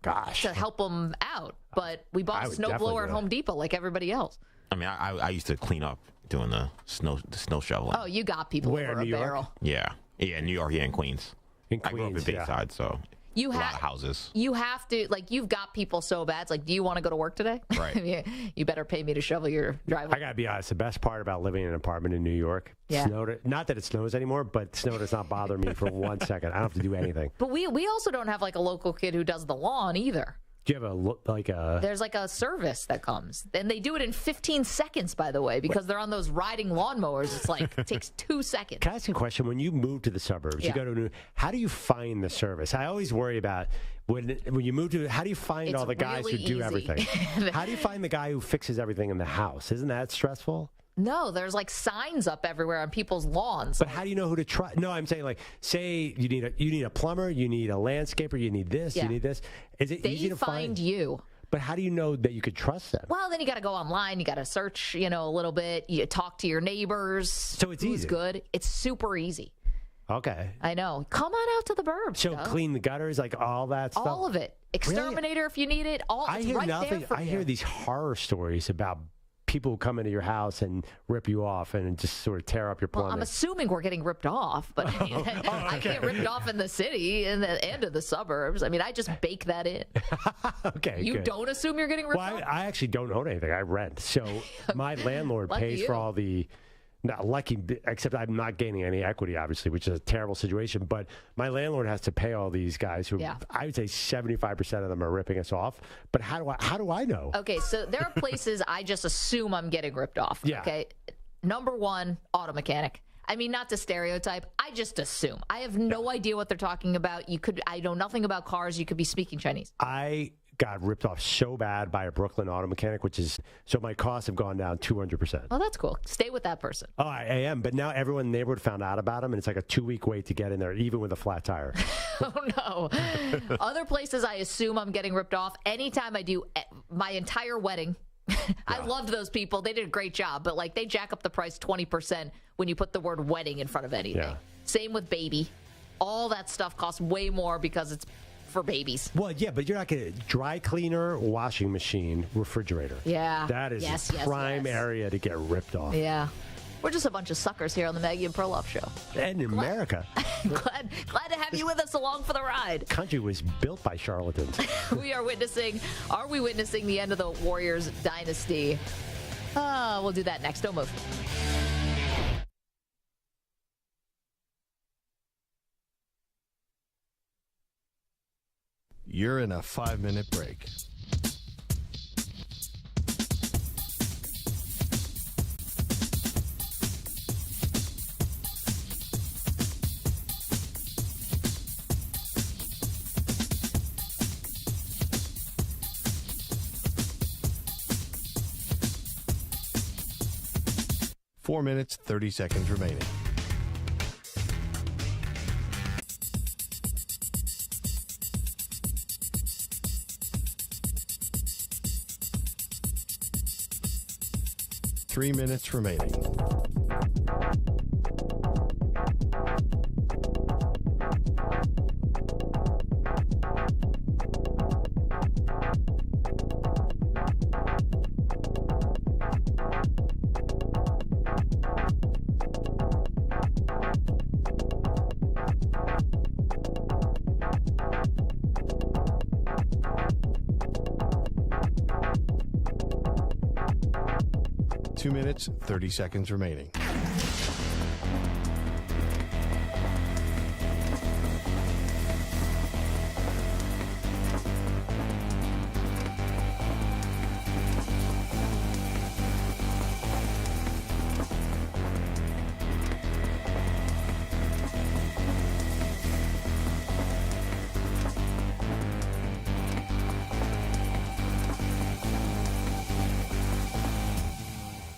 to help him out. But we bought a snowblower at Home Depot like everybody else. I mean, I used to clean up doing the snow shoveling. Oh, you got people Where, over New a York? barrel. Yeah, New York, in Queens. I grew up in Bayside, so a lot of houses. You have to, you've got people so bad. It's like, do you want to go to work today? Right. You better pay me to shovel your driveway. I got to be honest. The best part about living in an apartment in New York, not that it snows anymore, but snow does not bother me for 1 second. I don't have to do anything. But we also don't have a local kid who does the lawn either. Do you have There's a service that comes, and they do it in 15 seconds, by the way, because they're on those riding lawnmowers. It's it takes 2 seconds. Can I ask you a question? When you move to the suburbs, you go to how do you find the service? I always worry about when you move to. How do you find all the guys really who do easy. everything? How do you find the guy who fixes everything in the house? Isn't that stressful? No, there's signs up everywhere on people's lawns. But how do you know who to trust? No, I'm saying say you need a plumber, you need a landscaper, you need this, you need this. Is it easy to find you? But how do you know that you could trust them? Well, then you got to go online. You got to search, a little bit. You talk to your neighbors. So it's who's easy. Good. It's super easy. Okay. I know. Come on out to the burbs. So clean the gutters, all that stuff. All of it. Exterminator if you need it. I hear nothing. I hear these horror stories about people who come into your house and rip you off and just sort of tear up your plumbing. Well, I'm assuming we're getting ripped off, but I get ripped off in the city and the end of the suburbs. I mean, I just bake that in. Okay, You good. don't assume you're getting ripped off? I actually don't own anything. I rent. So my landlord pays for all the... Not lucky, except I'm not gaining any equity, obviously, which is a terrible situation. But my landlord has to pay all these guys who I would say 75% of them are ripping us off. But how do I know? Okay, so there are places I just assume I'm getting ripped off. Yeah. Okay, number one, auto mechanic. I mean, not to stereotype. I just assume. I have no idea what they're talking about. I know nothing about cars. You could be speaking Chinese. I got ripped off so bad by a Brooklyn auto mechanic, so my costs have gone down 200%. Oh, that's cool. Stay with that person. Oh, I am. But now everyone in the neighborhood found out about him, and it's like a 2-week wait to get in there, even with a flat tire. Oh, no. Other places I assume I'm getting ripped off. Anytime I do my entire wedding, I loved those people. They did a great job, but they jack up the price 20% when you put the word wedding in front of anything. Yeah. Same with baby. All that stuff costs way more because it's for babies. Well, yeah, but you're not going to dry cleaner, washing machine, refrigerator. Yeah. That is a prime area to get ripped off. Yeah. We're just a bunch of suckers here on the Maggie and Perloff show. And in America. Glad to have you with us along for the ride. The country was built by charlatans. Are we witnessing the end of the Warriors Dynasty? We'll do that next. Don't move. You're in a 5-minute break. Four minutes, 30 seconds remaining. 3 minutes remaining. Two minutes, 30 seconds remaining.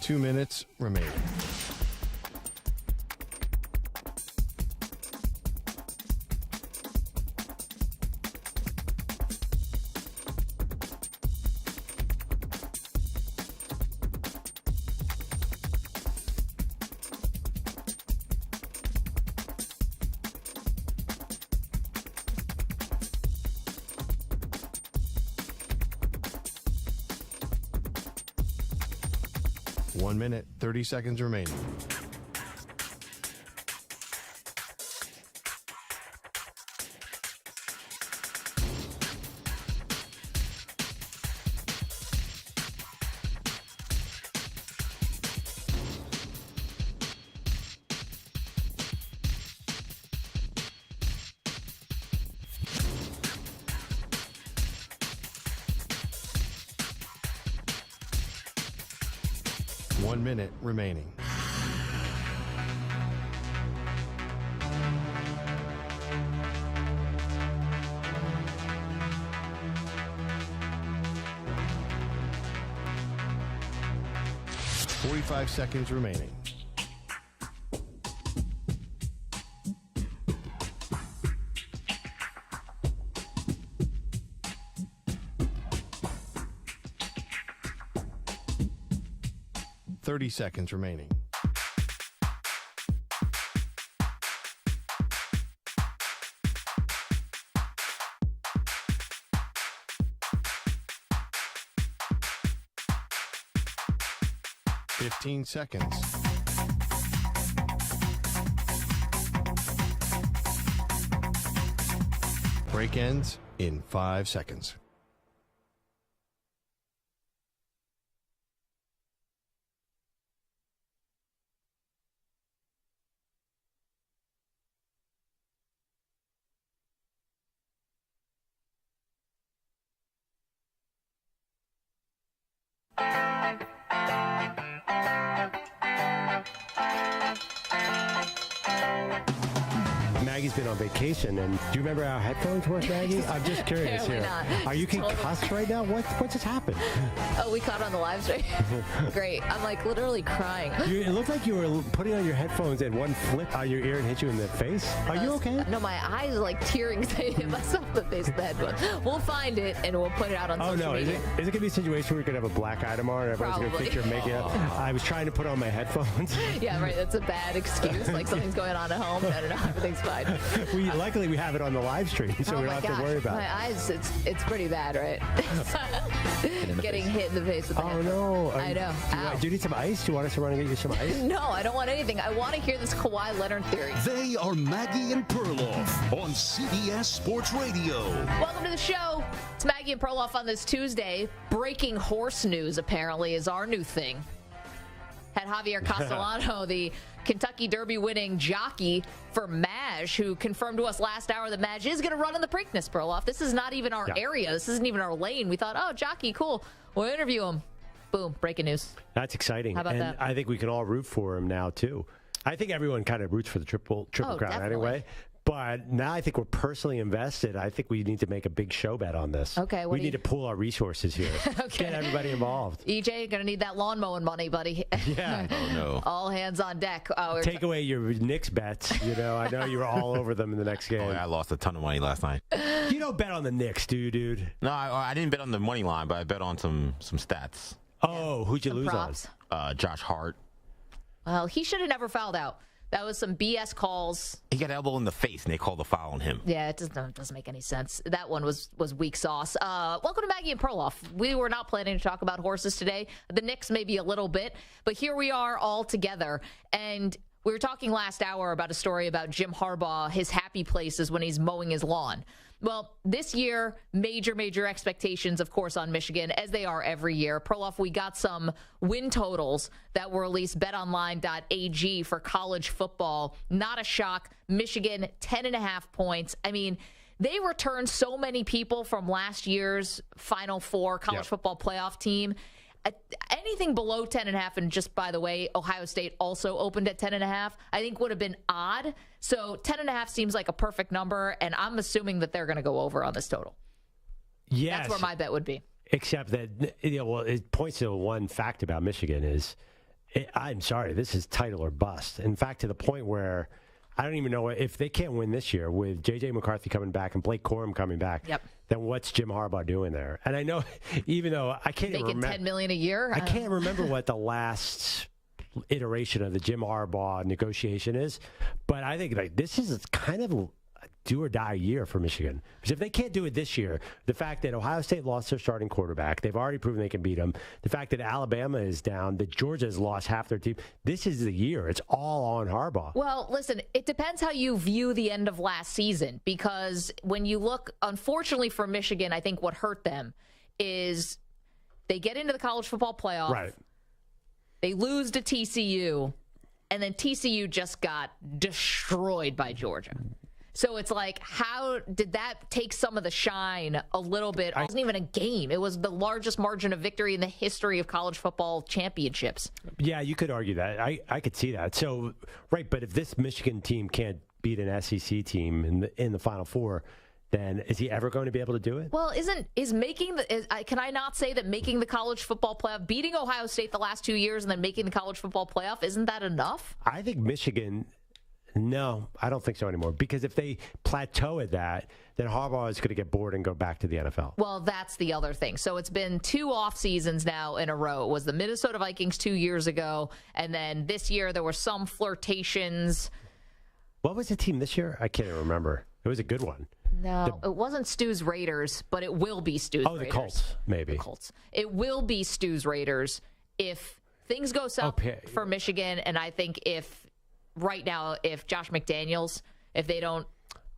Two minutes remaining. One minute, 30 seconds remaining. One minute remaining. Five seconds remaining. Seconds remaining. Fifteen seconds. Break ends in 5 seconds. Maggie's been on vacation, and do you remember how headphones work, Maggie? I'm just curious here. Not. Are you concussed right now? What just happened? Oh, we caught on the live stream. Great. I'm like literally crying. It looked like you were putting on your headphones and one flipped on your ear and hit you in the face. Are you okay? No, my eyes are like tearing because I hit myself in the face with the headphones. We'll find it and we'll put it out on social media. Is it going to be a situation where you're going to have a black eye tomorrow and everyone's going to think you're making up? I was trying to put on my headphones. Yeah, right. That's a bad excuse. Like something's going on at home. I don't know. Everything's fine. Luckily, we have it on the live stream, so we don't have to worry about it. My eyes, it's pretty bad, right? Getting hit in the face with the headphones. No. I know. Do you need some ice? Do you want us to run and get you some ice? No, I don't want anything. I want to hear this Kawhi Leonard theory. They are Maggie and Perloff on CBS Sports Radio. Welcome to the show. It's Maggie and Perloff on this Tuesday. Breaking horse news, apparently, is our new thing. Had Javier Castellano, the Kentucky Derby winning jockey for Maj, who confirmed to us last hour that Maj is going to run in the Preakness, Perloff. This is not even our area. This isn't even our lane. We thought, oh, jockey, cool. We'll interview him. Boom, breaking news. That's exciting. How about that? I think we can all root for him now, too. I think everyone kind of roots for the triple crown definitely. anyway. But now I think we're personally invested. I think we need to make a big show bet on this. Okay. We need to pool our resources here. Okay. Get everybody involved. EJ, going to need that lawn mowing money, buddy. Yeah. Oh, no. All hands on deck. Take away your Knicks bets. You know, I know you were all over them in the next game. Oh, yeah, I lost a ton of money last night. You don't bet on the Knicks, do you, dude? No, I didn't bet on the money line, but I bet on some stats. Oh, who'd you lose props. on? Josh Hart. Well, he should have never fouled out. That was some BS calls. He got elbow in the face, and they called the foul on him. Yeah, it doesn't make any sense. That one was weak sauce. Welcome to Maggie and Perloff. We were not planning to talk about horses today. The Knicks maybe a little bit, but here we are all together. And we were talking last hour about a story about Jim Harbaugh, his happy places when he's mowing his lawn. Well, this year, major expectations, of course, on Michigan, as they are every year. Perloff, we got some win totals that were released, betonline.ag, for college football. Not a shock. Michigan, 10.5 points. I mean, they returned so many people from last year's Final Four college football playoff team. Anything below 10.5, and just by the way, Ohio State also opened at 10.5, I think would have been odd. So 10.5 seems like a perfect number, and I'm assuming that they're going to go over on this total. Yes. That's where my bet would be. Except that, it points to one fact about Michigan is, I'm sorry, this is title or bust. In fact, to the point where I don't even know if they can't win this year with J.J. McCarthy coming back and Blake Corum coming back. Yep. Then what's Jim Harbaugh doing there? And I know, even though I can't even remember, $10 million a year. I can't remember what the last iteration of the Jim Harbaugh negotiation is, but I think this is kind of a do or die year for Michigan. Because if they can't do it this year, the fact that Ohio State lost their starting quarterback, they've already proven they can beat them. The fact that Alabama is down, that Georgia has lost half their team. This is the year. It's all on Harbaugh. Well, listen, it depends how you view the end of last season, because when you look, unfortunately for Michigan, I think what hurt them is they get into the college football playoff. Right. They lose to TCU, and then TCU just got destroyed by Georgia. So it's like, how did that take some of the shine a little bit? It wasn't even a game. It was the largest margin of victory in the history of college football championships. Yeah, you could argue that. I could see that. So, right, but if this Michigan team can't beat an SEC team in the Final Four, then is he ever going to be able to do it? Well, can I not say that making the college football playoff, beating Ohio State the last 2 years and then making the college football playoff, isn't that enough? I think Michigan... No, I don't think so anymore. Because if they plateau at that, then Harbaugh is going to get bored and go back to the NFL. Well, that's the other thing. So it's been 2 off seasons now in a row. It was the Minnesota Vikings 2 years ago, and then this year there were some flirtations. What was the team this year? I can't even remember. It was a good one. No, it wasn't Stu's Raiders, but it will be Stu's Raiders. Oh, the Colts, maybe. The Colts. It will be Stu's Raiders if things go south for Michigan, and I think if Josh McDaniels, if they don't,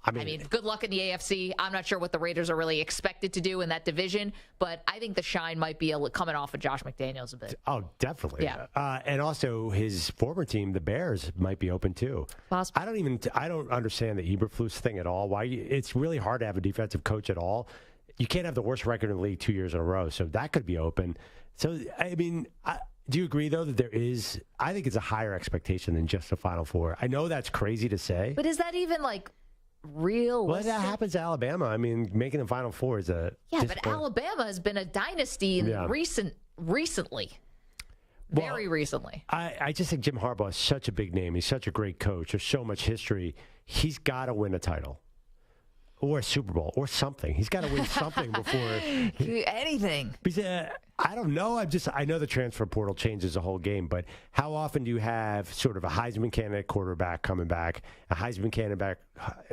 I mean, good luck in the AFC. I'm not sure what the Raiders are really expected to do in that division, but I think the shine might be coming off of Josh McDaniels a bit. Oh, definitely. Yeah. And also his former team, the Bears, might be open too. Possible. I don't understand the Eberflus thing at all. Why it's really hard to have a defensive coach at all. You can't have the worst record in the league 2 years in a row, so that could be open. So I mean. Do you agree, though, that I think it's a higher expectation than just the Final Four? I know that's crazy to say. But is that even, real? Well, that happens to Alabama. I mean, making the Final Four is a... Yeah, but Alabama has been a dynasty recently. Very recently. I just think Jim Harbaugh is such a big name. He's such a great coach. There's so much history. He's got to win a title. Or a Super Bowl, or something. He's got to win something before anything. Because I don't know. I know the transfer portal changes the whole game, but how often do you have sort of a Heisman candidate quarterback coming back, a Heisman candidate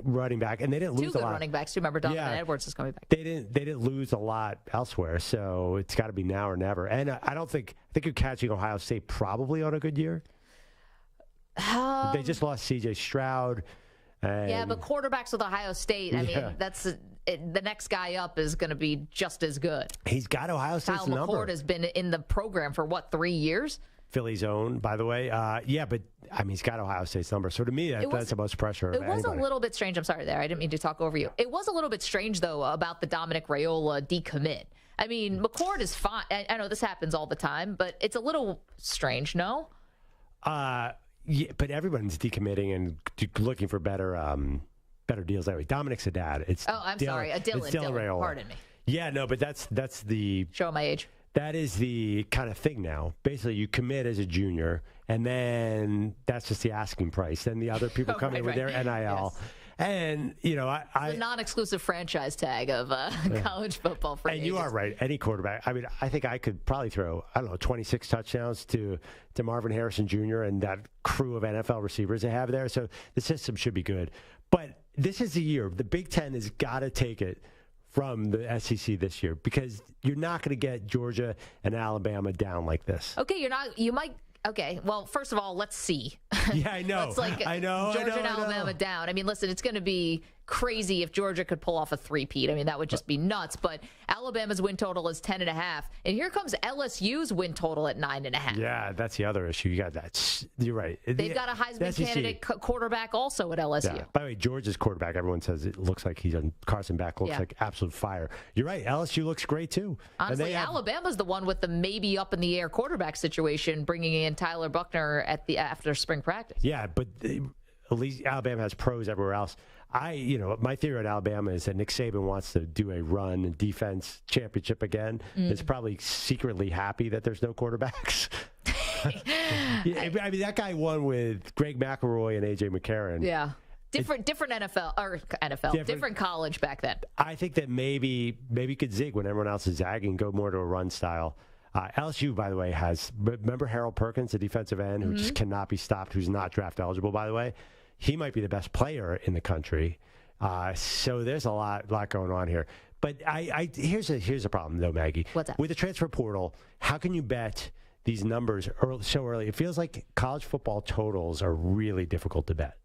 running back, and they didn't lose a lot. 2 good running backs. Remember, Donovan Edwards is coming back. They didn't lose a lot elsewhere, so it's got to be now or never. And I think you're catching Ohio State probably on a good year. They just lost C.J. Stroud. Yeah, but quarterbacks with Ohio State, I mean, the next guy up is going to be just as good. He's got Ohio State's Kyle number. McCord has been in the program for, 3 years? Philly's own, by the way. Yeah, but, I mean, he's got Ohio State's number. So, to me, that's the most pressure. It was a little bit strange. I'm sorry there. I didn't mean to talk over you. It was a little bit strange, though, about the Dominic Raiola decommit. I mean, McCord is fine. I know this happens all the time, but it's a little strange, no? Yeah, but everyone's decommitting and looking for better deals that way. Dominic's a dad. Sorry, Dylan Raiola. Pardon me. Yeah, no, but that's the show my age. That is the kind of thing now. Basically, you commit as a junior, and then that's just the asking price. Then the other people come in with their NIL. Yes. And, the non-exclusive franchise tag of college football for And you are right. Any quarterback. I mean, I think I could probably throw, 26 touchdowns to Marvin Harrison Jr. and that crew of NFL receivers they have there. So the system should be good. But this is the year. The Big Ten has got to take it from the SEC this year because you're not going to get Georgia and Alabama down like this. Okay, Okay, well, first of all, let's see. Yeah, I know. I know. Georgia and Alabama down. I mean, listen, it's going to be crazy if Georgia could pull off a three-peat. I mean, that would just be nuts. But Alabama's win total is 10.5, and here comes LSU's win total at 9.5. Yeah, that's the other issue. You got that. You're right. They've got a Heisman candidate quarterback also at LSU. Yeah. By the way, Georgia's quarterback, everyone says it looks like he's on Carson Beck, looks like absolute fire. You're right. LSU looks great, too. Honestly, Alabama's the one with the maybe up-in-the-air quarterback situation, bringing in Tyler Buckner after spring practice. Yeah, but at least Alabama has pros everywhere else. My theory on Alabama is that Nick Saban wants to do a run and defense championship again. Is probably secretly happy that there's no quarterbacks. I mean, that guy won with Greg McElroy and A.J. McCarron. Yeah. Different different college back then. I think that maybe you could zig when everyone else is zagging, go more to a run style. LSU, by the way, remember Harold Perkins, the defensive end, who just cannot be stopped, who's not draft eligible, by the way? He might be the best player in the country. So there's a lot going on here. But here's a problem, though, Maggie. What's that? With the transfer portal, how can you bet these numbers so early? It feels like college football totals are really difficult to bet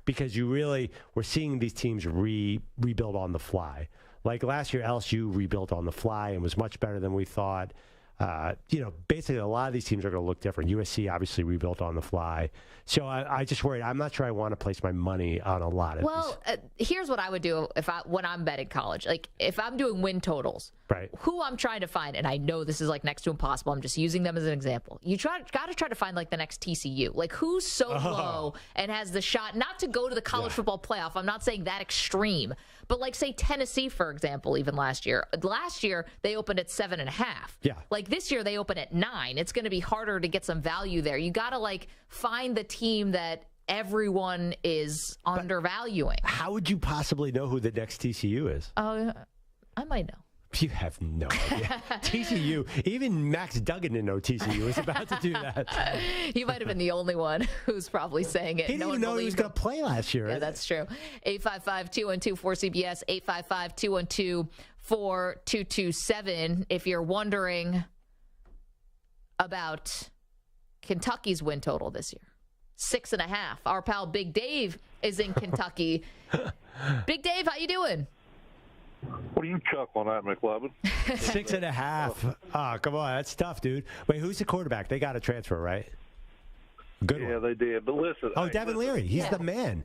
because we're seeing these teams rebuild on the fly. Like last year, LSU rebuilt on the fly and was much better than we thought. Basically a lot of these teams are going to look different. USC obviously rebuilt on the fly. So I just worried. I'm not sure I want to place my money on a lot of these. Here's what I would do when I'm betting college. Like if I'm doing win totals, right? Who I'm trying to find, and I know this is like next to impossible. I'm just using them as an example. You got to try to find like the next TCU. Like who's so low and has the shot not to go to the college football playoff. I'm not saying that extreme, but like say Tennessee, for example, even last year. Last year they opened at 7.5. Yeah. Like this year they open at 9. It's going to be harder to get some value there. You got to like find the team that everyone is undervaluing. How would you possibly know who the next TCU is? I might know. You have no idea. TCU, even Max Duggan didn't know TCU was about to do that. He might have been the only one who's probably saying it. He didn't even know he was going to play last year. Yeah, that's true. 855-212-4CBS, 855-212-4227. If you're wondering about Kentucky's win total this year, 6.5. Our pal Big Dave is in Kentucky. Big Dave, how you doing? What do you chuckle at, McLovin? 6.5. Oh, come on. That's tough, dude. Wait, who's the quarterback? They got a transfer, right? Good one. Yeah, they did. But listen. Oh, Devin Leary. He's the man.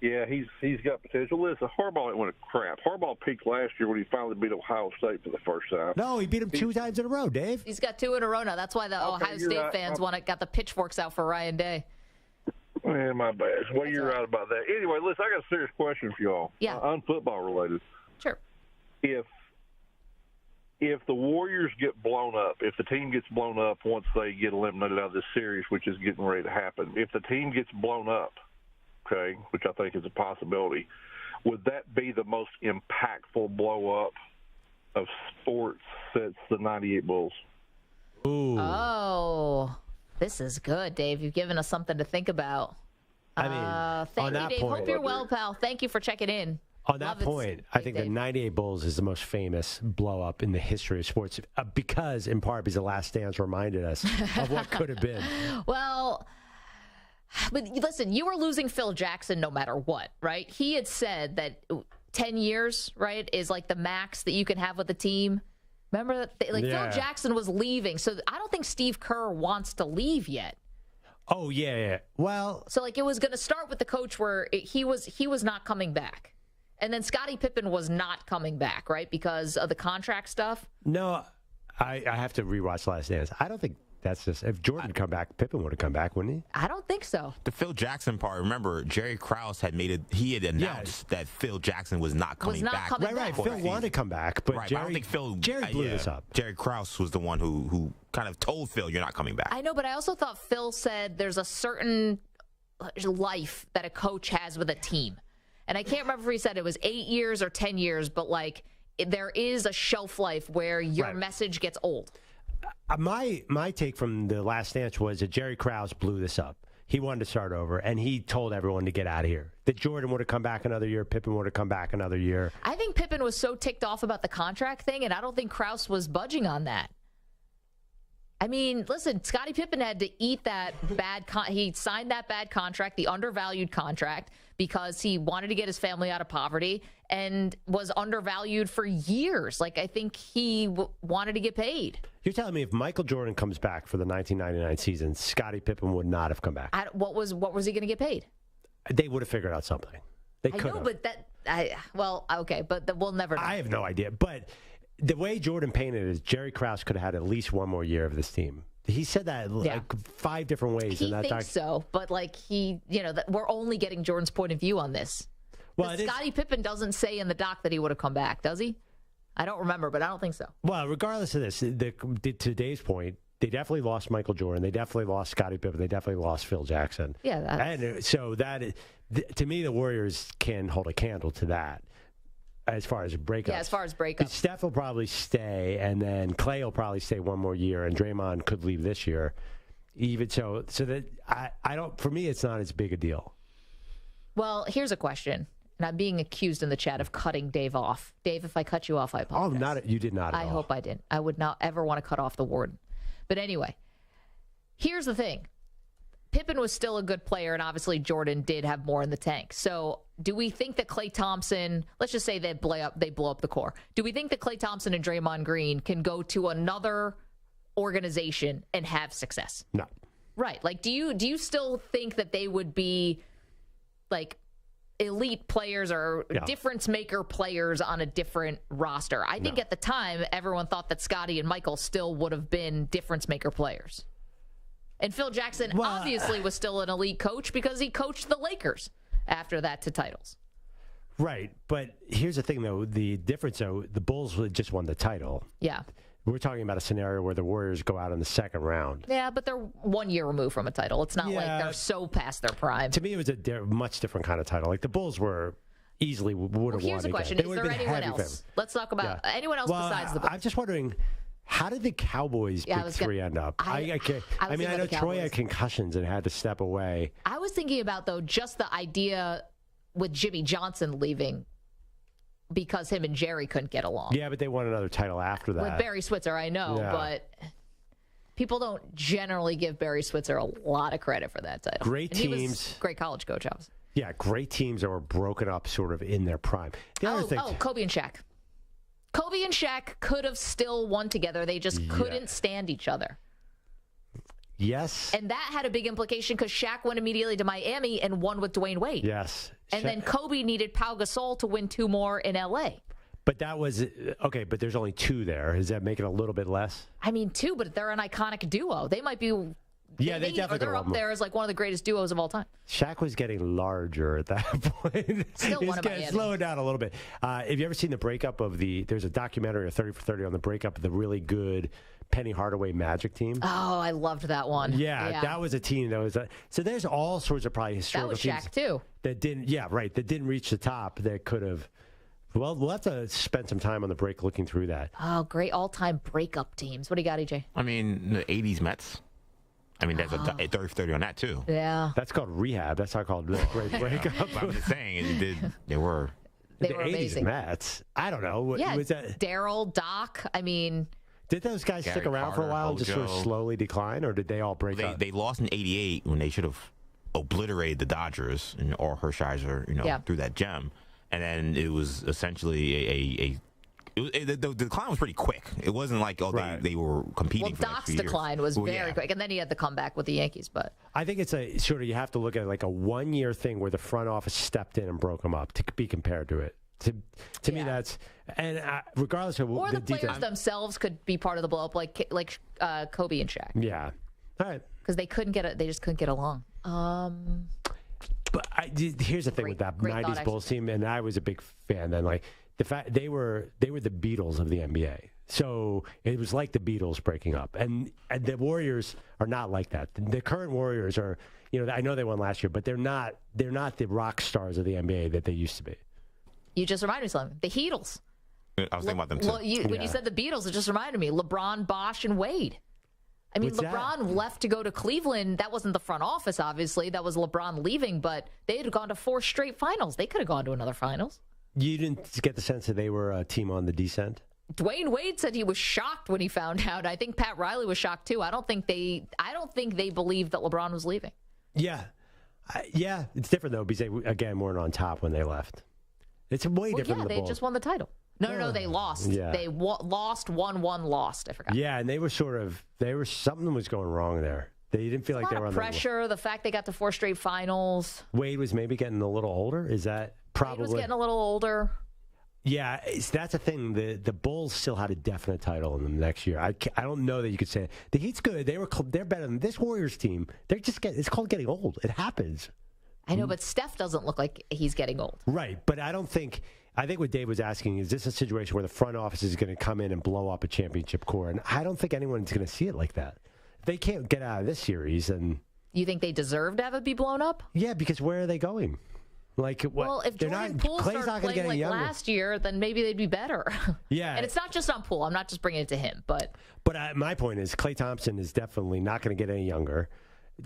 Yeah, he's got potential. Listen, Harbaugh ain't win a crap. Harbaugh peaked last year when he finally beat Ohio State for the first time. No, he beat him 2 times in a row, Dave. He's got 2 in a row now. That's why the Ohio State fans got the pitchforks out for Ryan Day. Man, my bad. Well, you're right about that. Anyway, listen, I got a serious question for y'all. Yeah. Unfootball related. Sure. If the Warriors get blown up, if the team gets blown up once they get eliminated out of this series, which is getting ready to happen, if the team gets blown up, okay, which I think is a possibility, would that be the most impactful blow-up of sports since the 98 Bulls? Ooh. Oh, this is good, Dave. You've given us something to think about. I mean, thank on you, that Dave. point, Hope you're well, pal. Thank you for checking in. On that point, I think the 98 Bulls is the most famous blow-up in the history of sports because, in part, because The Last Dance reminded us of what could have been. Well, but listen, you were losing Phil Jackson no matter what, right? He had said that 10 years, right, is like the max that you can have with a team. Remember that? Phil Jackson was leaving, so I don't think Steve Kerr wants to leave yet. Oh, yeah. Well, so like it was going to start with the coach where he was not coming back. And then Scottie Pippen was not coming back, right, because of the contract stuff? No, I have to rewatch Last Dance. I don't think that's just – if Jordan had come back, Pippen would have come back, wouldn't he? I don't think so. The Phil Jackson part, remember, Jerry Krause had announced that Phil Jackson was not coming back. Right. Phil wanted to come back, but Jerry, I don't think Jerry blew this up. Jerry Krause was the one who kind of told Phil, you're not coming back. I know, but I also thought Phil said there's a certain life that a coach has with a team. And I can't remember if he said it was 8 years or 10 years, but like there is a shelf life where your message gets old. My take from the last dance was that Jerry Krause blew this up. He wanted to start over, and he told everyone to get out of here. That Jordan would have come back another year, Pippen would have come back another year. I think Pippen was so ticked off about the contract thing, and I don't think Krause was budging on that. I mean, listen, Scottie Pippen had to eat that bad he signed that bad contract, the undervalued contract, because he wanted to get his family out of poverty and was undervalued for years. Like, I think he wanted to get paid. You're telling me if Michael Jordan comes back for the 1999 season, Scottie Pippen would not have come back? What was he going to get paid? They would have figured out something. They could have. I know, but okay, but we'll never know. I have no idea, but the way Jordan painted it is Jerry Krause could have had at least one more year of this team. He said that like 5 different ways. He thinks so, but like we're only getting Jordan's point of view on this. Well, Scottie Pippen doesn't say in the doc that he would have come back, does he? I don't remember, but I don't think so. Well, regardless of this, to Dave's point, they definitely lost Michael Jordan. They definitely lost Scottie Pippen. They definitely lost Phil Jackson. Yeah, and so to me, the Warriors can hold a candle to that. As far as breakups. Yeah, as far as breakups. Steph will probably stay, and then Clay will probably stay one more year, and Draymond could leave this year. Even so that I don't. For me, it's not as big a deal. Well, here's a question, and I'm being accused in the chat of cutting Dave off. Dave, if I cut you off, I apologize. You did not. I hope I didn't. I would not ever want to cut off the Warden. But anyway, here's the thing. Pippen was still a good player, and obviously Jordan did have more in the tank. So do we think that Klay Thompson, let's just say they blow up the core. Do we think that Klay Thompson and Draymond Green can go to another organization and have success? No. Right. Like, do you still think that they would be like elite players or difference maker players on a different roster? I think at the time, everyone thought that Scottie and Michael still would have been difference maker players. And Phil Jackson obviously was still an elite coach because he coached the Lakers after that to titles. Right. But here's the thing, though. The difference, though, the Bulls just won the title. Yeah. We're talking about a scenario where the Warriors go out in the second round. Yeah, but they're 1 year removed from a title. It's not like they're so past their prime. To me, it was a much different kind of title. Like, the Bulls were easily would have won. Here's the question. Is there anyone else? Let's talk about anyone else besides the Bulls. I'm just wondering, how did the Cowboys' big three end up? I know Troy had concussions and had to step away. I was thinking about, though, just the idea with Jimmy Johnson leaving because him and Jerry couldn't get along. Yeah, but they won another title after that. With Barry Switzer, I know, but people don't generally give Barry Switzer a lot of credit for that title. Great teams. He was a great college coach, obviously. Yeah, great teams that were broken up sort of in their prime. Kobe and Shaq. Kobe and Shaq could have still won together. They just couldn't stand each other. Yes. And that had a big implication because Shaq went immediately to Miami and won with Dwayne Wade. Yes. And then Kobe needed Pau Gasol to win 2 more in L.A. But that was, okay, but there's only 2 there. Does that make it a little bit less? I mean, 2, but they're an iconic duo. They might be... Yeah, they definitely they're up there as like one of the greatest duos of all time. Shaq was getting larger at that point. Still one of Miami. Slowing down a little bit. Have you ever seen the breakup of there's a documentary, 30 for 30, on the breakup of the really good Penny Hardaway Magic team? Oh, I loved that one. Yeah. That was a team that was... so there's all sorts of probably historical teams. That was Shaq, too. That didn't reach the top that could have... Well, we'll have to spend some time on the break looking through that. Oh, great all-time breakup teams. What do you got, EJ? I mean, the 80s Mets. I mean, there's a 30 for 30 on that, too. Yeah. That's called rehab. That's not called great breakup. I'm just saying, they were the 80s amazing. Mets. I don't know. Yeah, was that Daryl, Doc. I mean... Did those guys stick around for a while and just sort of slowly decline, or did they all break up? They lost in 88 when they should have obliterated the Dodgers or Hershiser, through that gem. And then it was essentially the decline was pretty quick. It wasn't like they were competing. Well, Doc's decline was very quick, and then he had to come back with the Yankees. But I think it's you have to look at it like a 1 year thing where the front office stepped in and broke them up to be compared to it. To me, that's regardless of the players themselves could be part of the blow up, like Kobe and Shaq. Yeah, all right, because they just couldn't get along. But here's the thing with that 90s Bulls team, and I was a big fan then. Like, the fact they were the Beatles of the NBA. So it was like the Beatles breaking up, and the Warriors are not like that. The current Warriors are, I know they won last year, but they're not the rock stars of the NBA that they used to be. You just reminded me of something. The Heatles. I was thinking about them too. Well, when you said the Beatles, it just reminded me. LeBron, Bosh, and Wade. I mean, LeBron left to go to Cleveland. That wasn't the front office, obviously. That was LeBron leaving, but they had gone to 4 straight finals. They could have gone to another finals. You didn't get the sense that they were a team on the descent? Dwayne Wade said he was shocked when he found out. I think Pat Riley was shocked too. I don't think they believed that LeBron was leaving. Yeah. It's different though because they again weren't on top when they left. It's way different than the Bulls. They just won the title. No, they lost. Yeah. They lost, won, lost. I forgot. Yeah, and they were something was going wrong there. They didn't feel like they were on pressure. The fact they got to 4 straight finals. Wade was maybe getting a little older. Is that probably? Wade was getting a little older. Yeah, that's a thing. The Bulls still had a definite title in them next year. I don't know that you could say it. The Heat's good. They're better than this Warriors team. It's called getting old. It happens. I know, but Steph doesn't look like he's getting old. Right, but I think what Dave was asking is this a situation where the front office is going to come in and blow up a championship core? And I don't think anyone's going to see it like that. They can't get out of this series. And you think they deserve to have it be blown up? Yeah, because where are they going? Like, what? Well, if Jordan Poole started playing like last year, then maybe they'd be better. Yeah. And it's not just on Poole. I'm not just bringing it to him. But my point is Klay Thompson is definitely not going to get any younger.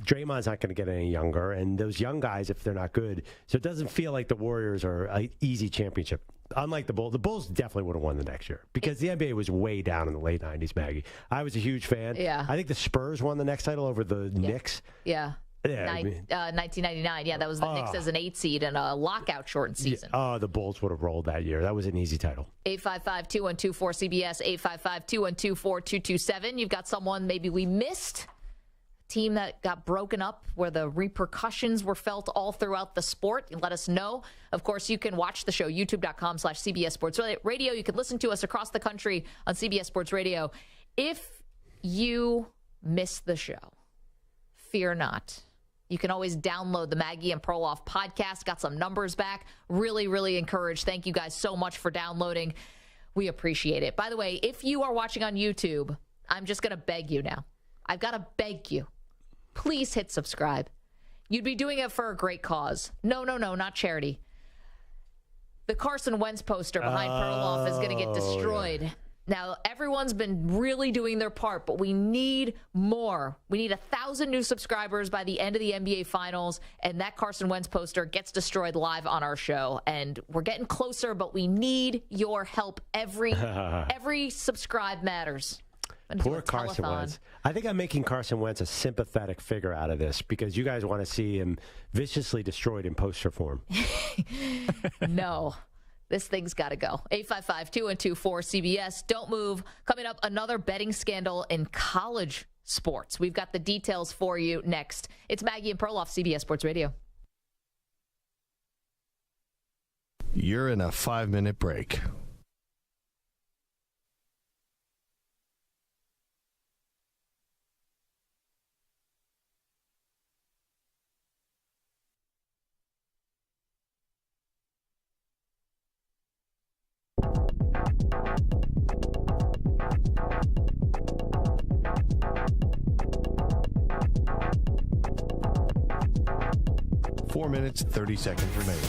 Draymond's not going to get any younger. And those young guys, if they're not good. So it doesn't feel like the Warriors are an easy championship. Unlike the Bulls definitely would have won the next year because the NBA was way down in the late 90s, Maggie. I was a huge fan. Yeah. I think the Spurs won the next title over the Knicks. Yeah. Yeah, 1999. Yeah, that was the Knicks as an 8 seed in a lockout shortened season. The Bulls would have rolled that year. That was an easy title. 855-212-4CBS, 855-212-4227. You've got someone maybe we missed. Team that got broken up where the repercussions were felt all throughout the sport. Let us know. Of course, you can watch the show, youtube.com/CBS Sports Radio. You can listen to us across the country on CBS Sports Radio. If you miss the show, fear not. You can always download the Maggie and Perloff podcast. Got some numbers back. Really, really encouraged. Thank you guys so much for downloading. We appreciate it. By the way, if you are watching on YouTube, I'm just going to beg you now. I've got to beg you. Please hit subscribe. You'd be doing it for a great cause. No, not charity. The Carson Wentz poster behind Perloff is going to get destroyed. Yeah. Now, everyone's been really doing their part, but we need more. We need 1,000 new subscribers by the end of the NBA Finals, and that Carson Wentz poster gets destroyed live on our show. And we're getting closer, but we need your help. Every subscribe matters. Poor Carson Wentz. I think I'm making Carson Wentz a sympathetic figure out of this because you guys want to see him viciously destroyed in poster form. No. This thing's got to go. 855-212-4CBS. Don't move. Coming up, another betting scandal in college sports. We've got the details for you next. It's Maggie and Perloff, CBS Sports Radio. You're in a 5-minute break. Four minutes, 30 seconds remaining.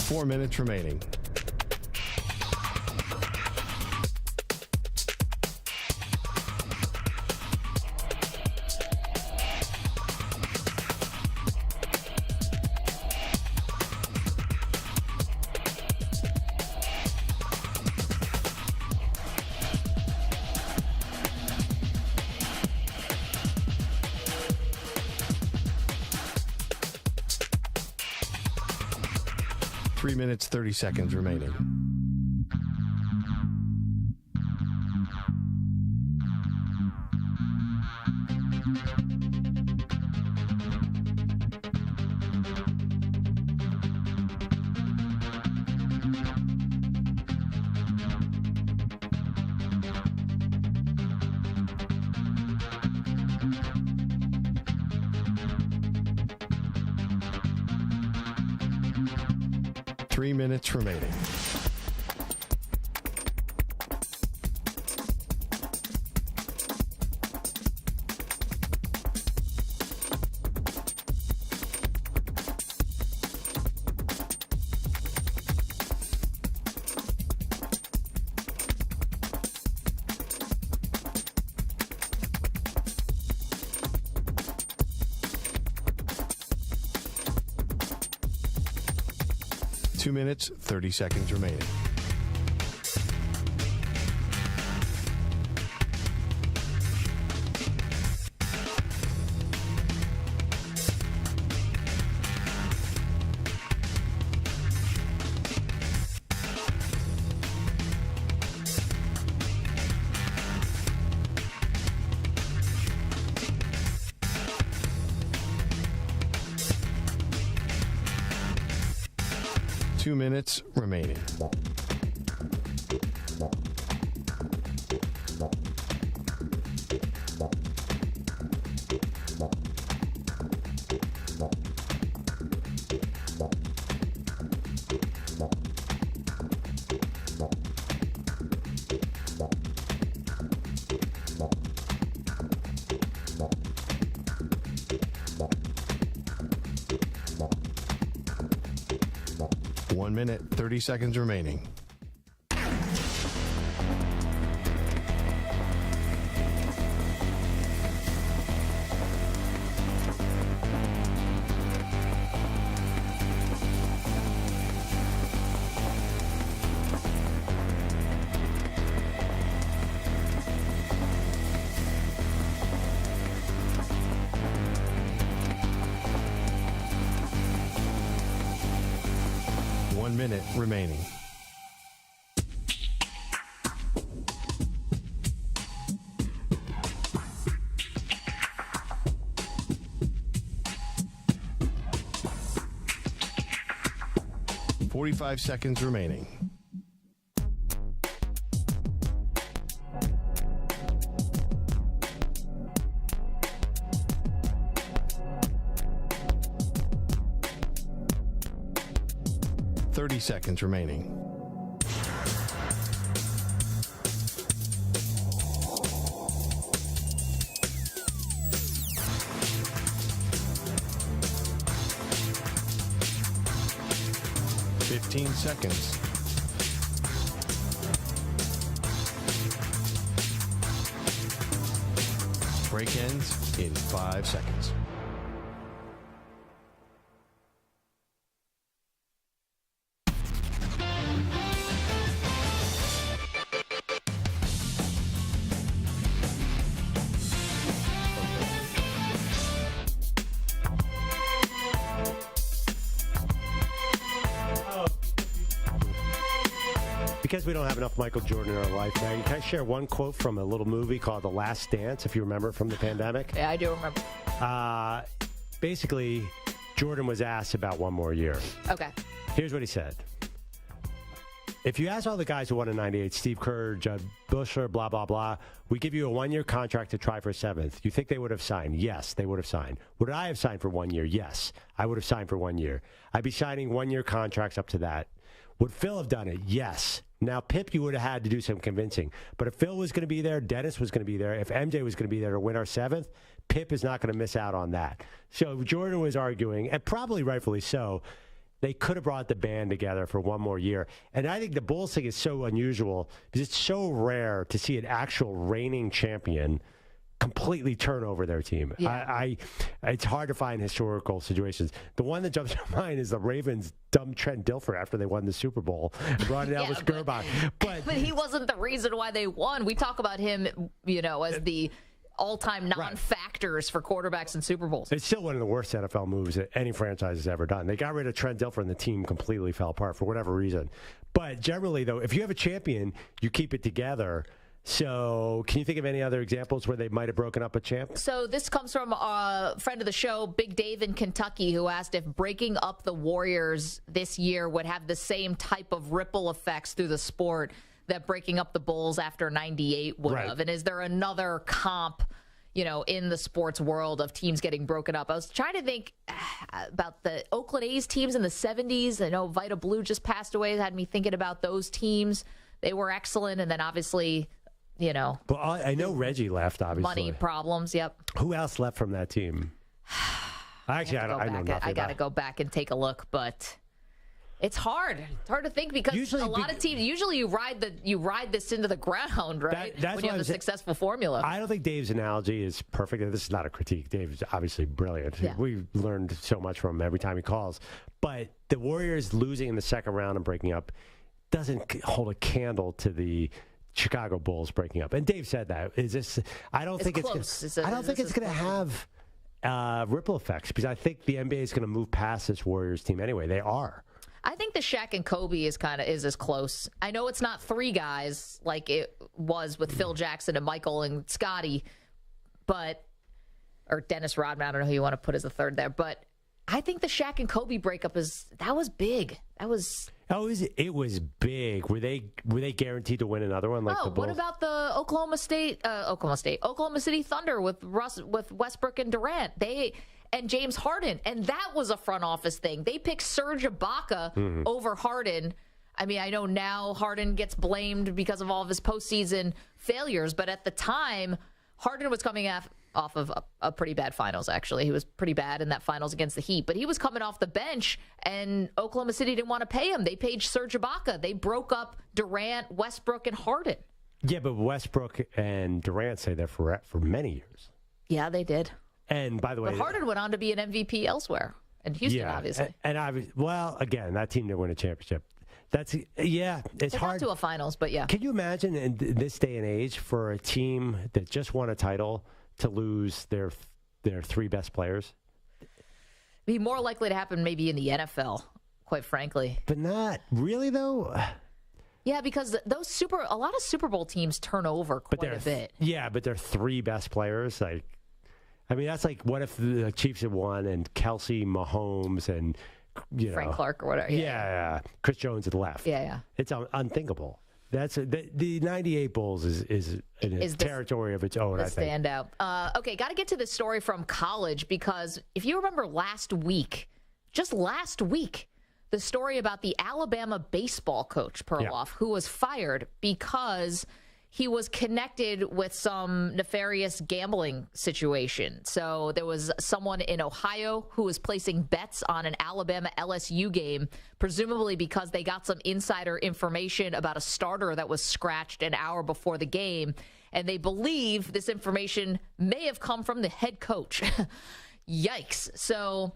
Four minutes remaining. Minutes, 30 seconds remaining. Three minutes remaining. Two minutes, 30 seconds remaining. Two minutes remaining. One minute, 30 seconds remaining. Minute remaining. .45 seconds remaining. Seconds remaining. Seconds. Break ends in 5 seconds. Because we don't have enough Michael Jordan in our life, Maggie, can I share one quote from a little movie called The Last Dance, if you remember from the pandemic? Yeah, I do remember. Basically, Jordan was asked about one more year. Okay. Here's what he said. If you ask all the guys who won in 98, Steve Kerr, Judd Bushler, blah, blah, blah, we give you a one-year contract to try for a seventh. You think they would have signed? Yes, they would have signed. Would I have signed for 1 year? Yes, I would have signed for 1 year. I'd be signing one-year contracts up to that. Would Phil have done it? Yes. Now, Pip, you would have had to do some convincing. But if Phil was going to be there, Dennis was going to be there, if MJ was going to be there to win our seventh, Pip is not going to miss out on that. So Jordan was arguing, and probably rightfully so, they could have brought the band together for one more year. And I think the Bulls thing is so unusual because it's so rare to see an actual reigning champion completely turn over their team. Yeah. It's hard to find historical situations. The one that jumps to mind is the Ravens dumped Trent Dilfer after they won the Super Bowl and brought in Elvis Gerbach. But he wasn't the reason why they won. We talk about him, as the all-time non-factors for quarterbacks in Super Bowls. It's still one of the worst NFL moves that any franchise has ever done. They got rid of Trent Dilfer and the team completely fell apart for whatever reason. But generally, though, if you have a champion, you keep it together. So can you think of any other examples where they might have broken up a champ? So this comes from a friend of the show, Big Dave in Kentucky, who asked if breaking up the Warriors this year would have the same type of ripple effects through the sport that breaking up the Bulls after 98 would have. And is there another comp, in the sports world of teams getting broken up? I was trying to think about the Oakland A's teams in the 70s. I know Vita Blue just passed away. It had me thinking about those teams. They were excellent. And then obviously, Well, I know Reggie left, obviously. Money problems, yep. Who else left from that team? Actually, I know nothing I got to go back and take a look, but it's hard. It's hard to think because a lot of teams, usually you ride this into the ground, right? That's when you have a successful formula. I don't think Dave's analogy is perfect. This is not a critique. Dave is obviously brilliant. Yeah. We've learned so much from him every time he calls. But the Warriors losing in the second round and breaking up doesn't hold a candle to the Chicago Bulls breaking up. And Dave said that. I don't think it's going to have ripple effects because I think the NBA is going to move past this Warriors team anyway. They are. I think the Shaq and Kobe is as close. I know it's not three guys like it was with Phil Jackson and Michael and Scotty, or Dennis Rodman. I don't know who you want to put as the third there, but I think the Shaq and Kobe breakup was big. It was big. Were they guaranteed to win another one? Like the Bulls? What about the Oklahoma City Thunder with Westbrook and Durant? And James Harden, and that was a front office thing. They picked Serge Ibaka over Harden. I mean, I know now Harden gets blamed because of all of his postseason failures, but at the time, Harden was coming off of a pretty bad finals, actually. He was pretty bad in that finals against the Heat, but he was coming off the bench, and Oklahoma City didn't want to pay him. They paid Serge Ibaka. They broke up Durant, Westbrook, and Harden. Yeah, but Westbrook and Durant stayed there for many years. Yeah, they did. And by the way, but Harden went on to be an MVP elsewhere in Houston, obviously. Again, that team didn't win a championship. It's hard to a finals, but yeah. Can you imagine in this day and age for a team that just won a title to lose their three best players? Be more likely to happen maybe in the NFL, quite frankly. But not really though. Yeah, because a lot of Super Bowl teams turn over quite a bit. Yeah, but their three best players, that's like what if the Chiefs had won and Kelsey, Mahomes, and Frank Clark or whatever. Yeah. Chris Jones had left. Yeah. It's unthinkable. The 98 Bulls is in a territory of its own, I think. Standout. Okay, got to get to this story from college because if you remember just last week, the story about the Alabama baseball coach, Perloff, who was fired because he was connected with some nefarious gambling situation. So there was someone in Ohio who was placing bets on an Alabama LSU game, presumably because they got some insider information about a starter that was scratched an hour before the game. And they believe this information may have come from the head coach. Yikes. So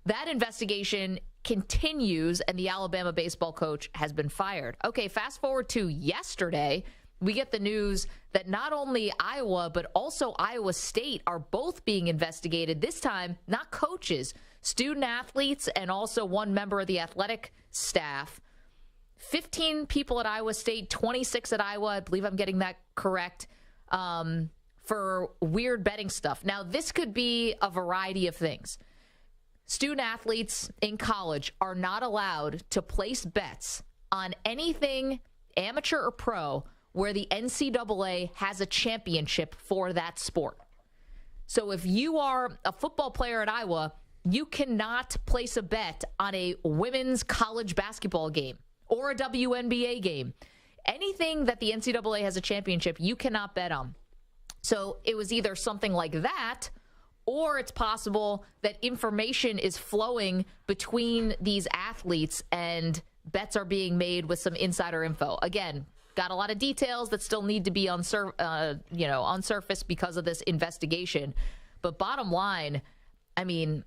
that investigation continues, and the Alabama baseball coach has been fired. Okay, fast forward to yesterday. We get the news that not only Iowa, but also Iowa State are both being investigated. This time, not coaches, student athletes, and also one member of the athletic staff. 15 people at Iowa State, 26 at Iowa. I believe I'm getting that correct, for weird betting stuff. Now, this could be a variety of things. Student athletes in college are not allowed to place bets on anything amateur or pro where the NCAA has a championship for that sport. So if you are a football player at Iowa, you cannot place a bet on a women's college basketball game or a WNBA game. Anything that the NCAA has a championship, you cannot bet on. So it was either something like that, or it's possible that information is flowing between these athletes and bets are being made with some insider info. Again, got a lot of details that still need to be on surface because of this investigation. But bottom line, I mean,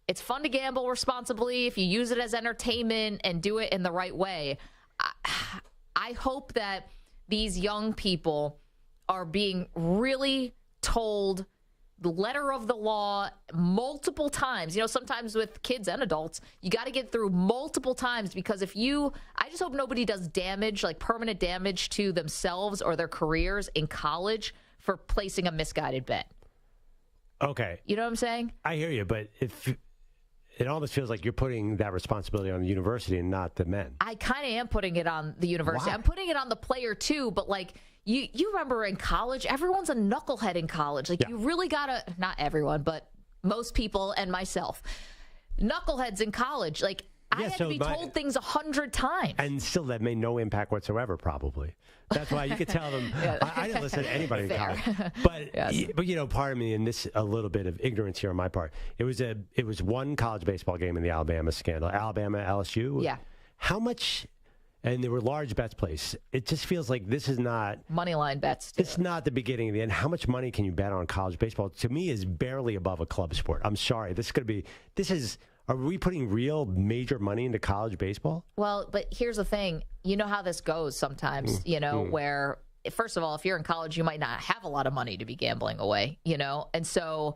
it's fun to gamble responsibly if you use it as entertainment and do it in the right way. I hope that these young people are being really told letter of the law multiple times. You know, sometimes with kids and adults, you got to get through multiple times, because I just hope nobody does damage, like permanent damage to themselves or their careers in college for placing a misguided bet. Okay. You know what I'm saying? I hear you, but if it almost feels like you're putting that responsibility on the university and not the men. I kind of am putting it on the university. Why? I'm putting it on the player too, but like you remember in college, everyone's a knucklehead in college. Like, you really gotta, not everyone, but most people and myself, knuckleheads in college. Like, I had to be told things 100 times. And still that made no impact whatsoever, probably. That's why you could tell them, I didn't listen to anybody in college. But you know, part of me, and this a little bit of ignorance here on my part, it was one college baseball game in the Alabama scandal. Alabama, LSU. Yeah. How much, and there were large bets placed. It just feels like this is not. Money line bets. It's not the beginning of the end. How much money can you bet on college baseball? To me, is barely above a club sport. I'm sorry. Are we putting real major money into college baseball? Well, but here's the thing. You know how this goes sometimes, where, first of all, if you're in college, you might not have a lot of money to be gambling away, And so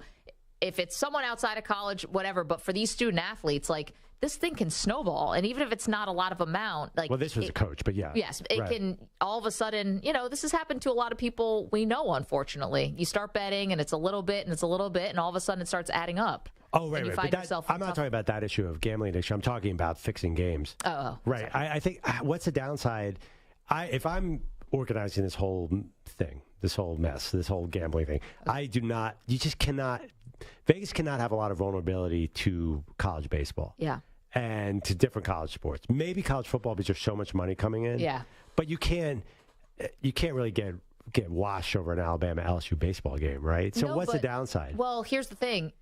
if it's someone outside of college, whatever, but for these student athletes, like, this thing can snowball. And even if it's not a lot of amount, like. Well, this was a coach, but yeah. Yes, it can all of a sudden, this has happened to a lot of people we know, unfortunately. You start betting and it's a little bit and it's a little bit, and all of a sudden it starts adding up. Oh, right. But I'm not talking about that issue of gambling addiction. I'm talking about fixing games. Oh. Right. I think what's the downside? If I'm organizing this whole thing, this whole mess, this whole gambling thing, Vegas cannot have a lot of vulnerability to college baseball. Yeah. And to different college sports. Maybe college football because there's so much money coming in. Yeah. But you can't really get washed over an Alabama LSU baseball game, right? So what's the downside? Well, here's the thing.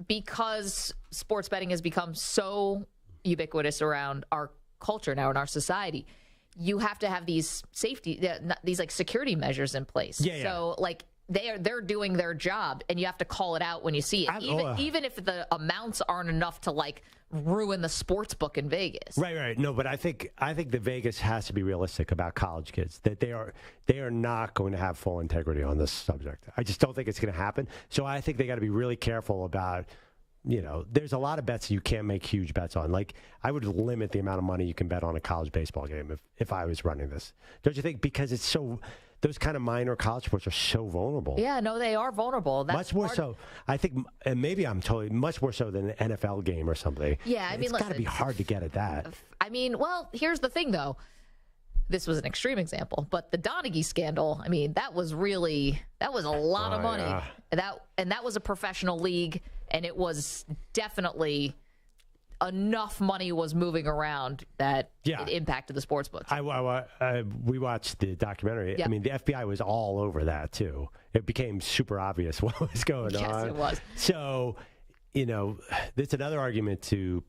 Because sports betting has become so ubiquitous around our culture now in our society, you have to have these these like security measures in place. Yeah. So like they're doing their job, and you have to call it out when you see it, even if the amounts aren't enough to like ruin the sports book in Vegas. Right. No, but I think the Vegas has to be realistic about college kids, that they are not going to have full integrity on this subject. I just don't think it's going to happen. So I think they got to be really careful about, there's a lot of bets you can't make huge bets on. Like, I would limit the amount of money you can bet on a college baseball game if I was running this. Don't you think? Because it's so. Those kind of minor college sports are so vulnerable. Yeah, no, they are vulnerable. That's much more so. I think, and maybe I'm totally much more so than an NFL game or something. Yeah, I mean, it's got to be hard to get at that. I mean, well, here's the thing, though. This was an extreme example, but the Donaghy scandal. I mean, that was a lot of money. Yeah. That was a professional league, and it was definitely. Enough money was moving around that it impacted the sports books. We watched the documentary. Yep. I mean, the FBI was all over that, too. It became super obvious what was going on. Yes, it was. So, there's another argument to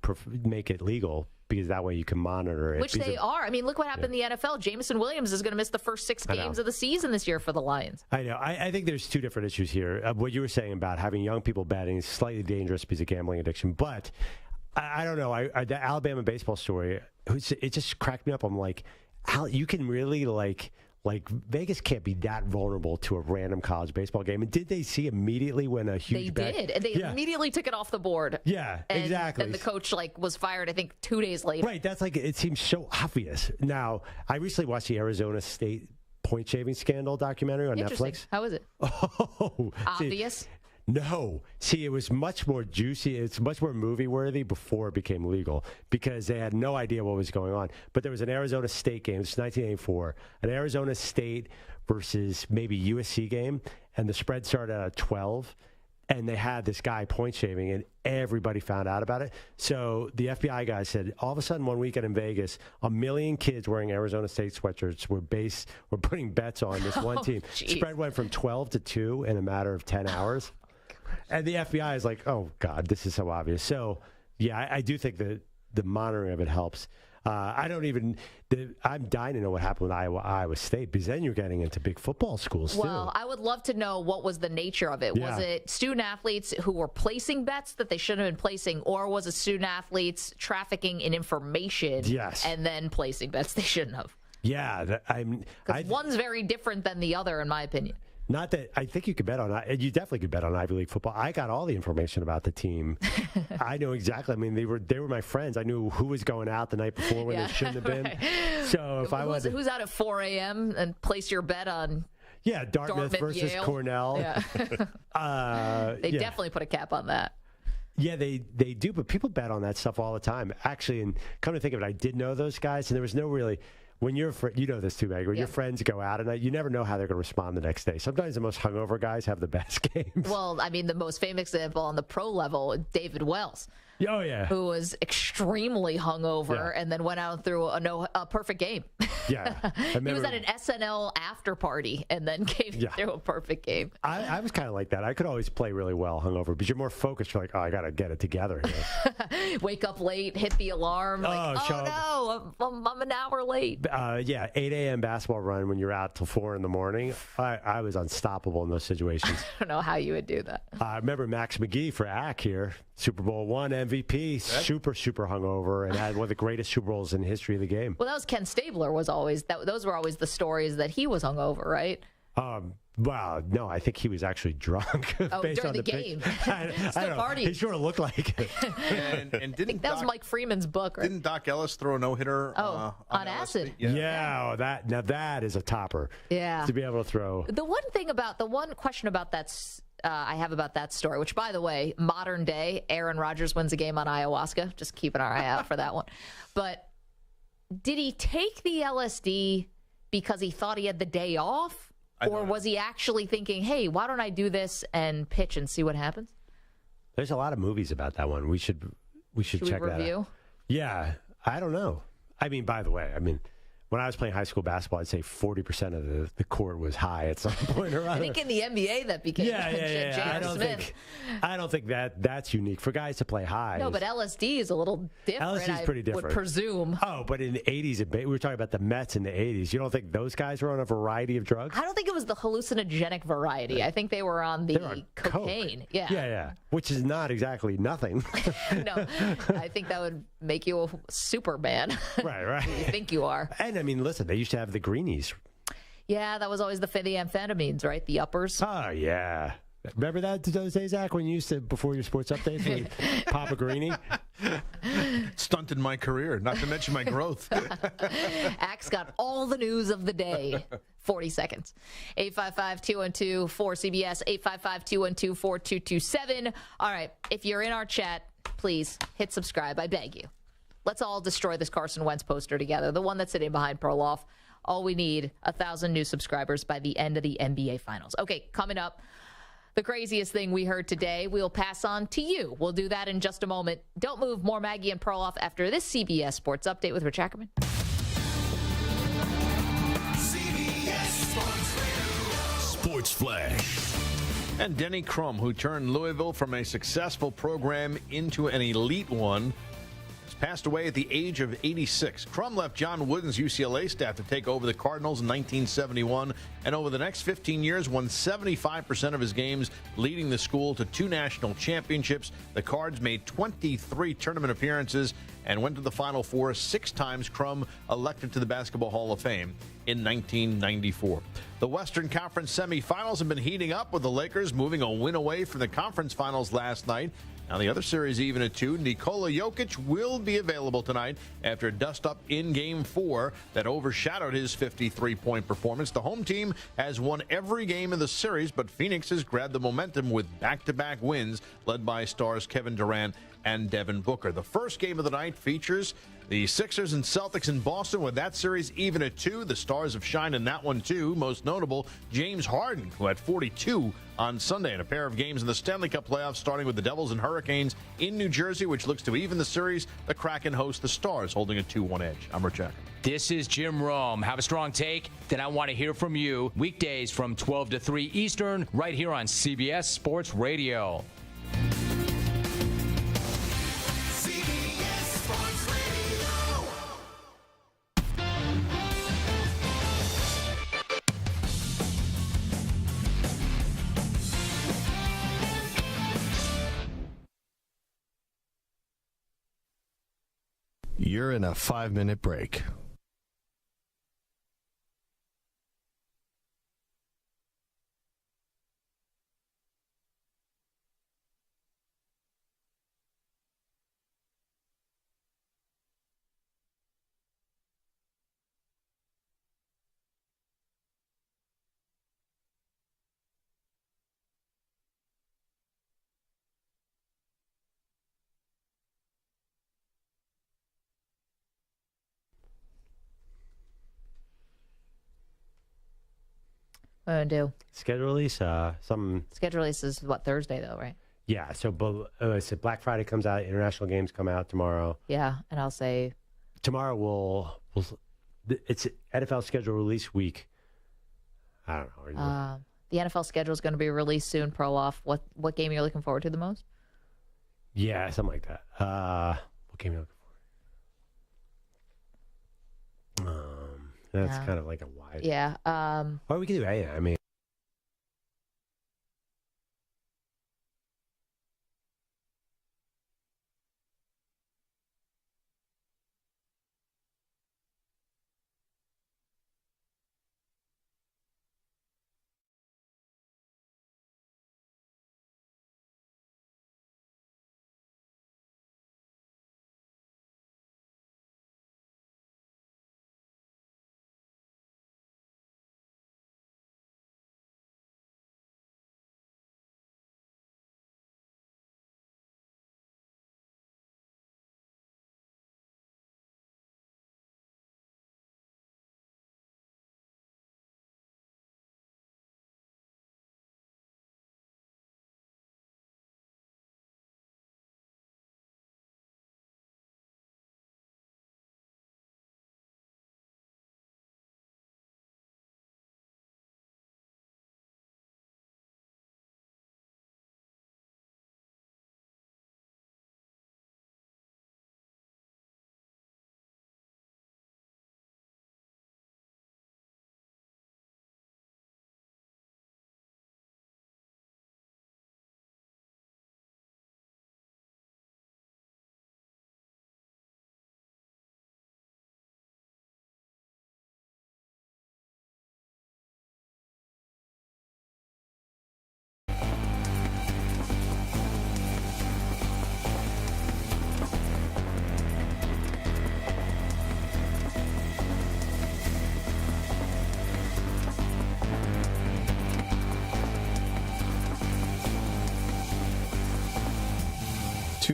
make it legal, because that way you can monitor it. Which they are. I mean, look what happened in the NFL. Jameson Williams is going to miss the first 6 games of the season this year for the Lions. I know. I think there's two different issues here. What you were saying about having young people betting is slightly dangerous because of gambling addiction, but I don't know. The Alabama baseball story, it just cracked me up. I'm like, you can really like Vegas can't be that vulnerable to a random college baseball game. And did they see immediately when a huge They did. And they immediately took it off the board. Yeah, exactly. And the coach was fired, I think, 2 days later. Right. That's it seems so obvious. Now, I recently watched the Arizona State point shaving scandal documentary on Netflix. How is it? Oh, obvious. No. See, it was much more juicy. It's much more movie-worthy before it became legal, because they had no idea what was going on. But there was an Arizona State game. This is 1984. An Arizona State versus maybe USC game, and the spread started at 12. And they had this guy point shaving, and everybody found out about it. So the FBI guy said, all of a sudden, one weekend in Vegas, 1 million kids wearing Arizona State sweatshirts were putting bets on this one team. Geez. Spread went from 12 to 2 in a matter of 10 hours. And the FBI is like, oh, God, this is so obvious. So, yeah, I do think that the monitoring of it helps. I'm dying to know what happened with Iowa State, because then you're getting into big football schools, too. Well, I would love to know what was the nature of it. Yeah. Was it student athletes who were placing bets that they shouldn't have been placing, or was it student athletes trafficking in information and then placing bets they shouldn't have? Yeah. Because one's very different than the other, in my opinion. Not that I think you could bet on. You definitely could bet on Ivy League football. I got all the information about the team. I know exactly. I mean, they were my friends. I knew who was going out the night before when they shouldn't have been. So if who's out at 4 a.m. and place your bet on? Yeah, Dartmouth versus Yale. Cornell. Yeah. They definitely put a cap on that. Yeah, they do, but people bet on that stuff all the time. Actually, and come to think of it, I did know those guys, and there was no really. When you know this too, Maggie, when your friends go out at night, you never know how they're going to respond the next day. Sometimes the most hungover guys have the best games. Well, I mean, the most famous example on the pro level, David Wells. Oh, yeah. Who was extremely hungover and then went out through a perfect game. Yeah. He was at an SNL after party and then came through a perfect game. I was kind of like that. I could always play really well hungover because you're more focused. You're like, oh, I got to get it together here. Wake up late, hit the alarm. No, I'm an hour late. 8 a.m. basketball run when you're out till 4 in the morning. I was unstoppable in those situations. I don't know how you would do that. I remember Max McGee for AC here, Super Bowl I MVP, super hungover, and had one of the greatest Super Bowls in the history of the game. Well, that was Ken Stabler. Those were always the stories that he was hungover, right? Well, no, I think he was actually drunk. During the game. It's the party. He sort of looked like it. And didn't that was Mike Freeman's book, right? Didn't Doc Ellis throw a no-hitter on acid? Yeah, that is a topper. Yeah. To be able to throw. The one question about that I have about that story, which, by the way, modern day, Aaron Rodgers wins a game on ayahuasca. Just keeping our eye out for that one. But did he take the LSD because he thought he had the day off? Or was he actually thinking, hey, why don't I do this and pitch and see what happens? There's a lot of movies about that one. We should check that out. Yeah, I don't know. I mean, by the way, when I was playing high school basketball, I'd say 40% of the court was high at some point or other. I think in the NBA that became James Smith. I don't think that's unique for guys to play high. No, but LSD is a little different. LSD is pretty different. I would presume. Oh, but in the 80s, we were talking about the Mets in the 80s. You don't think those guys were on a variety of drugs? I don't think it was the hallucinogenic variety. I think they were on the cocaine. Coke. Yeah. Which is not exactly nothing. No, I think that would make you a Superman. Right. You think you are. And I mean, listen, they used to have the greenies. Yeah, that was always the amphetamines, right? The uppers. Oh, yeah. Remember that those days, Zach, when you used to, before your sports updates, when you pop a greenie? Stunted my career, not to mention my growth. Axe got all the news of the day. 40 seconds. 855-212-4CBS, 855-212-4227. All right, if you're in our chat, please hit subscribe. I beg you. Let's all destroy this Carson Wentz poster together, the one that's sitting behind Perloff. All we need, 1,000 new subscribers by the end of the NBA Finals. Okay, coming up, the craziest thing we heard today, we'll pass on to you. We'll do that in just a moment. Don't move. More Maggie and Perloff after this CBS Sports Update with Rich Ackerman. CBS Sports Flash. And Denny Crum, who turned Louisville from a successful program into an elite one, passed away at the age of 86. Crum left John Wooden's UCLA staff to take over the Cardinals in 1971, and over the next 15 years won 75% of his games, leading the school to 2 national championships. The Cards made 23 tournament appearances and went to the Final Four 6 times. Crum elected to the Basketball Hall of Fame in 1994. The Western Conference semifinals have been heating up, with the Lakers moving a win away from the conference finals last night. Now the other series even at 2. Nikola Jokic will be available tonight after a dust-up in Game 4 that overshadowed his 53-point performance. The home team has won every game in the series, but Phoenix has grabbed the momentum with back-to-back wins led by stars Kevin Durant and Devin Booker. The first game of the night features the Sixers and Celtics in Boston, with that series even at 2. The stars have shined in that one, too. Most notable, James Harden, who had 42 on Sunday in a pair of games in the Stanley Cup playoffs, starting with the Devils and Hurricanes in New Jersey, which looks to even the series. The Kraken host the Stars, holding a 2-1 edge. I'm Rich Ackerman. This is Jim Rome. Have a strong take? Then I want to hear from you. Weekdays from 12 to 3 Eastern, right here on CBS Sports Radio. You're in a 5-minute break. do? Schedule release? Schedule release is what, Thursday though, right? Yeah. So I said Black Friday comes out. International games come out tomorrow. Yeah, and I'll say tomorrow it's NFL schedule release week. I don't know. The NFL schedule is going to be released soon. Perloff, what game are you looking forward to the most? Yeah, something like that. What game are you looking for? That's kind of like a wide. Yeah. Or we can do. Yeah, I mean.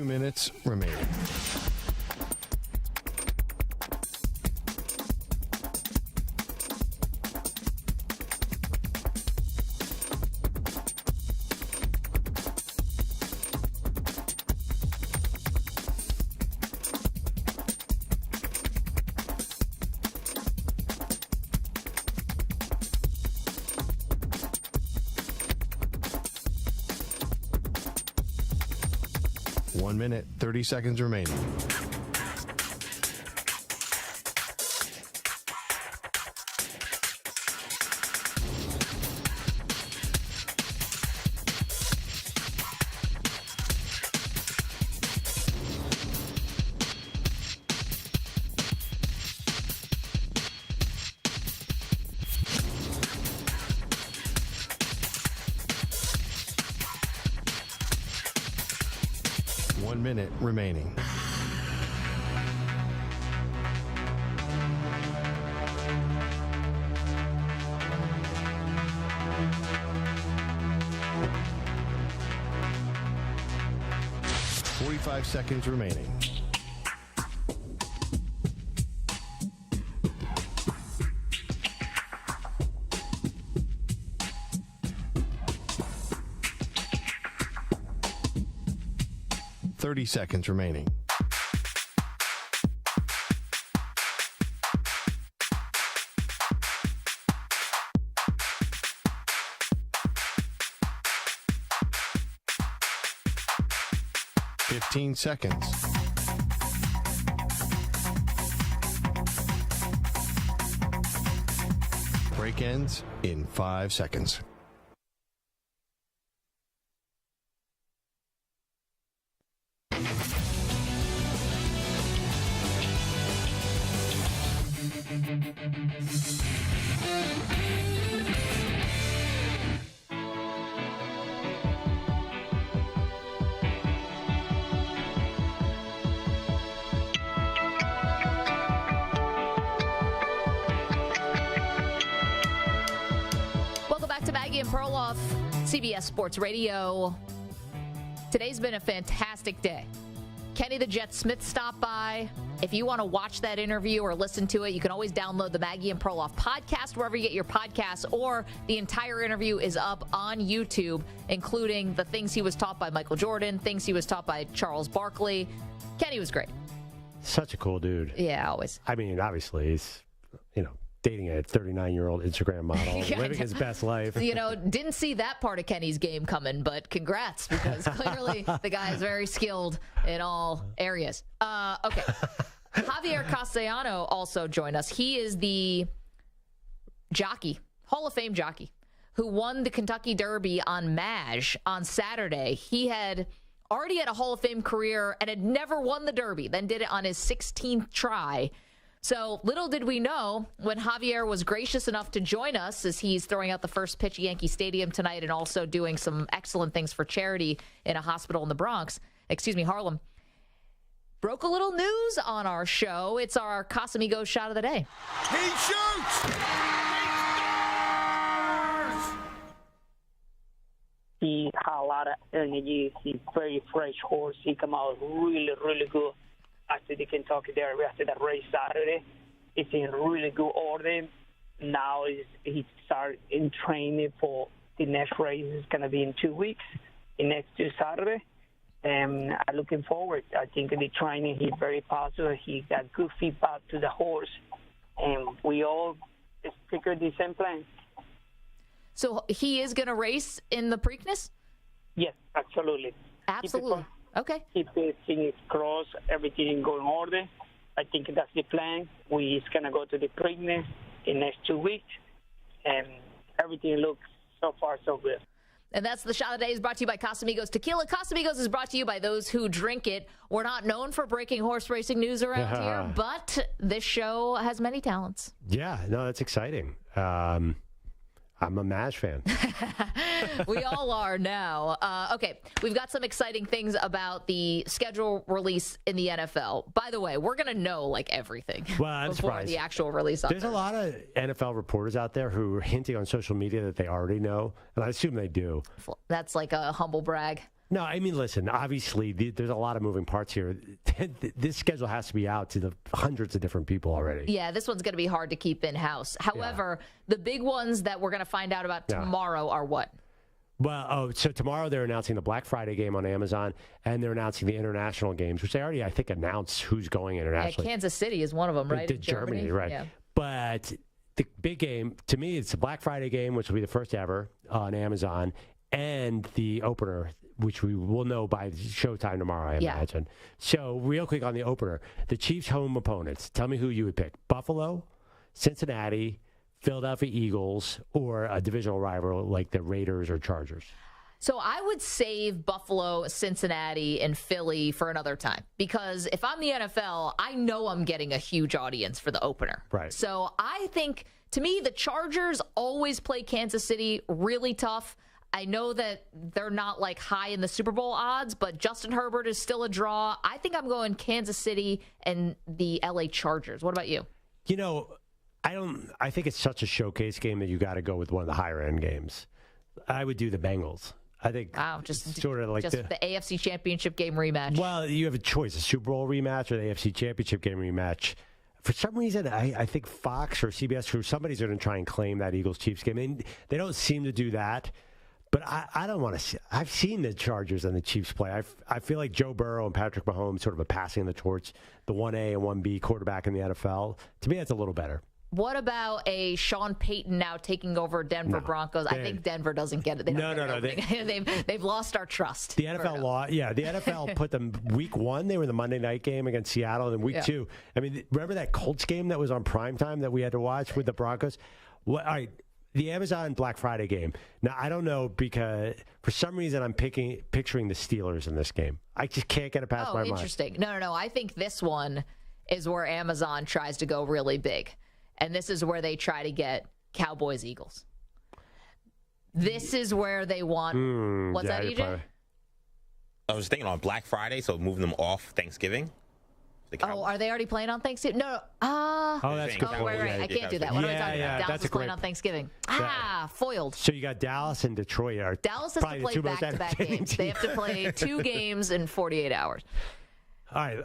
Minutes remaining. One minute, 30 seconds remaining. Minute remaining. Five seconds remaining. Seconds remaining. Seconds. Break ends in 5 seconds. Maggie and Perloff, CBS Sports Radio. Today's been a fantastic day. Kenny the Jet Smith stopped by. If you want to watch that interview or listen to it, you can always download the Maggie and Perloff podcast wherever you get your podcasts, or the entire interview is up on YouTube, including the things he was taught by Michael Jordan, things he was taught by Charles Barkley. Kenny was great. Such a cool dude. Yeah, always. I mean, obviously, he's, dating a 39-year-old Instagram model, living his best life. Didn't see that part of Kenny's game coming, but congrats, because clearly the guy is very skilled in all areas. Okay. Javier Castellano also joined us. He is the jockey, Hall of Fame jockey, who won the Kentucky Derby on MASH on Saturday. He had already had a Hall of Fame career and had never won the Derby, then did it on his 16th try. So little did we know when Javier was gracious enough to join us as he's throwing out the first pitch at Yankee Stadium tonight and also doing some excellent things for charity in a hospital in the Harlem. Broke a little news on our show. It's our Casamigos shot of the day. He shoots! He scores! He had a lot of energy. He's very fresh horse. He come out really, really good after the Kentucky Derby, after that race Saturday. It's in really good order. Now he started in training for the next race. It's going to be in 2 weeks, the next 2 Saturday. And I'm looking forward. I think in the training, he's very positive. He got good feedback to the horse. And we all stick with the same plan. So he is going to race in the Preakness? Yes, absolutely. Absolutely. Okay. Keep the things crossed, everything go in order. I think that's the plan. We're going to go to the Preakness in the next 2 weeks, and everything looks so far so good. And that's the shot of the day is brought to you by Casamigos Tequila. Casamigos is brought to you by those who drink it. We're not known for breaking horse racing news around here, but this show has many talents. Yeah, no, that's exciting. I'm a MASH fan. We all are now. Okay, we've got some exciting things about the schedule release in the NFL. By the way, we're going to know everything before surprised. The actual release. There's a lot of NFL reporters out there who are hinting on social media that they already know, and I assume they do. That's like a humble brag. No, I mean, listen, obviously, there's a lot of moving parts here. This schedule has to be out to the hundreds of different people already. Yeah, this one's going to be hard to keep in-house. However, the big ones that we're going to find out about tomorrow are what? Well, so tomorrow they're announcing the Black Friday game on Amazon, and they're announcing the international games, which they already, I think, announced who's going internationally. Yeah, Kansas City is one of them, right? Germany, right. Yeah. But the big game, to me, it's the Black Friday game, which will be the first ever on Amazon, and the opener, which we will know by showtime tomorrow, I imagine. So real quick on the opener, the Chiefs' home opponents. Tell me who you would pick. Buffalo, Cincinnati, Philadelphia Eagles, or a divisional rival like the Raiders or Chargers. So I would save Buffalo, Cincinnati, and Philly for another time. Because if I'm the NFL, I know I'm getting a huge audience for the opener. Right. So I think, to me, the Chargers always play Kansas City really tough. I know that they're not I in the Super Bowl odds, but Justin Herbert is still a draw. I think I'm going Kansas City and the LA Chargers. What about you? I think it's such a showcase game that you got to go with one of the higher end games. I would do the Bengals. I think just sort of the AFC Championship game rematch. Well, you have a choice: a Super Bowl rematch or the AFC Championship game rematch. For some reason, I think Fox or CBS or somebody's going to try and claim that Eagles-Chiefs game. And they don't seem to do that. But I don't want to see. I've seen the Chargers and the Chiefs play. I feel like Joe Burrow and Patrick Mahomes sort of a passing the torch, the 1A and 1B quarterback in the NFL. To me, that's a little better. What about a Sean Payton now taking over Denver Broncos? I think Denver doesn't get it. No. They've lost our trust. The NFL the NFL put them week 1. They were in the Monday night game against Seattle. And week 2, I mean, remember that Colts game that was on primetime that we had to watch with the Broncos? All right. The Amazon Black Friday game. Now, I don't know because for some reason I'm picturing the Steelers in this game. I just can't get it past my mind. Oh, interesting. No. I think this one is where Amazon tries to go really big. And this is where they try to get Cowboys-Eagles. This is where they want... What's that, EJ? I was thinking on Black Friday, so moving them off Thanksgiving. Are they already playing on Thanksgiving? No. That's good. Right. I can't do that. What am I talking about? Dallas is playing on Thanksgiving. Foiled. So you got Dallas and Detroit. Dallas has to play back-to-back games. They have to play 2 games in 48 hours. All right.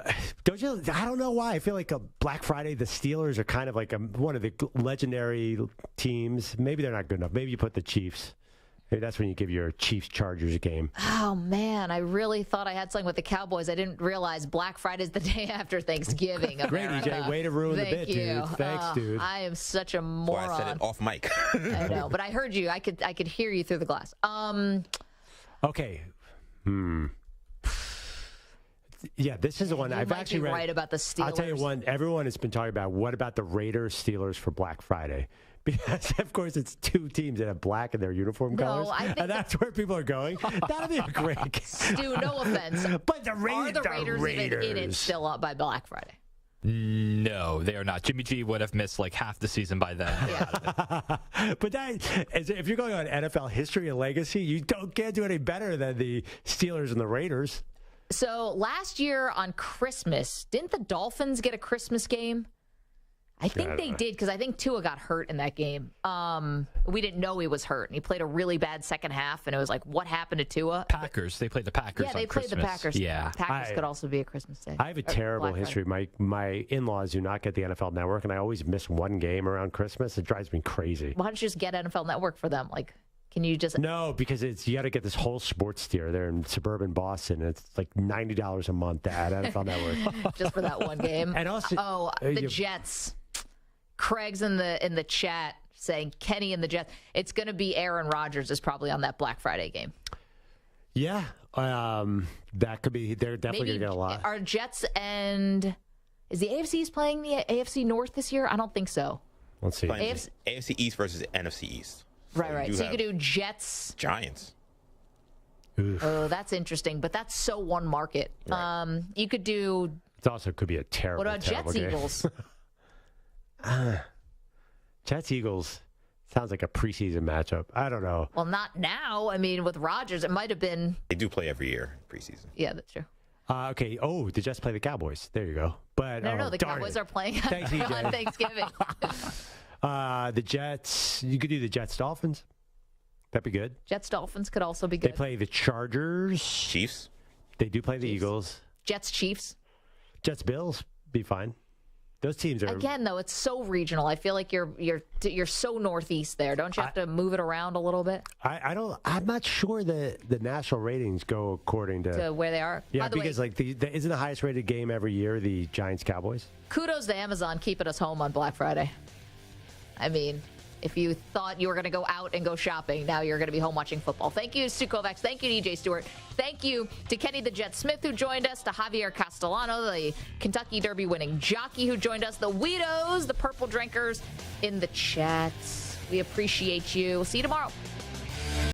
I don't know why. I feel like a Black Friday, the Steelers are kind of like one of the legendary teams. Maybe they're not good enough. Maybe you put the Chiefs. Maybe that's when you give your Chiefs-Chargers game. Oh, man. I really thought I had something with the Cowboys. I didn't realize Black Friday's the day after Thanksgiving. Great, EJ. Way to ruin the bit, dude. Thanks, dude. I am such a moron. Well, I said it off mic. I know, but I heard you. I could hear you through the glass. Okay. Yeah, this is the one I've actually read. Right about the Steelers. I'll tell you one. Everyone has been talking about. What about the Raiders Steelers for Black Friday? Because of course it's two teams that have black in their uniform colors, and that's where people are going. That'll be a great. Stu, no offense, but the Raiders even in it still up by Black Friday? No, they are not. Jimmy G would have missed like half the season by then. Yeah. But if you're going on NFL history and legacy, you can't do any better than the Steelers and the Raiders. So last year on Christmas, didn't the Dolphins get a Christmas game? I think they did because I think Tua got hurt in that game. We didn't know he was hurt, and he played a really bad second half, and it was like, what happened to Tua? Packers. They played the Packers Yeah, they on played Christmas. the Packers. Yeah. Packers could also be a Christmas day. I have a terrible history. My in-laws do not get the NFL Network, and I always miss one game around Christmas. It drives me crazy. Why don't you just get NFL Network for them? Like, can you just... No, because you got to get this whole sports tier there in suburban Boston. It's like $90 a month to add NFL Network. Just for that one game. And also... the Jets... Craig's in the chat saying Kenny and the Jets. It's going to be Aaron Rodgers is probably on that Black Friday game. Yeah, that could be. They're definitely going to get a lot. Are Jets and is the AFC East playing the AFC North this year? I don't think so. Let's see. AFC East versus NFC East. Right. So you could do Jets, Giants. Oh, that's interesting, but that's so one market. Right. You could do. It also could be a terrible. What about Jets game. Eagles? Jets Eagles sounds like a preseason matchup. I don't know. Well, not now. I mean, with Rodgers, it might have been. They do play every year preseason. Yeah, that's true. Okay. Oh, the Jets play the Cowboys. There you go. But no, the Cowboys are playing Thanks, on Thanksgiving. The Jets. You could do the Jets Dolphins. That'd be good. Jets Dolphins could also be good. They play the Chargers. Chiefs. They do play the Eagles. Jets Chiefs. Jets Bills be fine. Those teams are again though. It's so regional. I feel like you're so northeast there. Don't you have to move it around a little bit? I don't. I'm not sure that the national ratings go according to where they are. Yeah, By the because way, isn't the highest rated game every year the Giants Cowboys? Kudos to Amazon keeping us home on Black Friday. I mean, if you thought you were going to go out and go shopping, now you're going to be home watching football. Thank you, Stu Kovacs. Thank you, DJ Stewart. Thank you to Kenny the Jet Smith, who joined us, to Javier Castellano, the Kentucky Derby winning jockey, who joined us, the Weedos, the Purple Drinkers in the chats. We appreciate you. We'll see you tomorrow.